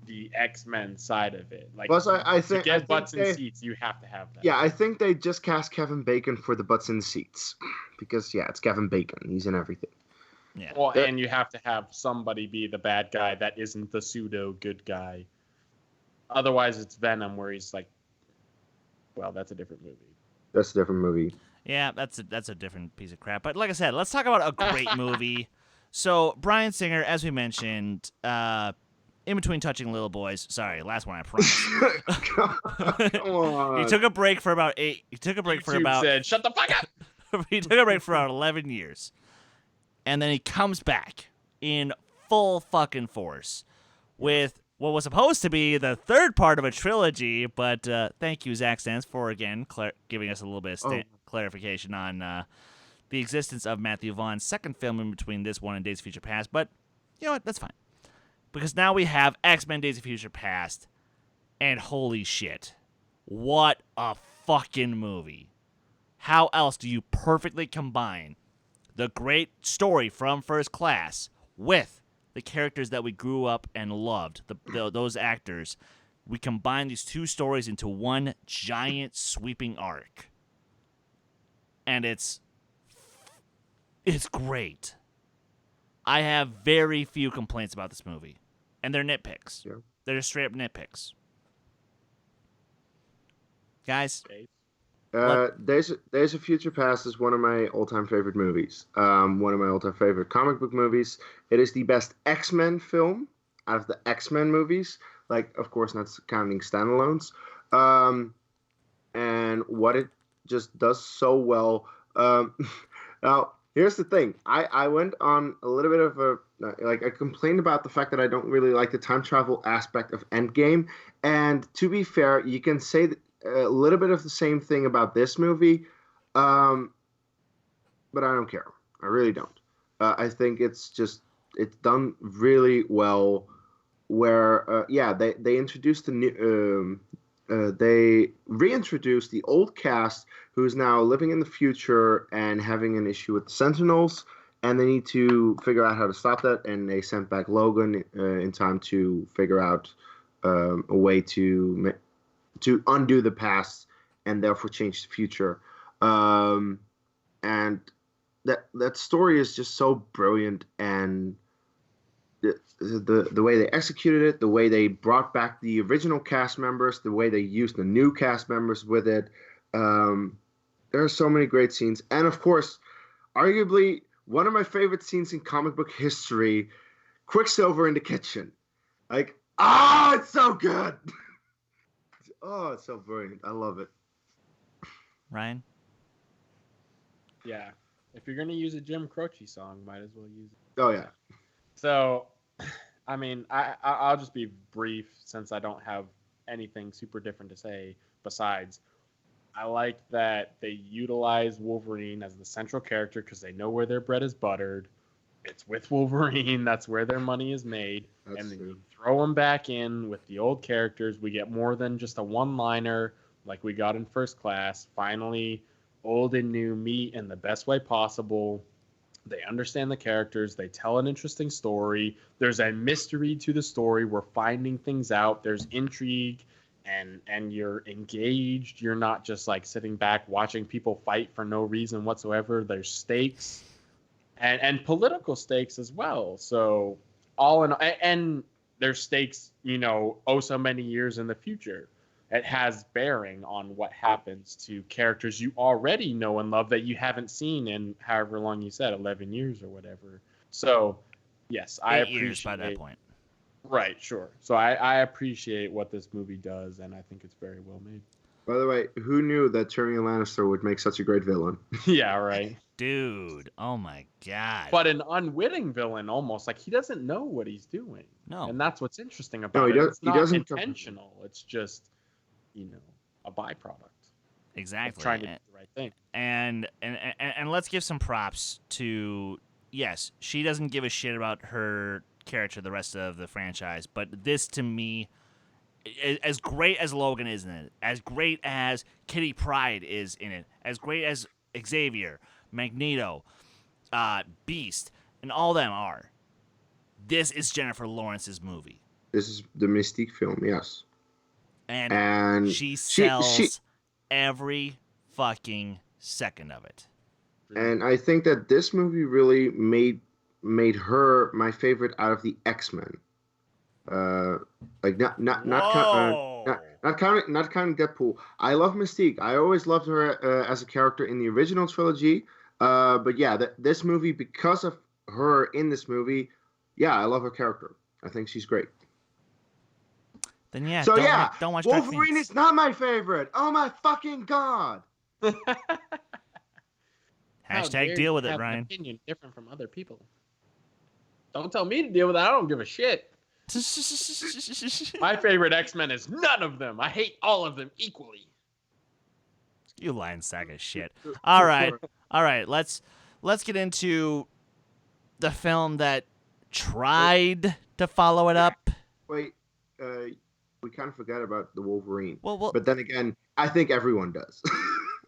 Speaker 2: the X-Men side of it. Like,
Speaker 4: plus, I think
Speaker 2: to get butts in seats, you have to have that.
Speaker 4: Yeah, I think they just cast Kevin Bacon for the butts in seats because it's Kevin Bacon. He's in everything.
Speaker 1: Yeah.
Speaker 2: Well, and you have to have somebody be the bad guy that isn't the pseudo good guy. Otherwise, it's Venom, where he's like, well, that's a different movie.
Speaker 4: That's a different movie.
Speaker 1: Yeah, that's a different piece of crap. But like I said, let's talk about a great movie. So, Bryan Singer, as we mentioned, in between touching little boys. Sorry, last one, I promise.
Speaker 4: Come on.
Speaker 1: He took a break for about 8. He took a break for about.
Speaker 2: Said, "Shut the fuck up."
Speaker 1: He took a break for about 11 years, and then he comes back in full fucking force with what was supposed to be the third part of a trilogy. But thank you, Zach Stans, for again giving us a little bit of clarification on the existence of Matthew Vaughn's second film in between this one and Days of Future Past. But you know what? That's fine. Because now we have X-Men Days of Future Past, and holy shit, what a fucking movie. How else do you perfectly combine the great story from First Class with the characters that we grew up and loved, those actors? We combine these two stories into one giant sweeping arc. And it's great. I have very few complaints about this movie. And they're nitpicks.
Speaker 4: Yeah.
Speaker 1: They're just straight up nitpicks. Guys?
Speaker 4: Days of Future Past is one of my all-time favorite movies. One of my all-time favorite comic book movies. It is the best X-Men film out of the X-Men movies. Like, of course, not counting standalones. And what it just does so well. Now, here's the thing. I went on a little bit of I complained about the fact that I don't really like the time travel aspect of Endgame. And to be fair, you can say a little bit of the same thing about this movie. But I don't care. I really don't. I think it's done really well. Where they introduced the new. They reintroduced the old cast who's now living in the future and having an issue with the Sentinels, and they need to figure out how to stop that, and they sent back Logan in time to figure out a way to undo the past and therefore change the future. And that story is just so brilliant, and the way they executed it, the way they brought back the original cast members, the way they used the new cast members with it. There are so many great scenes. And of course, arguably one of my favorite scenes in comic book history, Quicksilver in the kitchen. Like, it's so good. It's so brilliant. I love it.
Speaker 1: Ryan?
Speaker 2: Yeah. If you're going to use a Jim Croce song, might as well use it.
Speaker 4: Oh, yeah.
Speaker 2: So, I mean, I'll just be brief since I don't have anything super different to say besides I like that they utilize Wolverine as the central character because they know where their bread is buttered. It's with Wolverine. That's where their money is made. And then you throw them back in with the old characters. We get more than just a one-liner like we got in First Class. Finally, old and new meet in the best way possible. They understand the characters. They tell an interesting story. There's a mystery to the story. We're finding things out. There's intrigue, and you're engaged. You're not just like sitting back watching people fight for no reason whatsoever. There's stakes, and political stakes as well. So and there's stakes, so many years in the future. It has bearing on what happens to characters you already know and love that you haven't seen in however long you said, 11 years or whatever. So, yes, I appreciate
Speaker 1: 8 years by that point.
Speaker 2: Right, sure. So I appreciate what this movie does, and I think it's very well made.
Speaker 4: By the way, who knew that Tyrion Lannister would make such a great villain?
Speaker 2: Yeah, right.
Speaker 1: Dude, oh my God.
Speaker 2: But an unwitting villain, almost. Like, he doesn't know what he's doing.
Speaker 1: No.
Speaker 2: And that's what's interesting about it. It's not intentional. It's just, a byproduct.
Speaker 1: Exactly.
Speaker 2: Trying to do the right thing.
Speaker 1: And let's give some props to, yes, she doesn't give a shit about her character the rest of the franchise, but this to me, as great as Logan is in it, as great as Kitty Pryde is in it, as great as Xavier, Magneto, Beast, and all them are, this is Jennifer Lawrence's movie.
Speaker 4: This is the Mystique film, yes.
Speaker 1: And she sells every fucking second of it.
Speaker 4: And I think that this movie really made her my favorite out of the X-Men. Like not counting Deadpool. I love Mystique. I always loved her as a character in the original trilogy. But yeah, this movie, because of her in this movie, yeah, I love her character. I think she's great.
Speaker 1: Then yeah,
Speaker 4: so
Speaker 1: don't watch
Speaker 4: Wolverine is not my favorite. Oh my fucking God.
Speaker 1: Hashtag deal with it, Ryan.
Speaker 2: An opinion different from other people. Don't tell me to deal with that. I don't give a shit. My favorite X-Men is none of them. I hate all of them equally.
Speaker 1: You lying sack of shit. All right. Let's get into the film that tried to follow it up.
Speaker 4: Wait, we kind of forgot about the Wolverine.
Speaker 1: Well,
Speaker 4: but then again, I think everyone does.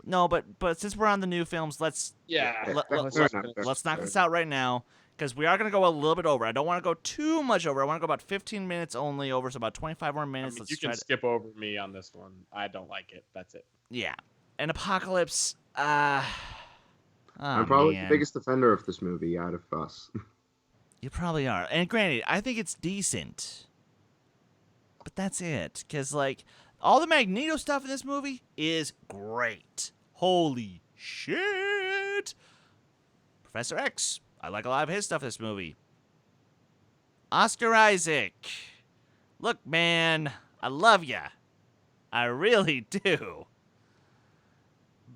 Speaker 1: No, but since we're on the new films, let's knock this out right now, because we are going to go a little bit over. I don't want to go too much over. I want to go about 15 minutes only over, so about 25 more minutes.
Speaker 2: You can skip over me on this one. I don't like it. That's it.
Speaker 1: Yeah. And Apocalypse,
Speaker 4: I'm probably the biggest defender of this movie out of us.
Speaker 1: You probably are. And granted, I think it's decent. But that's it. Because, like, all the Magneto stuff in this movie is great. Holy shit. Professor X. I like a lot of his stuff in this movie. Oscar Isaac. Look, man, I love ya. I really do.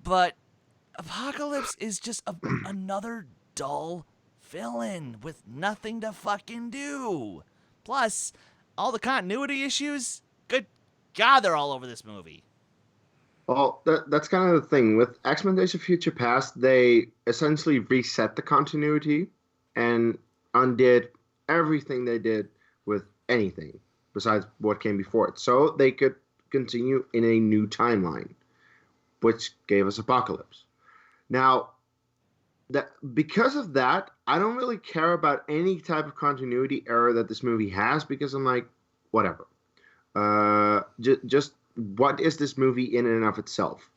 Speaker 1: But Apocalypse is just another dull villain with nothing to fucking do. Plus, all the continuity issues, good God, they're all over this movie.
Speaker 4: Well, that's kind of the thing. With X-Men Days of Future Past, they essentially reset the continuity and undid everything they did with anything besides what came before it. So they could continue in a new timeline, which gave us Apocalypse. Now, because of that, I don't really care about any type of continuity error that this movie has, because I'm like, whatever. Just what is this movie in and of itself?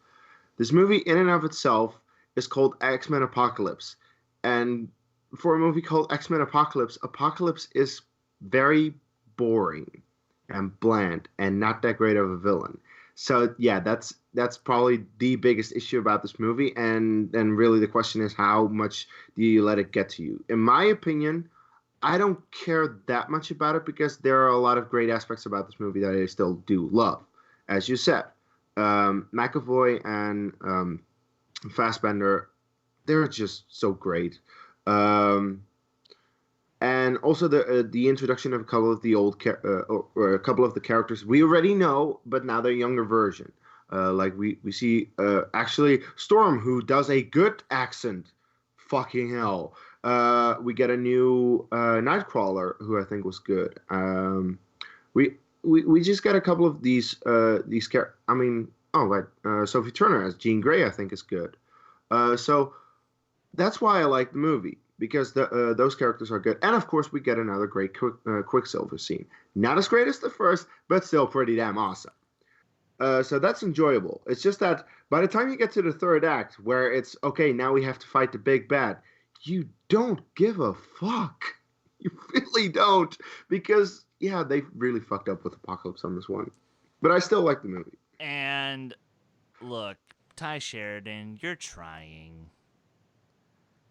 Speaker 4: This movie in and of itself is called X-Men Apocalypse. And for a movie called X-Men Apocalypse, Apocalypse is very boring and bland and not that great of a villain. So yeah, that's probably the biggest issue about this movie, and really the question is, how much do you let it get to you? In my opinion, I don't care that much about it, because there are a lot of great aspects about this movie that I still do love. As you said, McAvoy and Fassbender, they're just so great. And also the introduction of a couple of the or a couple of the characters we already know, but now they're younger version. Like we see actually Storm, who does a good accent. Fucking hell. We get a new Nightcrawler, who I think was good. We just got a couple of these characters. I mean, Sophie Turner as Jean Grey, I think, is good. So that's why I like the movie, because those characters are good. And of course, we get another great Quicksilver scene. Not as great as the first, but still pretty damn awesome. So that's enjoyable. It's just that by the time you get to the third act, where it's, okay, now we have to fight the big bad, you don't give a fuck. You really don't. Because, yeah, they really fucked up with Apocalypse on this one. But I still like the movie.
Speaker 1: And, look, Ty Sheridan, you're trying.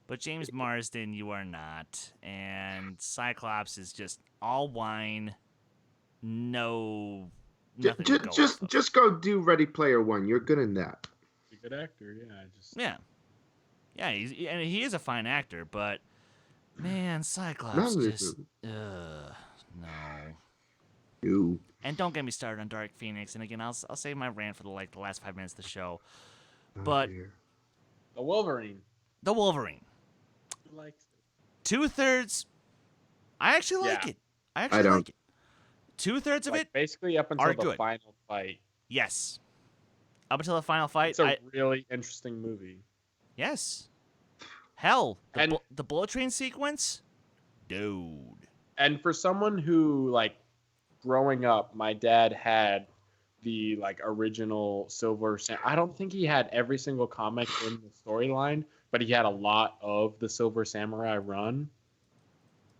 Speaker 1: But James Marsden, you are not. And Cyclops is just all wine. No...
Speaker 4: Just go do Ready Player One. You're good in that.
Speaker 2: He's a good actor, yeah.
Speaker 1: Yeah. He is a fine actor, but man, Cyclops just no.
Speaker 4: You.
Speaker 1: And don't get me started on Dark Phoenix. And again, I'll save my rant for the last 5 minutes of the show. But
Speaker 2: the Wolverine. Who likes it?
Speaker 1: 2/3. I actually like it. I like it. 2/3 of it
Speaker 2: basically up until the final fight.
Speaker 1: Yes. Up until the final fight.
Speaker 2: It's a really interesting movie.
Speaker 1: Yes. Hell, the bullet train sequence? Dude.
Speaker 2: And for someone who, growing up, my dad had the, original Silver Samurai. I don't think he had every single comic in the storyline, but he had a lot of the Silver Samurai run.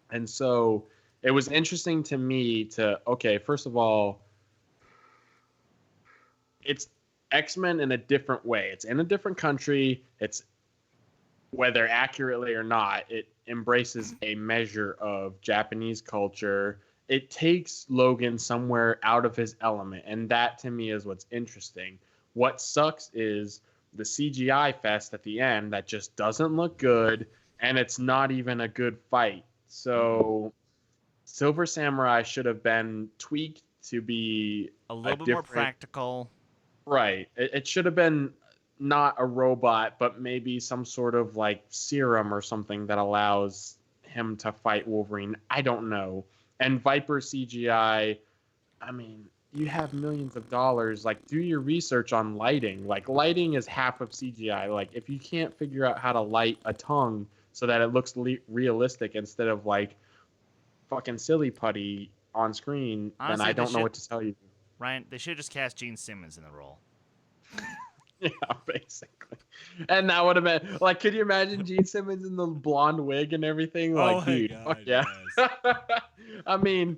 Speaker 2: And so... it was interesting to me first of all, it's X-Men in a different way. It's in a different country. It's, whether accurately or not, it embraces a measure of Japanese culture. It takes Logan somewhere out of his element, and that to me is what's interesting. What sucks is the CGI fest at the end that just doesn't look good, and it's not even a good fight So Silver Samurai should have been tweaked to be
Speaker 1: A little bit more practical.
Speaker 2: Right. It should have been not a robot, but maybe some sort of like serum or something that allows him to fight Wolverine. I don't know. And Viper CGI, I mean, you have millions of dollars. Like, do your research on lighting. Like, lighting is half of CGI. Like, if you can't figure out how to light a tongue so that it looks realistic instead of like fucking silly putty on screen,
Speaker 1: Honestly,
Speaker 2: then I don't know what to tell you.
Speaker 1: Ryan, they should have just cast Gene Simmons in the role.
Speaker 2: Yeah, basically. And that would have been like, could you imagine Gene Simmons in the blonde wig and everything? Like,
Speaker 1: my
Speaker 2: dude,
Speaker 1: God,
Speaker 2: fuck yeah. I mean,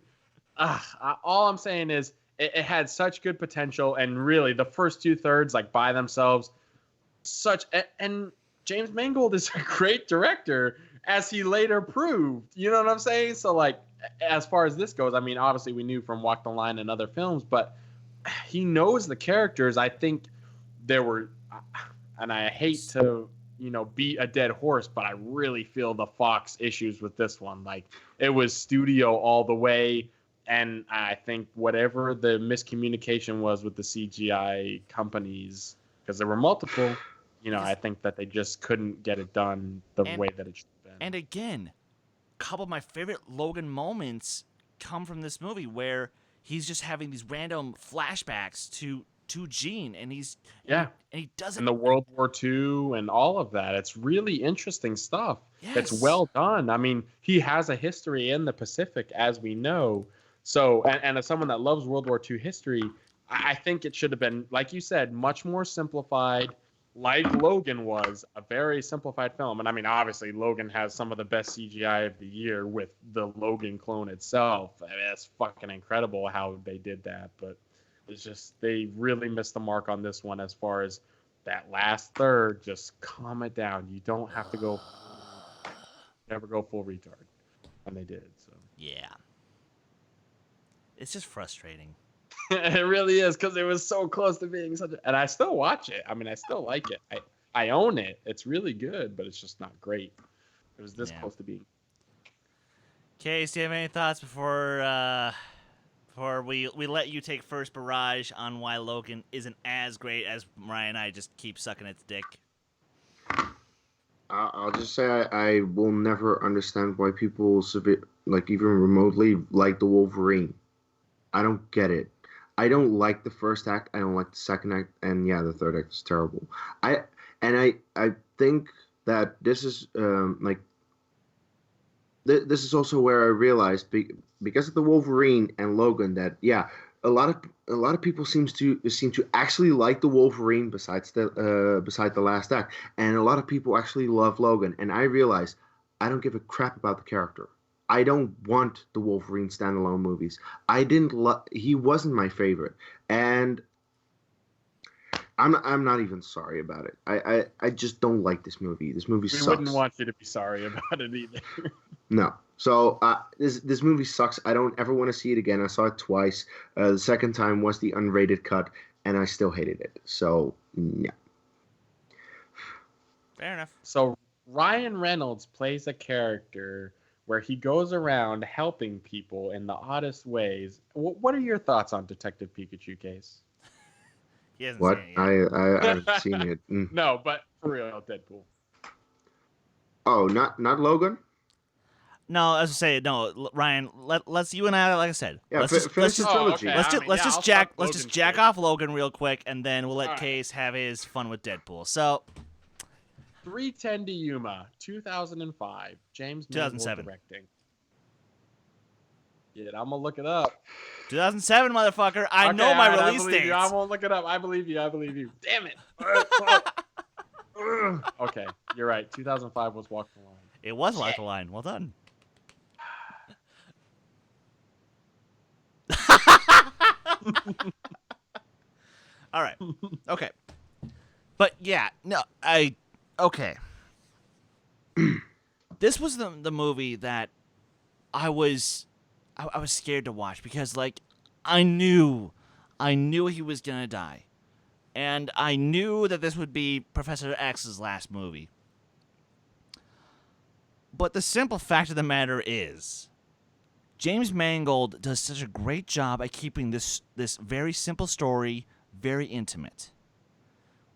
Speaker 2: all I'm saying is it had such good potential, and really the first 2/3, like by themselves, and James Mangold is a great director, as he later proved. You know what I'm saying? So like, as far as this goes, I mean, obviously we knew from Walk the Line and other films, but he knows the characters. I think there were, and I hate to, beat a dead horse, but I really feel the Fox issues with this one. Like, it was studio all the way, and I think whatever the miscommunication was with the CGI companies, because there were multiple, I think that they just couldn't get it done the way that it should have been.
Speaker 1: And again, a couple of my favorite Logan moments come from this movie, where he's just having these random flashbacks to Gene, and and he doesn't.
Speaker 2: And the World War II and all of that. It's really interesting stuff.
Speaker 1: Yes.
Speaker 2: It's well done. I mean, he has a history in the Pacific, as we know. So, and as someone that loves World War II history, I think it should have been, like you said, much more simplified, like Logan was, a very simplified film. And I mean, obviously, Logan has some of the best CGI of the year with the Logan clone itself. I mean, it's fucking incredible how they did that. But it's just, they really missed the mark on this one as far as that last third. Just calm it down. You don't have to never go full retard. And they did. So
Speaker 1: Yeah. It's just frustrating.
Speaker 2: It really is, because it was so close to being such a... And I still watch it. I mean, I still like it. I own it. It's really good, but it's just not great. It was this close to being...
Speaker 1: Kees, do you have any thoughts before we let you take first barrage on why Logan isn't as great as Mariah and I just keep sucking its dick?
Speaker 4: I'll just say I will never understand why people even remotely like the Wolverine. I don't get it. I don't like the first act. I don't like the second act, and yeah, the third act is terrible. I think that this is this is also where I realized because of the Wolverine and Logan that a lot of people seem to actually like the Wolverine besides the last act, and a lot of people actually love Logan, and I realized I don't give a crap about the character. I don't want the Wolverine standalone movies. He wasn't my favorite, and I'm not even sorry about it. I just don't like this movie. This movie sucks.
Speaker 2: We wouldn't want you to be sorry about it either.
Speaker 4: No. So this movie sucks. I don't ever want to see it again. I saw it twice. The second time was the unrated cut, and I still hated it. So yeah.
Speaker 1: Fair enough.
Speaker 2: So Ryan Reynolds plays a character where he goes around helping people in the oddest ways. What are your thoughts on Detective Pikachu, Case?
Speaker 1: He hasn't
Speaker 4: What?
Speaker 1: seen it yet.
Speaker 4: I haven't seen it.
Speaker 2: No, but for real, Deadpool.
Speaker 4: Oh, not Logan?
Speaker 1: No, as I say, no, Ryan. Let's you and I, like I said,
Speaker 4: Yeah,
Speaker 1: let's
Speaker 4: finish the trilogy.
Speaker 2: okay.
Speaker 1: let's just
Speaker 2: I'll
Speaker 1: jack off Logan real quick, and then we'll let
Speaker 2: All right.
Speaker 1: Case have his fun with Deadpool. So
Speaker 2: 310 to Yuma, 2005. James Mangold
Speaker 1: 2007.
Speaker 2: directing. Yeah, I'm gonna look it up.
Speaker 1: 2007, motherfucker. I
Speaker 2: Okay,
Speaker 1: know my
Speaker 2: all right,
Speaker 1: release
Speaker 2: I believe
Speaker 1: dates.
Speaker 2: you. I won't look it up. I believe you. Damn it. Okay, you're right. 2005 was Walk the Line.
Speaker 1: It was Walk the Line. Well done. All right. Okay. But yeah, no, okay. This was the movie that I was scared to watch because like I knew he was gonna die. And I knew that this would be Professor X's last movie. But the simple fact of the matter is, James Mangold does such a great job at keeping this very simple story very intimate,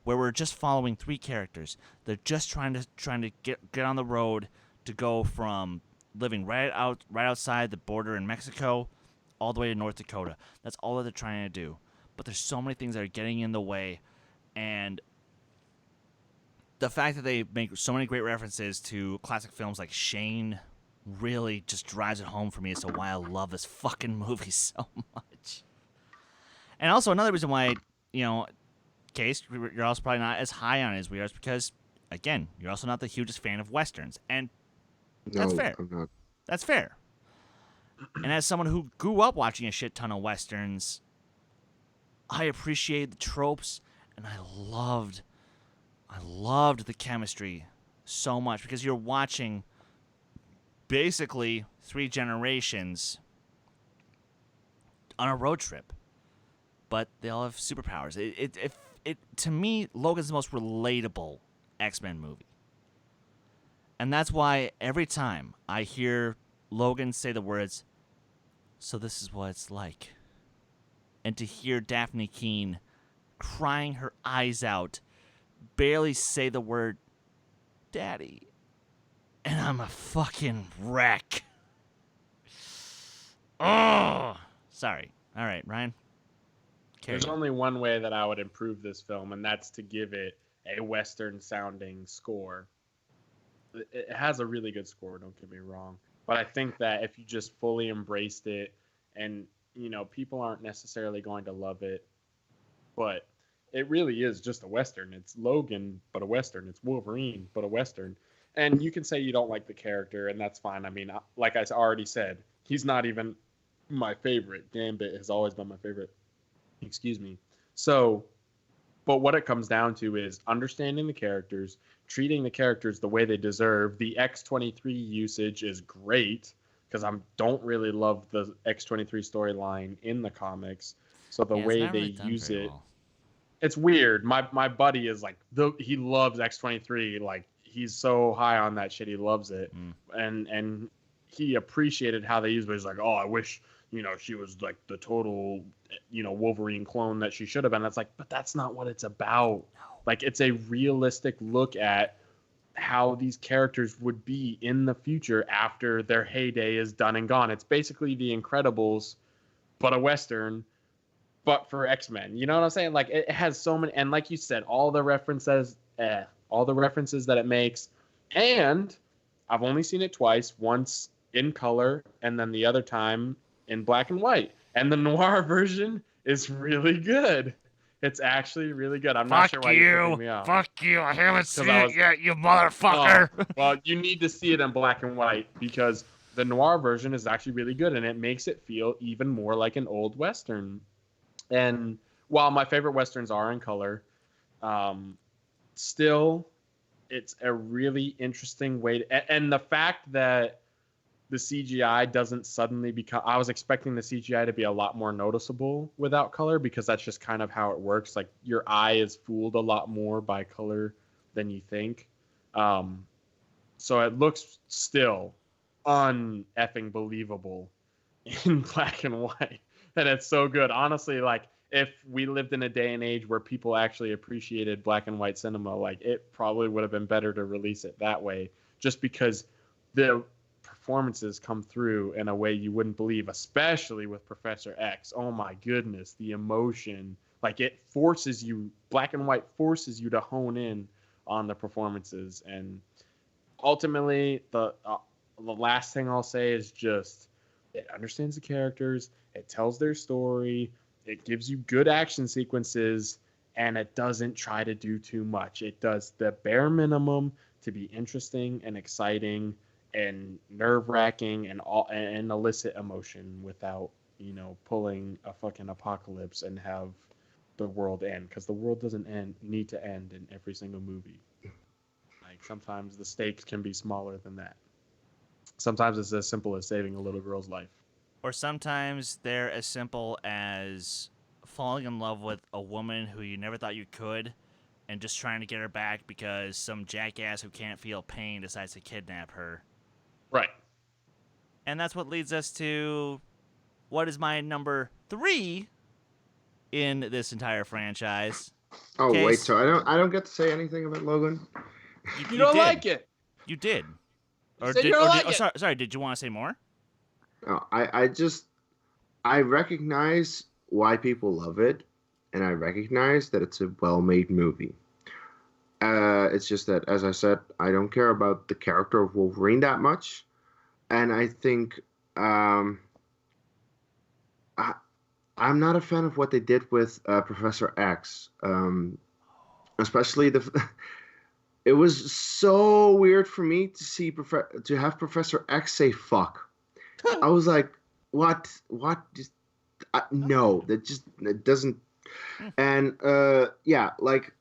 Speaker 1: where we're just following three characters. They're just trying to get on the road to go from living right outside the border in Mexico all the way to North Dakota. That's all that they're trying to do. But there's so many things that are getting in the way, and the fact that they make so many great references to classic films like Shane really just drives it home for me as to why I love this fucking movie so much. And also another reason why, Kees, you're also probably not as high on it as we are is because, again, you're also not the hugest fan of Westerns. And that's fair.
Speaker 4: I'm not.
Speaker 1: That's fair. And as someone who grew up watching a shit ton of Westerns, I appreciate the tropes, and I loved the chemistry so much because you're watching basically 3 generations on a road trip, but they all have superpowers. It to me, Logan's the most relatable X-Men movie, and that's why every time I hear Logan say the words, "So this is what it's like," and to hear Daphne Keane crying her eyes out, barely say the word "Daddy," and I'm a fucking wreck. Oh, sorry. All right, Ryan.
Speaker 2: There's only one way that I would improve this film, and that's to give it a Western-sounding score. It has a really good score, don't get me wrong. But I think that if you just fully embraced it, and, people aren't necessarily going to love it, but it really is just a Western. It's Logan, but a Western. It's Wolverine, but a Western. And you can say you don't like the character, and that's fine. I mean, like I already said, he's not even my favorite. Gambit has always been my favorite. Excuse me. So, but what it comes down to is understanding the characters, treating the characters the way they deserve. The X-23 usage is great because I don't really love the X-23 storyline in the comics. So the way they use it, it's weird. My buddy is like, he loves X-23. Like, he's so high on that shit. He loves it. And he appreciated how they used it. He's like, oh, I wish, she was like the total, Wolverine clone that she should have been. That's like, but that's not what it's about. Like, it's a realistic look at how these characters would be in the future after their heyday is done and gone. It's basically The Incredibles, but a Western, but for X-Men. You know what I'm saying? Like, it has so many, and like you said, all the references that it makes. And I've only seen it twice, once in color and then the other time in black and white. And the noir version is really good. It's actually really good. I'm not sure why you're putting me off.
Speaker 1: Fuck you. I haven't seen it yet, you motherfucker.
Speaker 2: Oh, well, you need to see it in black and white because the noir version is actually really good, and it makes it feel even more like an old Western. And while my favorite Westerns are in color, still, it's a really interesting way to, and the fact that the CGI doesn't suddenly become, I was expecting the CGI to be a lot more noticeable without color because that's just kind of how it works. Like, your eye is fooled a lot more by color than you think. So it looks still un-effing believable in black and white. And it's so good. Honestly, like, if we lived in a day and age where people actually appreciated black and white cinema, like, it probably would have been better to release it that way, just because the performances come through in a way you wouldn't believe, especially with Professor X. Oh my goodness, the emotion, like, it forces you, black and white forces you to hone in on the performances. And ultimately, the last thing I'll say is just, it understands the characters, it tells their story, it gives you good action sequences, and it doesn't try to do too much. It does the bare minimum to be interesting and exciting and nerve-wracking and elicit emotion without, pulling a fucking apocalypse and have the world end, because the world doesn't need to end in every single movie. Like, sometimes the stakes can be smaller than that. Sometimes it's as simple as saving a little girl's life.
Speaker 1: Or sometimes they're as simple as falling in love with a woman who you never thought you could and just trying to get her back because some jackass who can't feel pain decides to kidnap her. And that's what leads us to what is my number 3 in this entire franchise.
Speaker 4: Oh
Speaker 1: Case.
Speaker 4: wait, so I don't get to say anything about Logan.
Speaker 2: You don't
Speaker 1: did.
Speaker 2: like it.
Speaker 1: You did.
Speaker 2: You said you don't like it.
Speaker 1: Sorry, did you want to say more?
Speaker 4: No, I recognize why people love it, and I recognize that it's a well-made movie. It's just that, as I said, I don't care about the character of Wolverine that much, and I think I'm not a fan of what they did with Professor X, especially It was so weird for me to see to have Professor X say "fuck." I was like, "What? What? Just no, it doesn't." And yeah, like,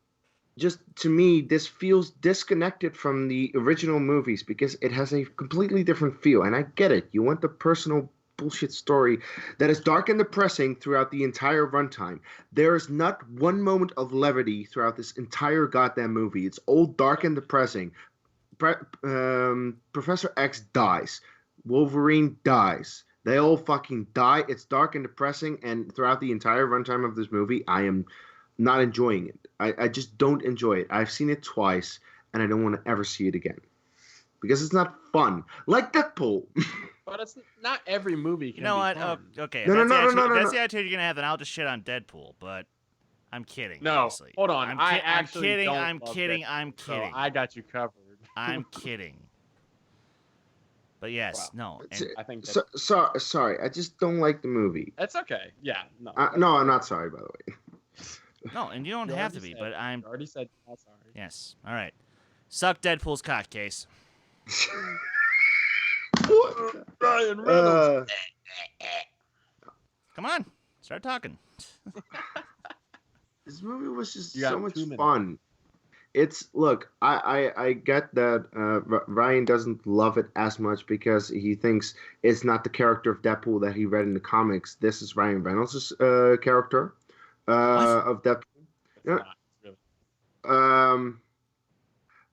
Speaker 4: just to me, this feels disconnected from the original movies because it has a completely different feel. And I get it. You want the personal bullshit story that is dark and depressing throughout the entire runtime. There is not one moment of levity throughout this entire goddamn movie. It's all dark and depressing. Professor X dies. Wolverine dies. They all fucking die. It's dark and depressing, and throughout the entire runtime of this movie, I am not enjoying it. I just don't enjoy it. I've seen it twice, and I don't want to ever see it again. Because it's not fun. Like Deadpool.
Speaker 2: But it's not every movie can
Speaker 1: You know
Speaker 2: be
Speaker 1: what?
Speaker 2: fun.
Speaker 1: Oh, okay. If
Speaker 4: No,
Speaker 1: that's the attitude you're going to have, then I'll just shit on Deadpool. But I'm kidding.
Speaker 2: No,
Speaker 1: obviously.
Speaker 2: hold on.
Speaker 1: I'm
Speaker 2: I'm
Speaker 1: kidding.
Speaker 2: don't
Speaker 1: I'm
Speaker 2: love
Speaker 1: kidding.
Speaker 2: Deadpool,
Speaker 1: I'm
Speaker 2: so
Speaker 1: kidding.
Speaker 2: I got you covered.
Speaker 1: I'm kidding. But yes, no. And
Speaker 2: I think
Speaker 4: Sorry, I just don't like the movie.
Speaker 2: that's okay. Yeah, no.
Speaker 4: No, I'm not sorry, by the way.
Speaker 1: no, and you don't have to be, but I'm.
Speaker 2: You already said I'm sorry.
Speaker 1: Yes. All right. Suck Deadpool's cock, Case.
Speaker 2: Ryan Reynolds.
Speaker 1: Come on. Start talking.
Speaker 4: This movie was just
Speaker 2: You got
Speaker 4: so much
Speaker 2: 2 minutes.
Speaker 4: fun. Look, I get that Ryan doesn't love it as much because he thinks it's not the character of Deadpool that he read in the comics. This is Ryan Reynolds' character of Deadpool.
Speaker 2: It's not, really.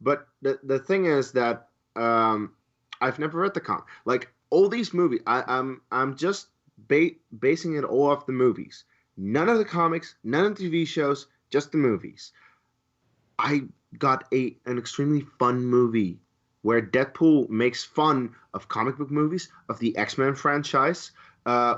Speaker 4: But the thing is that I've never read the comic. Like all these movies, I'm just basing it all off the movies. None of the comics, none of the TV shows, just the movies. I got an extremely fun movie where Deadpool makes fun of comic book movies, of the X-Men franchise,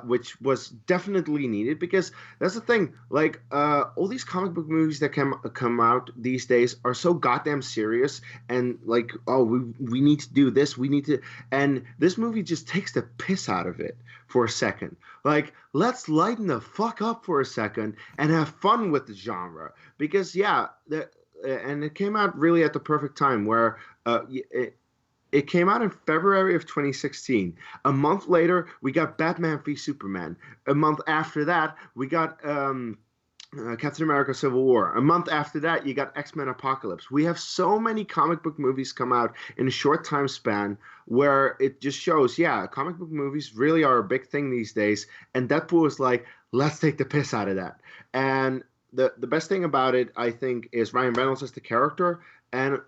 Speaker 4: which was definitely needed because that's the thing. Like all these comic book movies that come out these days are so goddamn serious and like, oh, we need to do this, we need to, and this movie just takes the piss out of it for a second. Like, let's lighten the fuck up for a second and have fun with the genre because and it came out really at the perfect time where it came out in February of 2016. A month later, we got Batman v Superman. A month after that, we got Captain America Civil War. A month after that, you got X-Men Apocalypse. We have so many comic book movies come out in a short time span where it just shows, comic book movies really are a big thing these days. And Deadpool is like, let's take the piss out of that. And the best thing about it, I think, is Ryan Reynolds as the character and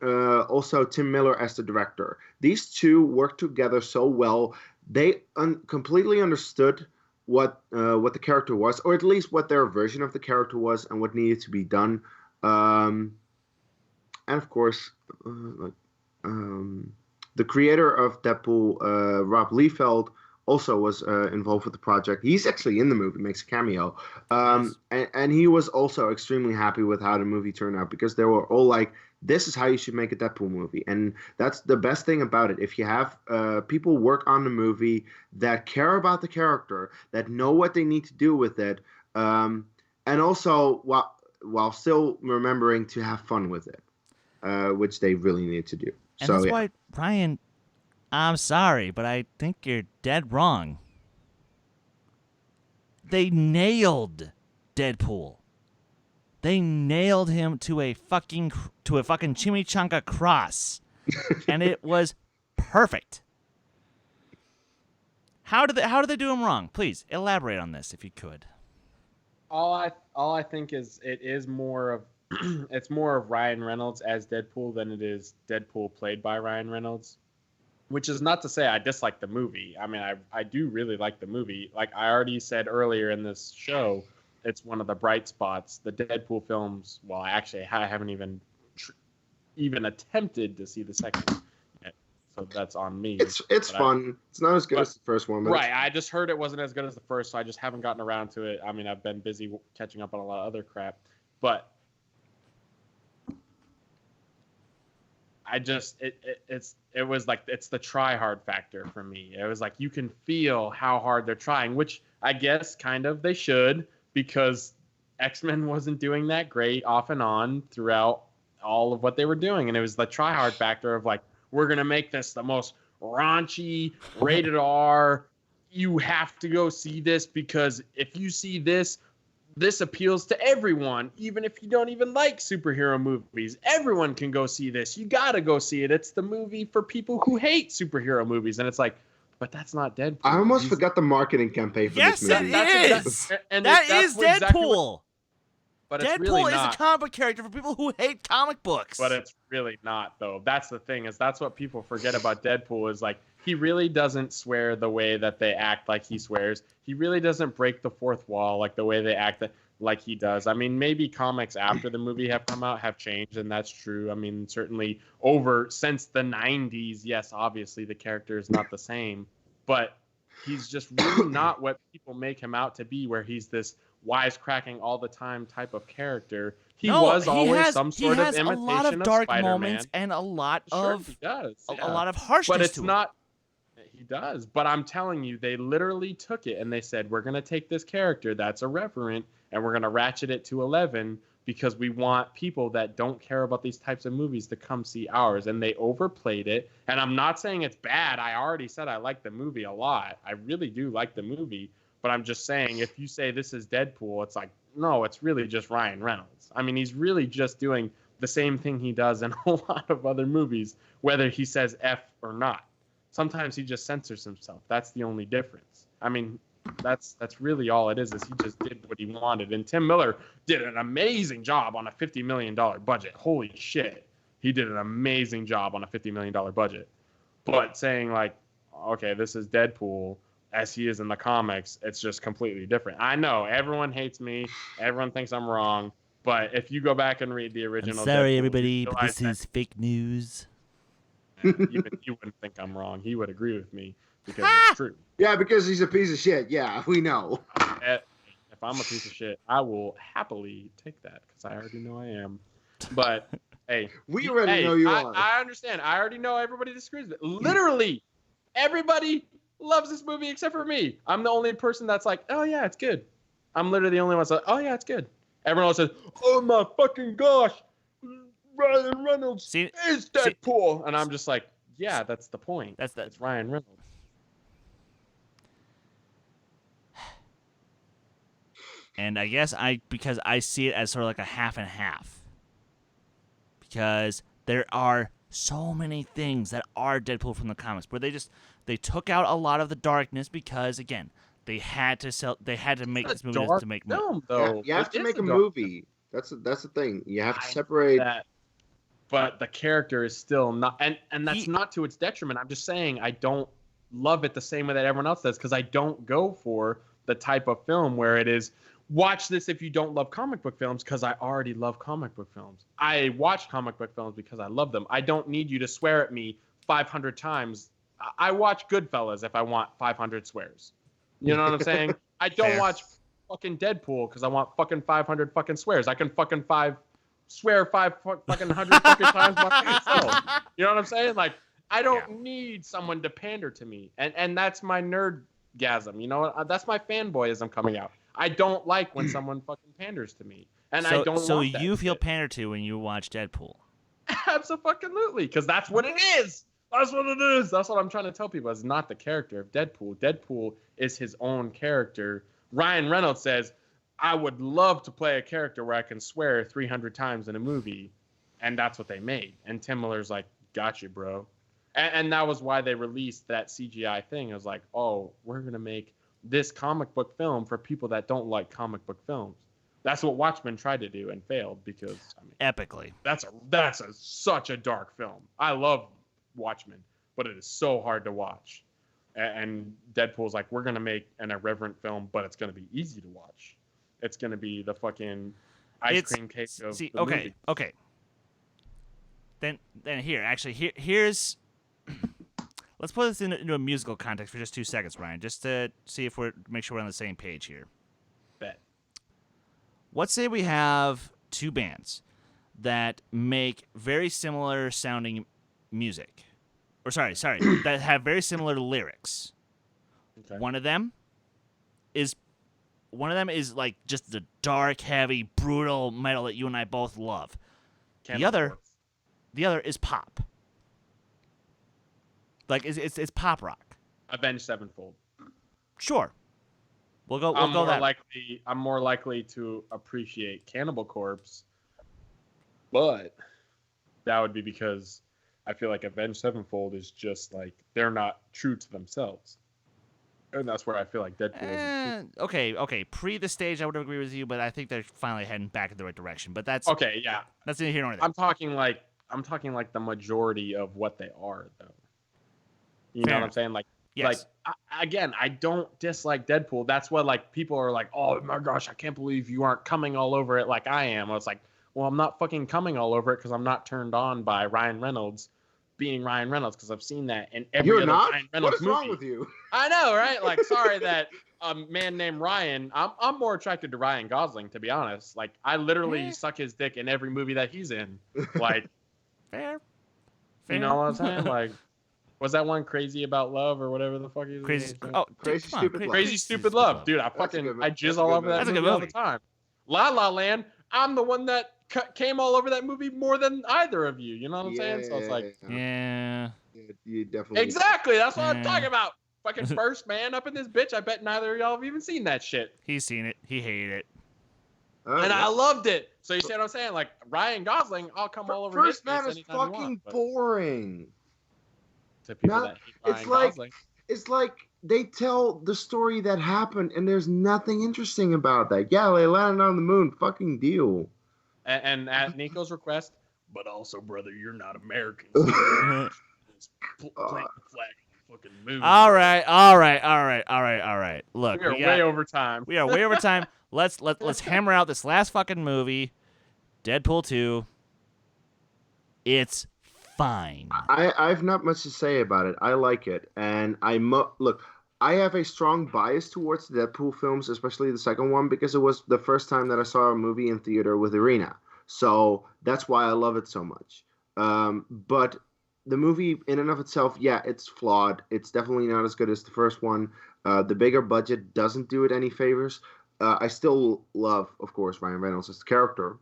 Speaker 4: also Tim Miller as the director. These two work together so well. They completely understood what the character was, or at least what their version of the character was and what needed to be done. And of course, the creator of Deadpool, Rob Liefeld, also was involved with the project. He's actually in the movie, makes a cameo. And he was also extremely happy with how the movie turned out because they were all like, this is how you should make a Deadpool movie. And that's the best thing about it. If you have people work on the movie that care about the character, that know what they need to do with it, and also while still remembering to have fun with it, which they really need to do.
Speaker 1: And that's why, Brian, I'm sorry, but I think you're dead wrong. They nailed Deadpool. They nailed him to a fucking chimichanga cross, and it was perfect. How did they do him wrong? Please elaborate on this if you could.
Speaker 2: All I think is it is more of it's more of Ryan Reynolds as Deadpool than it is Deadpool played by Ryan Reynolds. which is not to say I dislike the movie. I mean, I do really like the movie. Like I already said earlier in this show, it's one of the bright spots. The Deadpool films, well, I haven't even attempted to see the second yet, so that's on me.
Speaker 4: It's fun. It's not as good as the first one. But
Speaker 2: right, I just heard it wasn't as good as the first, so I just haven't gotten around to it. I mean, I've been busy catching up on a lot of other crap, but I just it was like it's the try hard factor for me. It was like you can feel how hard they're trying, which I guess kind of they should, because X-Men wasn't doing that great off and on throughout all of what they were doing, and it was the try hard factor of like, we're gonna make this the most raunchy, rated R. You have to go see this because if you see this appeals to everyone, even if you don't even like superhero movies. Everyone can go see this. You gotta go see it. It's the movie for people who hate superhero movies, and it's like, but that's not Deadpool.
Speaker 4: I almost forgot the marketing campaign for
Speaker 1: Yes,
Speaker 4: this movie.
Speaker 1: it is. That is Deadpool.
Speaker 2: But it's
Speaker 1: Deadpool
Speaker 2: really
Speaker 1: is
Speaker 2: not.
Speaker 1: a comic book character for people who hate comic books.
Speaker 2: But it's really not, though. That's the thing, is that's what people forget about Deadpool, is like, he really doesn't swear the way that they act like he swears. He really doesn't break the fourth wall like the way they act like he does. I mean, maybe comics after the movie have come out have changed, and that's true. I mean, certainly since the 90s, yes, obviously the character is not the same, but he's just really not what people make him out to be, where he's this wisecracking all the time type of character. He was always some sort of imitation of Spider-Man.
Speaker 1: He has a lot of dark moments and a lot of
Speaker 2: he does,
Speaker 1: a lot of harshness
Speaker 2: but it's
Speaker 1: to
Speaker 2: not. He does, but I'm telling you, they literally took it and they said, we're going to take this character that's irreverent and we're going to ratchet it to 11 because we want people that don't care about these types of movies to come see ours. And they overplayed it. And I'm not saying it's bad. I already said I like the movie a lot. I really do like the movie. But I'm just saying, if you say this is Deadpool, it's like, no, it's really just Ryan Reynolds. I mean, he's really just doing the same thing he does in a lot of other movies, whether he says F or not. Sometimes he just censors himself. That's the only difference. I mean, that's really all it is he just did what he wanted. And Tim Miller did an amazing job on a $50 million budget. Holy shit. He did an amazing job on a $50 million budget. But saying like, okay, this is Deadpool as he is in the comics, it's just completely different. I know everyone hates me. Everyone thinks I'm wrong. But if you go back and read the original
Speaker 1: I'm sorry,
Speaker 2: Deadpool,
Speaker 1: everybody, but this is fake news.
Speaker 2: Even you wouldn't think I'm wrong. He would agree with me because it's true.
Speaker 4: Yeah, because he's a piece of shit. Yeah, we know.
Speaker 2: If I'm a piece of shit, I will happily take that because I already know I am. But hey,
Speaker 4: we already know you are.
Speaker 2: I understand. I already know everybody disagrees with it. Literally, everybody loves this movie except for me. I'm the only person that's like, oh yeah, it's good. I'm literally the only one that's like, oh yeah, it's good. Everyone else says, oh my fucking gosh, Ryan Reynolds is Deadpool. And I'm just like, yeah, that's the point. It's Ryan Reynolds.
Speaker 1: And I guess because I see it as sort of like a half and half. Because there are so many things that are Deadpool from the comics where they took out a lot of the darkness because, again, they had to make this movie to make money.
Speaker 2: Though.
Speaker 4: You have to make a movie. That's the thing. You have to separate
Speaker 2: that. But the character is still not, and that's not to its detriment. I'm just saying I don't love it the same way that everyone else does because I don't go for the type of film where it is, watch this if you don't love comic book films, because I already love comic book films. I watch comic book films because I love them. I don't need you to swear at me 500 times. I watch Goodfellas if I want 500 swears. You know what I'm saying? I don't watch fucking Deadpool because I want fucking 500 fucking swears. I can fucking swear 500 fucking times myself. You know what I'm saying? Like, I don't need someone to pander to me. And that's my nerdgasm. You know, that's my fanboyism coming out. I don't like when someone fucking panders to me. And I don't
Speaker 1: So
Speaker 2: want that
Speaker 1: you feel
Speaker 2: shit.
Speaker 1: pandered to when you watch Deadpool?
Speaker 2: Absolutely, because that's what it is. That's what it is. That's what I'm trying to tell people. It's not the character of Deadpool. Deadpool is his own character. Ryan Reynolds says, I would love to play a character where I can swear 300 times in a movie. And that's what they made. And Tim Miller's like, gotcha, bro. And that was why they released that CGI thing. It was like, oh, we're going to make this comic book film for people that don't like comic book films. That's what Watchmen tried to do and failed because, I mean,
Speaker 1: Epically.
Speaker 2: That's such a dark film. I love Watchmen, but it is so hard to watch. And Deadpool's like, we're gonna make an irreverent film, but it's gonna be easy to watch. It's gonna be the fucking ice cream cake of the movie.
Speaker 1: Okay. Then here's. Let's put this into a musical context for just 2 seconds, Ryan, just to see if make sure we're on the same page here.
Speaker 2: Bet.
Speaker 1: Let's say we have 2 bands that make very similar sounding music, or sorry, that have very similar lyrics.
Speaker 2: Okay.
Speaker 1: One of them is like just the dark, heavy, brutal metal that you and I both love. The other is pop. Like it's pop rock.
Speaker 2: Avenged Sevenfold.
Speaker 1: Sure. We'll go
Speaker 2: I'm more
Speaker 1: that.
Speaker 2: likely to appreciate Cannibal Corpse, but that would be because I feel like Avenged Sevenfold is just like they're not true to themselves, and that's where I feel like Deadpool is.
Speaker 1: Okay. Pre the stage, I would agree with you, but I think they're finally heading back in the right direction. But that's
Speaker 2: okay. Yeah,
Speaker 1: that's neither here nor there.
Speaker 2: I'm talking like the majority of what they are, though. You know what I'm saying? Like,
Speaker 1: yes.
Speaker 2: I don't dislike Deadpool. That's what like people are like, oh my gosh, I can't believe you aren't coming all over it like I am. I was like, well, I'm not fucking coming all over it because I'm not turned on by Ryan Reynolds being Ryan Reynolds because I've seen that in every
Speaker 4: You're
Speaker 2: other
Speaker 4: not?
Speaker 2: Ryan Reynolds
Speaker 4: What is
Speaker 2: movie.
Speaker 4: wrong with you?
Speaker 2: I know, right? Like, sorry that a man named Ryan. I'm more attracted to Ryan Gosling, to be honest. Like, I literally suck his dick in every movie that he's in. Like,
Speaker 1: Fair.
Speaker 2: you know what I'm saying? Like, was that one Crazy About Love or whatever the fuck he's
Speaker 1: Crazy.
Speaker 4: Crazy Stupid Love.
Speaker 2: Crazy Stupid Love, dude. I jizz all over that movie all the time. La La Land. I'm the one that came all over that movie more than either of you. You know what I'm saying? So it's like,
Speaker 1: Yeah.
Speaker 4: You definitely
Speaker 2: exactly. That's what I'm talking about. Fucking first man up in this bitch. I bet neither of y'all have even seen that shit.
Speaker 1: He's seen it. He hated it.
Speaker 2: And I loved it. So you see what I'm saying? Like Ryan Gosling, I'll come all over his
Speaker 4: First Man
Speaker 2: face
Speaker 4: is
Speaker 2: anytime you
Speaker 4: fucking
Speaker 2: want,
Speaker 4: boring.
Speaker 2: to people
Speaker 4: Not-
Speaker 2: that hate Ryan Gosling.
Speaker 4: It's like they tell the story that happened, and there's nothing interesting about that. Yeah, they landed on the moon. Fucking deal.
Speaker 2: And at Nico's request, but also, brother, you're not American. Plant the flag on the fucking moon.
Speaker 1: All right. Look,
Speaker 2: We are way over time.
Speaker 1: We are way over time. Let's hammer out this last fucking movie, Deadpool 2. It's fine.
Speaker 4: I've not much to say about it. I like it, and look. I have a strong bias towards the Deadpool films, especially the second one, because it was the first time that I saw a movie in theater with Arena. So that's why I love it so much. But the movie in and of itself, yeah, it's flawed. It's definitely not as good as the first one. The bigger budget doesn't do it any favors. I still love, of course, Ryan Reynolds as the character.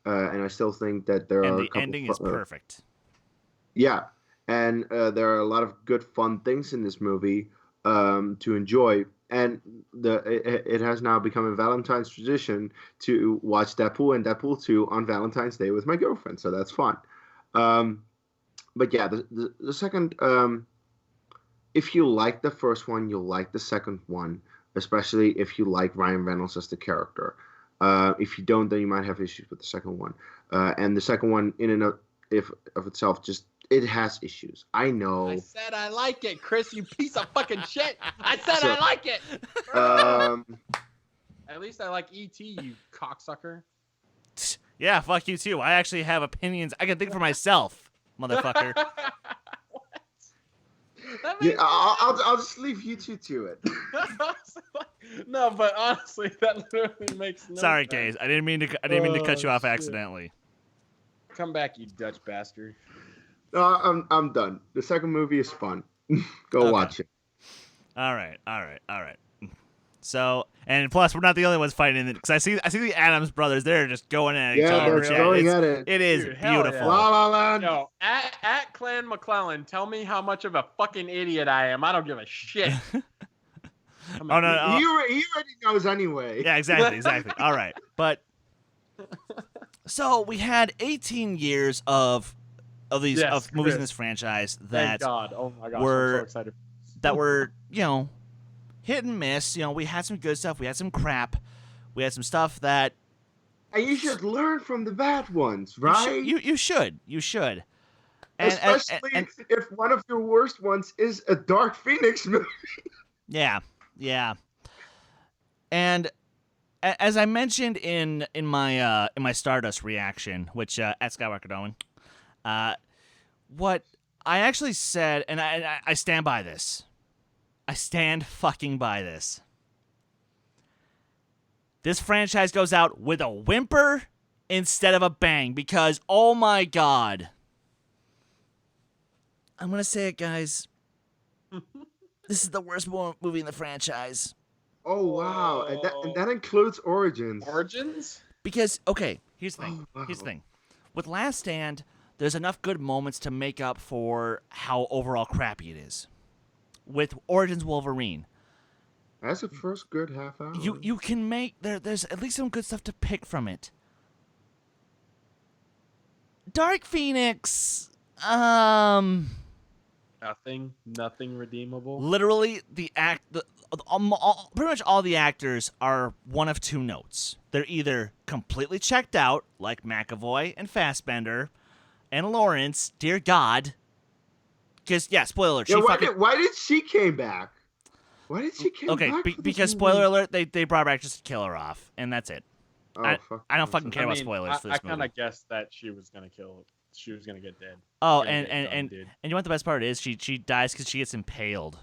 Speaker 4: And I still think that there are
Speaker 1: And the ending is perfect.
Speaker 4: Yeah, and there are a lot of good, fun things in this movie to enjoy. And it has now become a Valentine's tradition to watch Deadpool and Deadpool 2 on Valentine's Day with my girlfriend, so that's fun. But yeah, the second, if you like the first one, you'll like the second one, especially if you like Ryan Reynolds as the character. If you don't, then you might have issues with the second one. And the second one, in and of itself, just it has issues. I know.
Speaker 2: I said I like it, Chris. You piece of fucking shit. I said I like it. At least I like E.T. You cocksucker.
Speaker 1: Yeah, fuck you too. I actually have opinions. I can think for myself, motherfucker.
Speaker 4: Yeah, I'll just leave you two to it.
Speaker 2: No, but honestly, that literally makes no
Speaker 1: Sorry,
Speaker 2: sense.
Speaker 1: Kees. I didn't mean to cut you off accidentally.
Speaker 2: Come back, you Dutch bastard.
Speaker 4: I'm done. The second movie is fun. Go watch it.
Speaker 1: All right. So, and plus, we're not the only ones fighting it because I see the Addams brothers. They're just going at each other.
Speaker 4: They're going at it.
Speaker 1: It is
Speaker 2: Dude, hell
Speaker 1: beautiful.
Speaker 2: yeah.
Speaker 4: La La Land.
Speaker 2: No, at Clan McLellan, tell me how much of a fucking idiot I am. I don't give a shit.
Speaker 1: Oh no.
Speaker 4: He already knows anyway.
Speaker 1: Yeah, exactly. All right, but so we had 18 years of movies in this franchise that
Speaker 2: Thank God. Oh my gosh,
Speaker 1: were
Speaker 2: I'm so excited.
Speaker 1: that were hit and miss. We had some good stuff. We had some crap. We had some stuff that
Speaker 4: And you should learn from the bad ones, right?
Speaker 1: you should.
Speaker 4: Especially if one of your worst ones is a Dark Phoenix movie.
Speaker 1: Yeah. And as I mentioned in my Stardust reaction, which at Skywalker Dohmen, what I actually said, and I stand by this. I stand fucking by this. This franchise goes out with a whimper instead of a bang because, oh my god. I'm going to say it, guys. This is the worst movie in the franchise.
Speaker 4: Oh, wow. And that includes Origins.
Speaker 2: Origins?
Speaker 1: Because, okay, here's the thing.
Speaker 4: Oh, wow.
Speaker 1: Here's the thing. With Last Stand, there's enough good moments to make up for how overall crappy it is. With Origins Wolverine,
Speaker 4: That's the first good half hour.
Speaker 1: you can make there's at least some good stuff to pick from it. Dark Phoenix,
Speaker 2: Nothing redeemable.
Speaker 1: literally pretty much all the actors are one of two notes. They're either completely checked out, like McAvoy and Fassbender, and Lawrence. Dear God, because spoiler alert.
Speaker 4: Yeah, why did she came back? Why did she came
Speaker 1: Okay,
Speaker 4: back?
Speaker 1: because spoiler alert, they brought her back just to kill her off, and that's it.
Speaker 4: Oh,
Speaker 1: I don't fucking care about spoilers for this
Speaker 2: I kind
Speaker 1: movie.
Speaker 2: of guessed that she was gonna get dead.
Speaker 1: Oh,
Speaker 2: She was gonna get done,
Speaker 1: and
Speaker 2: dude.
Speaker 1: you know what the best part is? She dies because she gets impaled.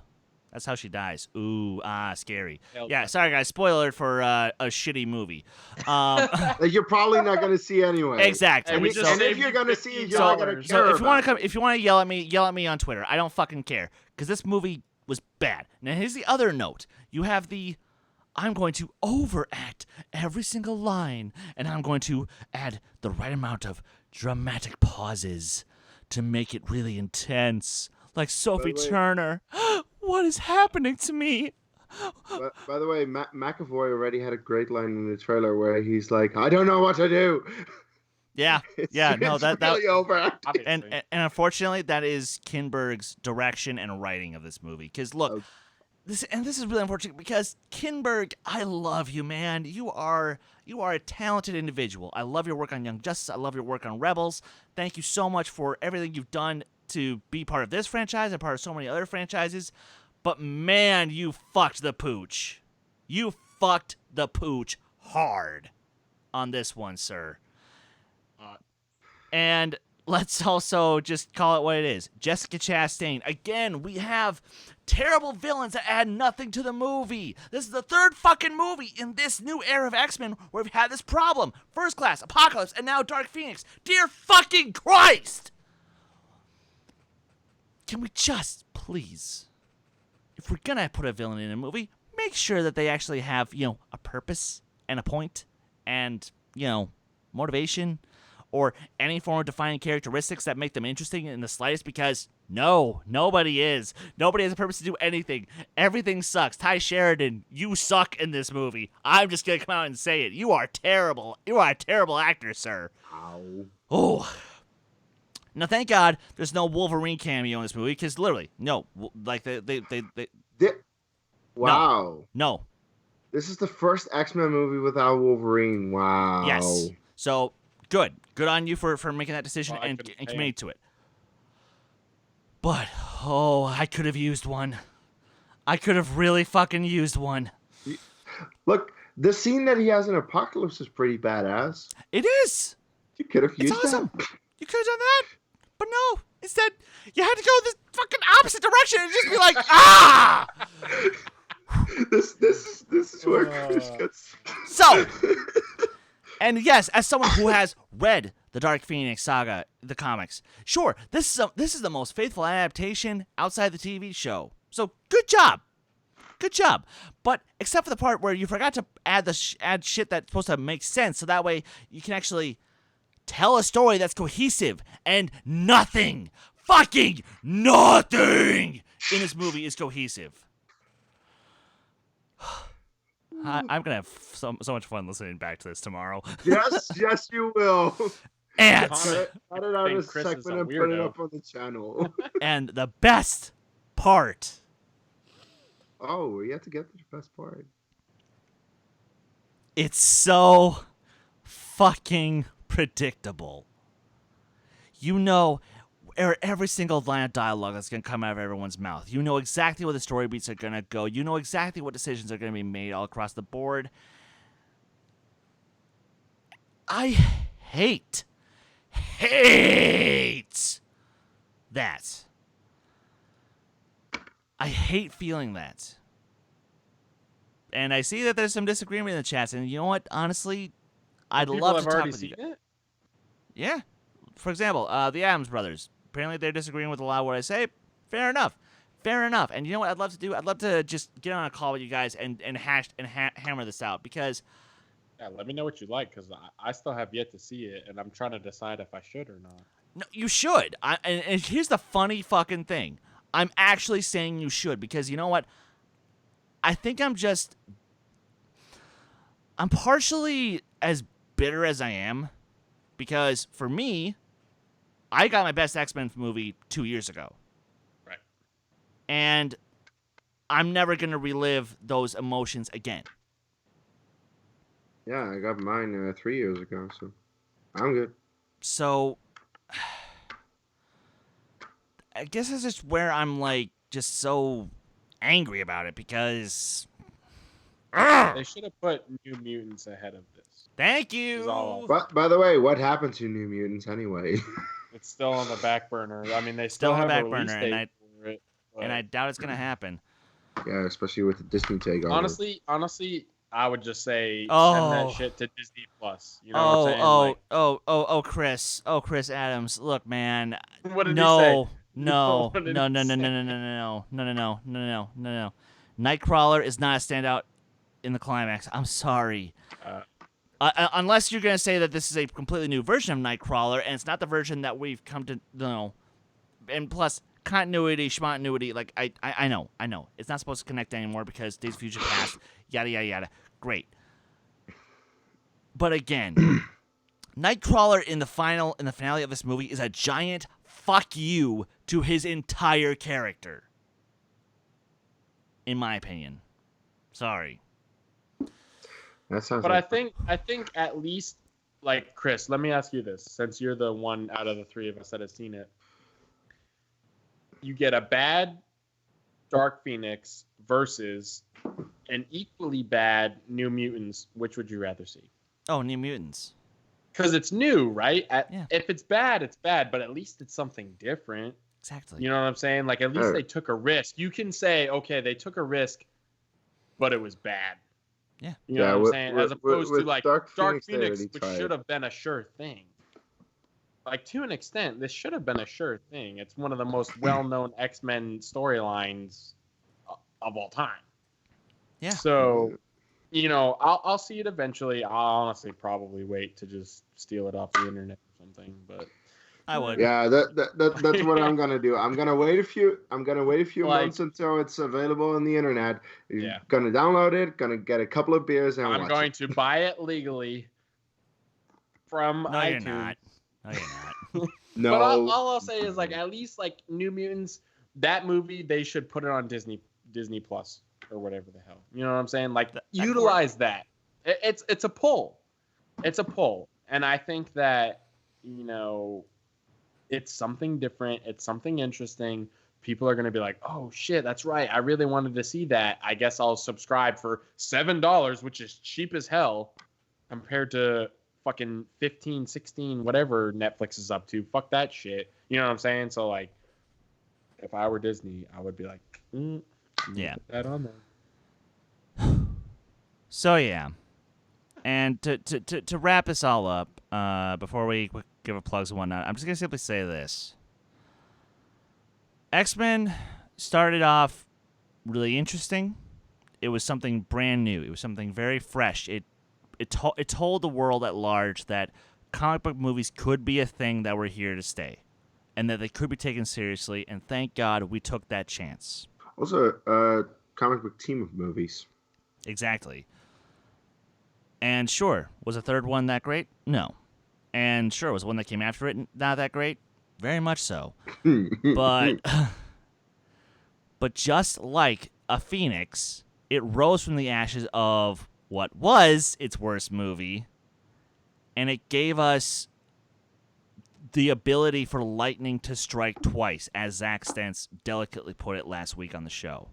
Speaker 1: That's how she dies. Ooh, scary. Yeah, sorry guys. Spoiler for a shitty movie.
Speaker 4: Like you're probably not gonna see anyway.
Speaker 1: Exactly.
Speaker 2: And we just
Speaker 4: And if
Speaker 2: saved
Speaker 4: you're
Speaker 2: you
Speaker 4: gonna see it, you're
Speaker 2: $15.
Speaker 4: not gonna care.
Speaker 1: So if you want to
Speaker 4: about
Speaker 1: come, if you want to yell at me on Twitter. I don't fucking care because this movie was bad. Now here's the other note. You have I'm going to overact every single line, and I'm going to add the right amount of dramatic pauses to make it really intense, like Sophie
Speaker 4: the way-
Speaker 1: Turner. What is happening to me?
Speaker 4: But, by the way, McAvoy already had a great line in the trailer where he's like, "I don't know what to do."
Speaker 1: Yeah, yeah, no,
Speaker 4: it's
Speaker 1: that
Speaker 4: really overacted.
Speaker 2: Obviously.
Speaker 1: and unfortunately, that is Kinberg's direction and writing of this movie. Because look, this is really unfortunate because Kinberg, I love you, man. You are a talented individual. I love your work on Young Justice. I love your work on Rebels. Thank you so much for everything you've done to be part of this franchise and part of so many other franchises. But man, you fucked the pooch. You fucked the pooch hard on this one, sir. And let's also just call it what it is. Jessica Chastain. Again, we have terrible villains that add nothing to the movie. This is the third fucking movie in this new era of X-Men where we've had this problem. First Class, Apocalypse, and now Dark Phoenix. Dear fucking Christ! Can we just, please, if we're gonna put a villain in a movie, make sure that they actually have, a purpose and a point and, motivation or any form of defining characteristics that make them interesting in the slightest, because nobody is. Nobody has a purpose to do anything. Everything sucks. Ty Sheridan, you suck in this movie. I'm just gonna come out and say it. You are terrible. You are a terrible actor, sir.
Speaker 4: Ow.
Speaker 1: Oh. Now, thank God there's no Wolverine cameo in this movie, because literally, no, like
Speaker 4: Wow.
Speaker 1: no.
Speaker 4: This is the first X-Men movie without Wolverine. Wow.
Speaker 1: Yes. So, good on you for making that decision
Speaker 2: Well, I
Speaker 1: and
Speaker 2: couldn't pay
Speaker 1: committing
Speaker 2: him.
Speaker 1: to it. But, I could have used one. I could have really fucking used one.
Speaker 4: Look, the scene that he has in Apocalypse is pretty badass.
Speaker 1: It is.
Speaker 4: You could have
Speaker 1: It's
Speaker 4: used
Speaker 1: awesome.
Speaker 4: that.
Speaker 1: You could have done that. But no. Instead, you had to go this fucking opposite direction and just be like, ah!
Speaker 4: This is where Chris gets.
Speaker 1: So, and yes, as someone who has read the Dark Phoenix saga, the comics, sure, this is the most faithful adaptation outside the TV show. So, good job. Good job. But except for the part where you forgot to add add shit that's supposed to make sense, so that way you can actually tell a story that's cohesive, and nothing, fucking nothing in this movie is cohesive. I'm gonna have so much fun listening back to this tomorrow.
Speaker 4: Yes, you will.
Speaker 1: And
Speaker 4: Cut it out
Speaker 2: think
Speaker 4: of
Speaker 2: Chris is a
Speaker 4: segment and put it
Speaker 2: weirdo.
Speaker 4: up on the channel.
Speaker 1: and the best part,
Speaker 4: Oh, we have to get to the best part.
Speaker 1: it's so fucking predictable. every single line of dialogue that's going to come out of everyone's mouth. You know exactly where the story beats are going to go. You know exactly what decisions are going to be made all across the board. I hate that. I hate feeling that. And I see that there's some disagreement in the chats, and you know what? Honestly, I'd love to talk with you.
Speaker 2: It?
Speaker 1: Yeah. For example, the Addams Brothers. Apparently they're disagreeing with a lot of what I say. Fair enough. And you know what I'd love to do? I'd love to just get on a call with you guys and hammer this out, because...
Speaker 2: Yeah, let me know what you like, because I still have yet to see it, and I'm trying to decide if I should or not.
Speaker 1: No, you should. And here's the funny fucking thing. I'm actually saying you should, because you know what? I think I'm partially as bitter as I am, because for me, I got my best X-Men movie 2 years ago.
Speaker 2: Right.
Speaker 1: And I'm never going to relive those emotions again.
Speaker 4: Yeah, I got mine 3 years ago, so I'm good.
Speaker 1: So, I guess that's just where I'm, like, just so angry about it, because...
Speaker 2: They should have put New Mutants ahead of this.
Speaker 1: Thank you!
Speaker 4: But, by the way, what happened to New Mutants anyway?
Speaker 2: It's still on the back burner. I mean, they
Speaker 1: Still
Speaker 2: still
Speaker 1: on the
Speaker 2: have
Speaker 1: back
Speaker 2: a release
Speaker 1: burner,
Speaker 2: date for it.
Speaker 1: And I doubt it's going to happen.
Speaker 4: Yeah, especially with the Disney takeover.
Speaker 2: Honestly, I would just say send
Speaker 1: Oh.
Speaker 2: that shit to Disney Plus. You know what I'm saying?
Speaker 1: Chris Adams. Look, man.
Speaker 2: What did he
Speaker 1: No.
Speaker 2: say?
Speaker 1: No.
Speaker 2: What did
Speaker 1: No.
Speaker 2: he
Speaker 1: No. Nightcrawler is not a standout in the climax. I'm sorry. Unless you're going to say that this is a completely new version of Nightcrawler, and it's not the version that we've come to know. And plus, continuity, schmontinuity, like, I know. It's not supposed to connect anymore because Days of Future Past, yada, yada, yada. Great. But again, Nightcrawler in the finale of this movie is a giant fuck you to his entire character. In my opinion. Sorry.
Speaker 4: That sounds
Speaker 2: But
Speaker 4: like
Speaker 2: I think at least, like, Chris, let me ask you this, since you're the one out of the three of us that has seen it. You get a bad Dark Phoenix versus an equally bad New Mutants. Which would you rather see?
Speaker 1: Oh, New Mutants.
Speaker 2: Because it's new, right?
Speaker 1: Yeah.
Speaker 2: If it's bad, it's bad, but at least it's something different.
Speaker 1: Exactly.
Speaker 2: You know what I'm saying? Like, at least they took a risk. You can say, okay, they took a risk, but it was bad.
Speaker 1: Yeah.
Speaker 2: You know what I'm saying? As opposed to, like, Dark Phoenix, which
Speaker 4: tried.
Speaker 2: should have been a sure thing. Like, to an extent, this should have been a sure thing. It's one of the most well-known X-Men storylines of all time.
Speaker 1: Yeah.
Speaker 2: So, you know, I'll see it eventually. I'll honestly probably wait to just steal it off the internet or something, but...
Speaker 1: I would.
Speaker 4: Yeah, that's what I'm gonna do. I'm gonna wait a few
Speaker 2: Like-
Speaker 4: months until it's available on the internet.
Speaker 2: Yeah.
Speaker 4: Gonna download it. Gonna get a couple of beers and
Speaker 2: I'm
Speaker 4: watch
Speaker 2: going
Speaker 4: it.
Speaker 2: to buy it legally from
Speaker 1: No,
Speaker 2: iTunes.
Speaker 1: you're not. No, you're not.
Speaker 4: No,
Speaker 2: But all I'll say is, like, at least, like, New Mutants, that movie, they should put it on Disney Plus or whatever the hell. You know what I'm saying? Like, utilize that. It's a pull. It's a pull. And I think that, you know, it's something different. It's something interesting. People are going to be like, oh, shit, that's right. I really wanted to see that. I guess I'll subscribe for $7, which is cheap as hell compared to fucking 15, 16, whatever Netflix is up to. Fuck that shit. You know what I'm saying? So, like, if I were Disney, I would be like,
Speaker 1: Yeah.
Speaker 2: put that on there.
Speaker 1: So, yeah. And to wrap this all up, before we give a plugs and whatnot, I'm just going to simply say this. X-Men started off really interesting. It was something brand new. It was something very fresh. It told the world at large that comic book movies could be a thing that were here to stay, and that they could be taken seriously, and thank God we took that chance.
Speaker 4: Also, a comic book team of movies.
Speaker 1: Exactly. And sure, was the third one that great? No. And sure, was the one that came after it not that great? Very much so. But just like a phoenix, it rose from the ashes of what was its worst movie, and it gave us the ability for lightning to strike twice, as Zach Stentz delicately put it last week on the show.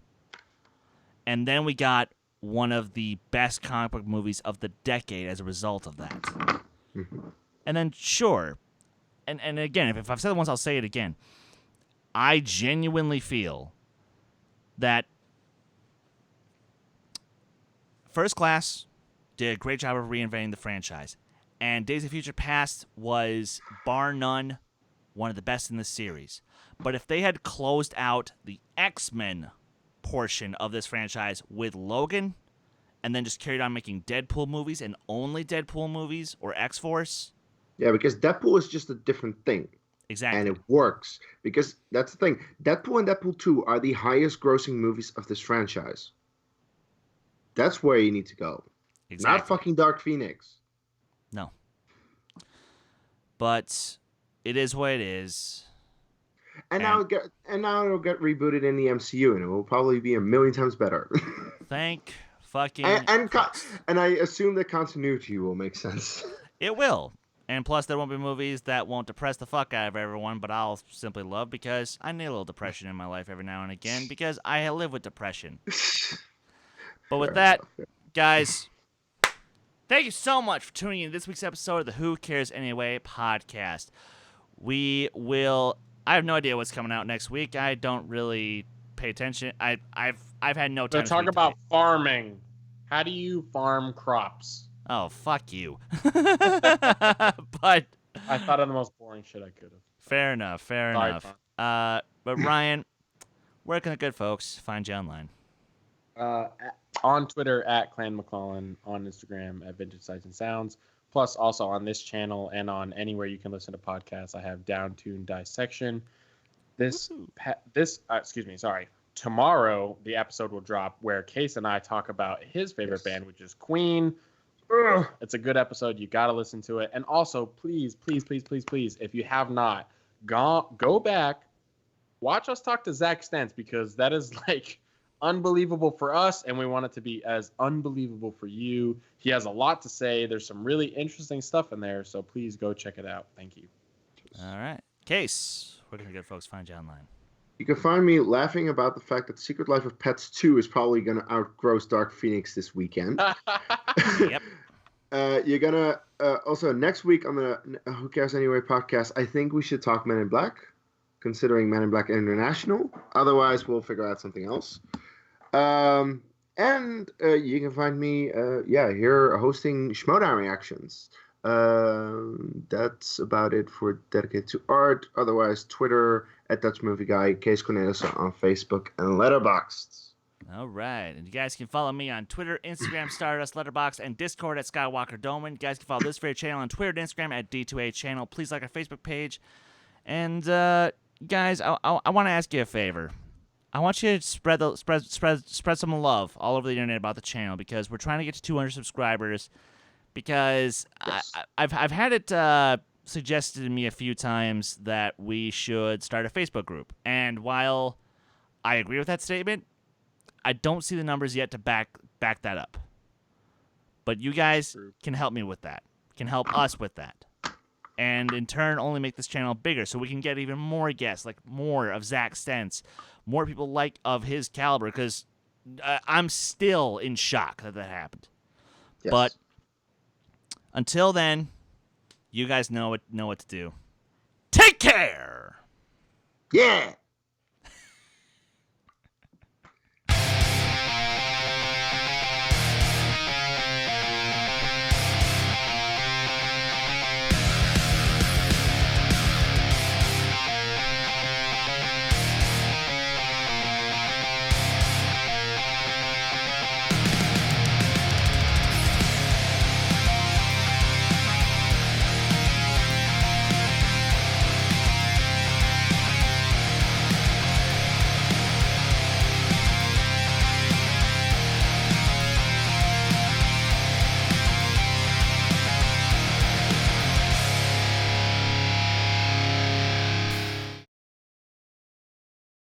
Speaker 1: And then we got one of the best comic book movies of the decade as a result of that. And then, sure, and again, if I've said it once, I'll say it again. I genuinely feel that First Class did a great job of reinventing the franchise. And Days of Future Past was, bar none, one of the best in the series. But if they had closed out the X-Men portion of this franchise with Logan, and then just carried on making Deadpool movies and only Deadpool movies, or X-Force.
Speaker 4: Yeah, because Deadpool is just a different thing.
Speaker 1: Exactly.
Speaker 4: And it works. Because that's the thing. Deadpool and Deadpool 2 are the highest grossing movies of this franchise. That's where you need to go.
Speaker 1: Exactly.
Speaker 4: Not fucking Dark Phoenix.
Speaker 1: No. But it is what it is.
Speaker 4: And now it'll get rebooted in the MCU, and it will probably be a million times better.
Speaker 1: Thank fucking
Speaker 4: and I assume that continuity will make sense.
Speaker 1: It will. And plus, there won't be movies that won't depress the fuck out of everyone, but I'll simply love because I need a little depression in my life every now and again because I live with depression. But with that, guys, thank you so much for tuning in to this week's episode of the Who Cares Anyway podcast. I have no idea what's coming out next week. I don't really pay attention. I've had no time.
Speaker 2: So talk about farming. How do you farm crops?
Speaker 1: Oh, fuck you. But
Speaker 2: I thought of the most boring shit I could have.
Speaker 1: Fair enough.
Speaker 2: Sorry,
Speaker 1: But Ryan, where can the good folks find you online?
Speaker 2: On Twitter at Clan McLellan, on Instagram at Vintage Sights and Sounds, plus also on this channel and on anywhere you can listen to podcasts. I have Down Tune Dissection. Tomorrow the episode will drop where Case and I talk about his favorite band, which is Queen. Ugh, it's a good episode. You got to listen to it. And also, please, if you have not, go back, watch us talk to Zach Stentz, because that is like unbelievable for us, and we want it to be as unbelievable for you. He has a lot to say. There's some really interesting stuff in there, so please go check it out. Thank you.
Speaker 1: All right. Case, where can the good folks find you online?
Speaker 4: You can find me laughing about the fact that Secret Life of Pets 2 is probably going to outgross Dark Phoenix this weekend.
Speaker 1: Yep.
Speaker 4: You're going to... also, next week on the Who Cares Anyway podcast, I think we should talk Men in Black, considering Men in Black International. Otherwise, we'll figure out something else. And you can find me, here hosting Schmodown Reactions. That's about it for Dedicated to Art. Otherwise, Twitter at Dutch Movie Guy, Kees Cornelisse on Facebook, and Letterboxd.
Speaker 1: All right. And you guys can follow me on Twitter, Instagram, Stardust, Letterboxd, and Discord at Skywalker Dohmen. You guys can follow this very channel on Twitter and Instagram at D2A Channel. Please like our Facebook page. And, guys, I want to ask you a favor. I want you to spread some love all over the internet about the channel, because we're trying to get to 200 subscribers. Because yes. I've had it suggested to me a few times that we should start a Facebook group. And while I agree with that statement, I don't see the numbers yet to back that up. But you guys can help me with that. Can help us with that. And in turn, only make this channel bigger so we can get even more guests, like more of Zach Stentz, more people like of his caliber, because I'm still in shock that happened. Yes. But until then, you guys know what to do. Take care!
Speaker 4: Yeah!